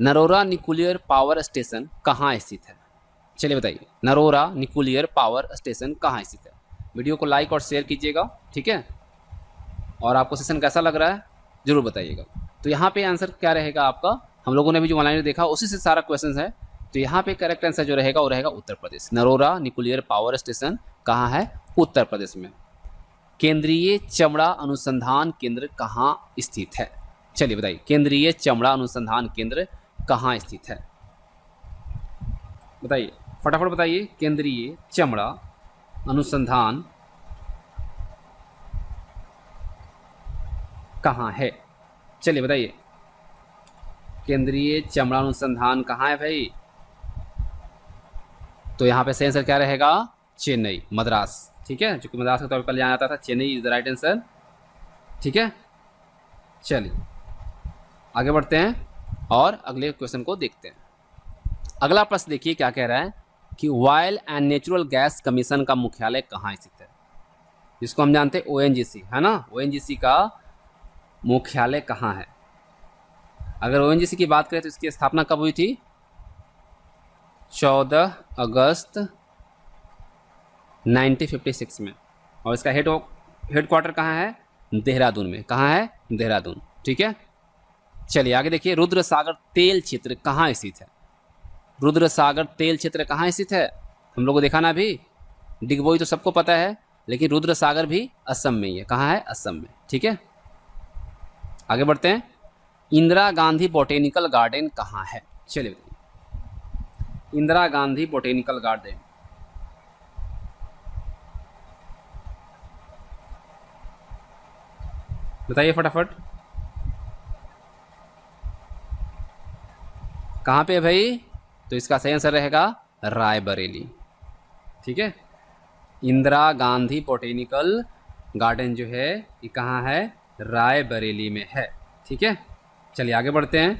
नरोरा न्यूक्लियर पावर स्टेशन कहाँ स्थित है? चलिए बताइए, नरोरा न्यूक्लियर पावर स्टेशन कहाँ स्थित है? वीडियो को लाइक और शेयर कीजिएगा। ठीक है, और आपको सेशन कैसा लग रहा है जरूर बताइएगा। तो यहाँ पे आंसर क्या रहेगा आपका? हम लोगों ने भी जो ऑनलाइन देखा उसी से सारा क्वेश्चन है। तो यहाँ पे करेक्ट आंसर जो रहेगा वो रहेगा Uttar Pradesh. Narora nuclear power station कहाँ है? उत्तर प्रदेश में। केंद्रीय चमड़ा अनुसंधान केंद्र कहाँ स्थित है? चलिए बताइए, केंद्रीय चमड़ा अनुसंधान केंद्र कहाँ स्थित है? बताइए, फटाफट बताइए, केंद्रीय चमड़ा अनुसंधान कहाँ है? चलिए बताइए, केंद्रीय चमड़ा अनुसंधान कहाँ है भाई? तो यहाँ पे सही आंसर क्या रहेगा? चेन्नई, मद्रास, ठीक है, जो कि मद्रास के तौर पर जाना जाता था। Chennai is the right answer, ठीक है। चलिए आगे बढ़ते हैं और अगले क्वेश्चन को देखते हैं। अगला प्रश्न देखिए क्या कह रहा है कि oil and natural gas commission का मुख्यालय कहाँ स्थित है, जिसको हम जानते हैं ओएनजीसी, है ना। ओएनजीसी का मुख्यालय कहाँ है? अगर ओएनजीसी की बात करें तो इसकी स्थापना कब हुई थी? 14 अगस्त 1956 में। और इसका हेडक्वार्टर कहाँ है? देहरादून में। कहाँ है? देहरादून, ठीक है। चलिए आगे देखिए, रुद्र सागर तेल क्षेत्र कहाँ स्थित है? रुद्र सागर तेल क्षेत्र कहाँ स्थित है? हम लोग को देखा ना अभी, डिगबोई तो सबको पता है, लेकिन रुद्र सागर भी असम में ही है। कहाँ है? असम में, ठीक है। आगे बढ़ते हैं, इंदिरा गांधी बोटेनिकल गार्डन कहाँ है? चलिए बताइए, इंदिरा गांधी बोटेनिकल गार्डन बताइए फटाफट, कहाँ पे है भाई? तो इसका सही आंसर रहेगा रायबरेली, ठीक है। इंदिरा गांधी बोटेनिकल गार्डन जो है ये कहाँ है? रायबरेली में है, ठीक है। चलिए आगे बढ़ते हैं,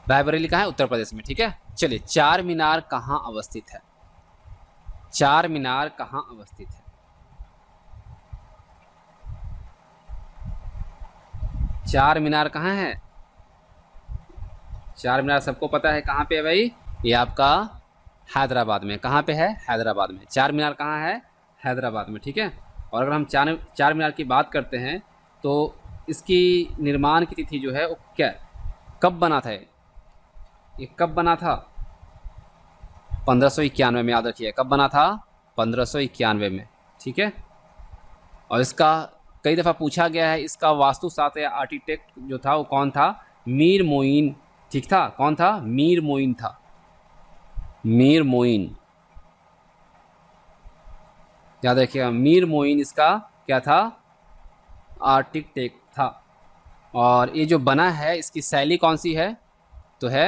रायबरेली कहाँ है? उत्तर प्रदेश में, ठीक है। चलिए, चार मीनार कहाँ अवस्थित है? चार मीनार कहाँ अवस्थित है? चार मीनार कहाँ है? चार मीनार सबको पता है कहाँ पे है भाई? ये आपका हैदराबाद में। कहाँ पे है? हैदराबाद में। चार मीनार कहाँ है? हैदराबाद में, ठीक है। और अगर हम चार मीनार की बात करते हैं तो इसकी निर्माण की तिथि जो है वो क्या, कब बना था? ये कब बना था? 1591 में, याद रखिए कब बना था? 1591 में, ठीक है। और इसका कई दफ़ा पूछा गया है, इसका वास्तुशास्त्र या आर्किटेक्ट जो था वो कौन था? मीर मोइन, ठीक था। कौन था? मीर मोइन था, मीर मोइन, याद रखिएगा। मीर मोइन इसका क्या था? आर्किटेक्ट था। और ये जो बना है इसकी शैली कौन सी है? तो है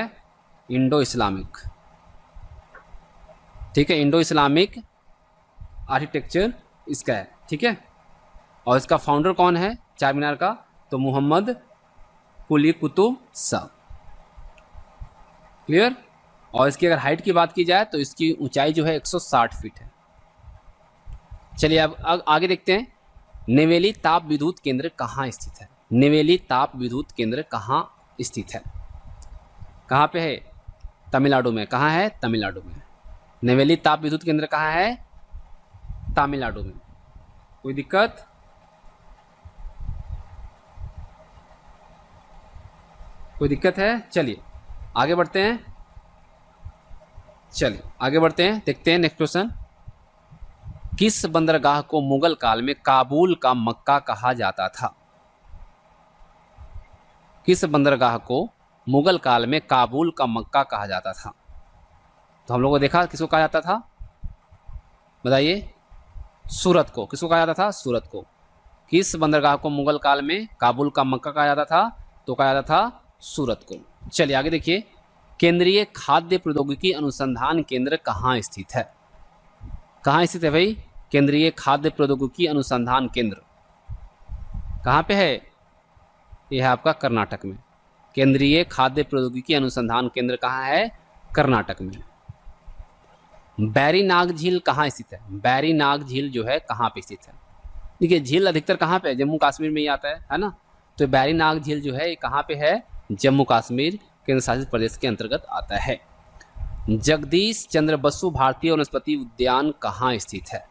इंडो इस्लामिक, ठीक है। इंडो इस्लामिक आर्किटेक्चर इसका है, ठीक है। और इसका फाउंडर कौन है चार मीनार का? तो मोहम्मद कुली कुतुब शाह, क्लियर। और इसकी अगर हाइट की बात की जाए तो इसकी ऊंचाई जो है 160 फीट है। चलिए अब आगे देखते हैं, नेवेली ताप विद्युत केंद्र कहाँ स्थित है? नेवेली ताप विद्युत केंद्र कहाँ स्थित है? कहाँ पे है? तमिलनाडु में। कहाँ है? तमिलनाडु में। नेवेली ताप विद्युत केंद्र कहाँ है? तमिलनाडु में। कोई दिक्कत? कोई दिक्कत है? चलिए आगे बढ़ते हैं, चलिए आगे बढ़ते हैं, देखते हैं नेक्स्ट क्वेश्चन। किस बंदरगाह को मुगल काल में काबुल का मक्का कहा जाता था? किस बंदरगाह को मुगल काल में काबुल का मक्का कहा जाता था? तो हम लोगों को देखा किसको कहा जाता था, बताइए। सूरत को। किसको कहा जाता था? सूरत को। किस बंदरगाह को मुगल काल में काबुल का मक्का कहा जाता था? तो कहा जाता था सूरत को। चलिए आगे देखिए, केंद्रीय खाद्य प्रौद्योगिकी अनुसंधान केंद्र कहाँ स्थित है? कहाँ स्थित है भाई? केंद्रीय खाद्य प्रौद्योगिकी अनुसंधान केंद्र कहाँ पे है? यह है आपका कर्नाटक में। केंद्रीय खाद्य प्रौद्योगिकी अनुसंधान केंद्र कहाँ है? कर्नाटक में। बैरीनाग झील कहाँ स्थित है? बैरीनाग झील जो है कहाँ पे स्थित है? देखिए झील अधिकतर कहाँ पे है? जम्मू कश्मीर में ही आता है ना। तो बैरीनाग झील जो है ये कहाँ पे है? जम्मू कश्मीर केंद्र शासित प्रदेश के अंतर्गत आता है। जगदीश चंद्र बसु भारतीय वनस्पति उद्यान कहाँ स्थित है?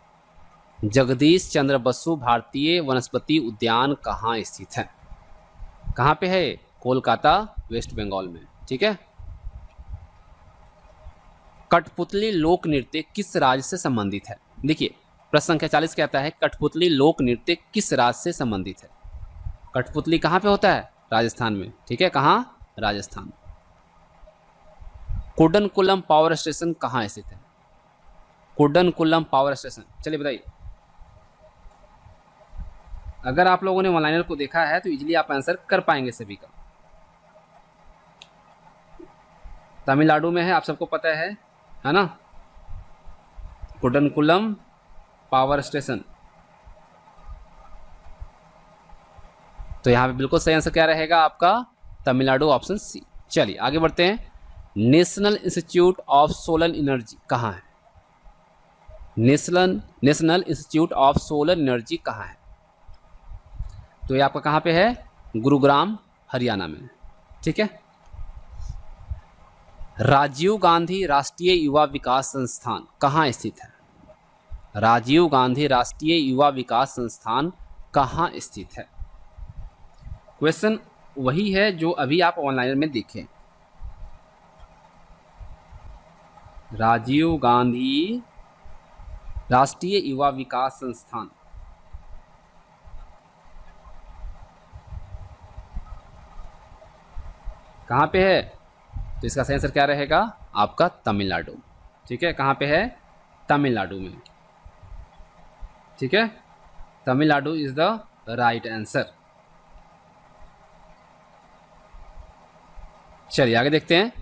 जगदीश चंद्र बसु भारतीय वनस्पति उद्यान कहाँ स्थित है? कहाँ पे है? कोलकाता, वेस्ट बंगाल में, ठीक है। कठपुतली लोक नृत्य किस राज्य से संबंधित है? देखिए प्रश्न संख्या 40 कहता है कठपुतली लोक नृत्य किस राज्य से संबंधित है? कठपुतली कहाँ पे होता है? राजस्थान में, ठीक है। कहाँ? राजस्थान। कुडनकुलम पावर स्टेशन कहाँ स्थित है? कुडनकुलम पावर स्टेशन, चलिए बताइए। अगर आप लोगों ने वन-लाइनर को देखा है तो इजीली आप आंसर कर पाएंगे सभी का। तमिलनाडु में है, आप सबको पता है ना। Kudankulam power station. तो यहाँ पे बिल्कुल सही आंसर क्या रहेगा आपका? Tamil Nadu, option C. चलिए आगे बढ़ते हैं। National institute of solar energy कहाँ है? National institute of solar energy कहाँ है? तो ये आपका कहाँ पे है? गुरुग्राम, हरियाणा में। ठीक है। राजीव गांधी राष्ट्रीय युवा विकास संस्थान कहाँ स्थित है? राजीव गांधी राष्ट्रीय युवा विकास संस्थान कहाँ स्थित है? क्वेश्चन वही है जो अभी आप ऑनलाइन में देखें। राजीव गांधी राष्ट्रीय युवा विकास संस्थान कहाँ पे है? तो इसका सही आंसर क्या रहेगा आपका? तमिलनाडु। ठीक है, कहाँ पे है? तमिलनाडु में। ठीक है, Tamil Nadu is the right answer. चलिए आगे देखते हैं।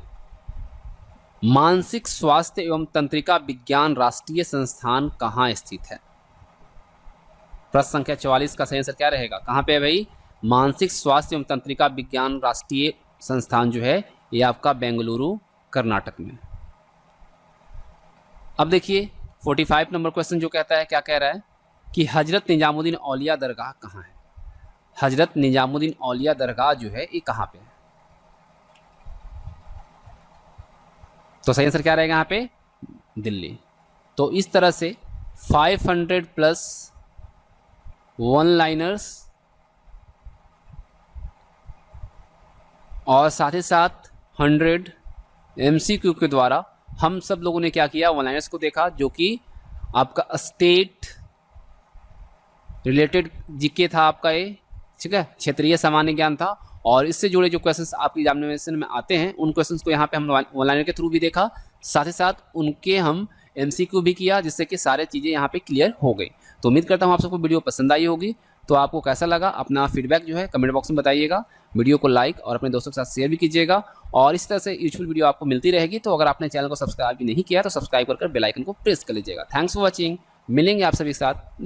मानसिक स्वास्थ्य एवं तंत्रिका विज्ञान राष्ट्रीय संस्थान कहाँ स्थित है? प्रश्न संख्या 44 का सही आंसर क्या रहेगा? कहाँ पे है भाई? मानसिक स्वास्थ्य एवं तंत्रिका विज्ञान राष्ट्रीय संस्थान जो है ये आपका बेंगलुरु, कर्नाटक में। अब देखिए 45 नंबर क्वेश्चन जो कहता है, क्या कह रहा है कि हजरत निजामुद्दीन औलिया दरगाह कहाँ है? हजरत निजामुद्दीन औलिया दरगाह जो है ये कहाँ पे है? तो सही आंसर क्या रहेगा यहाँ पे? दिल्ली। तो इस तरह से 500 प्लस वन लाइनर्स और साथ ही साथ 100 MCQ के द्वारा हम सब लोगों ने क्या किया? वन लाइनर्स को देखा, जो कि आपका स्टेट रिलेटेड जीके था आपका ये। ठीक है, क्षेत्रीय सामान्य ज्ञान था, और इससे जुड़े जो क्वेश्चंस आपकी एग्जामिनेशन में आते हैं उन क्वेश्चंस को यहाँ पे हम वन लाइनर के थ्रू भी देखा, साथ ही साथ उनके हम MCQ भी किया, जिससे कि सारे चीज़ें यहाँ पे क्लियर हो गई। तो उम्मीद करता हूँ आप सबको वीडियो पसंद आई होगी। तो आपको कैसा लगा अपना फीडबैक जो है कमेंट बॉक्स में बताइएगा। वीडियो को लाइक और अपने दोस्तों के साथ शेयर भी कीजिएगा, और इस तरह से यूजफुल वीडियो आपको मिलती रहेगी। तो अगर आपने चैनल को सब्सक्राइब भी नहीं किया तो सब्सक्राइब कर बेल आइकन को प्रेस कर लीजिएगा। Thanks for watching. मिलेंगे आप सभी के साथ।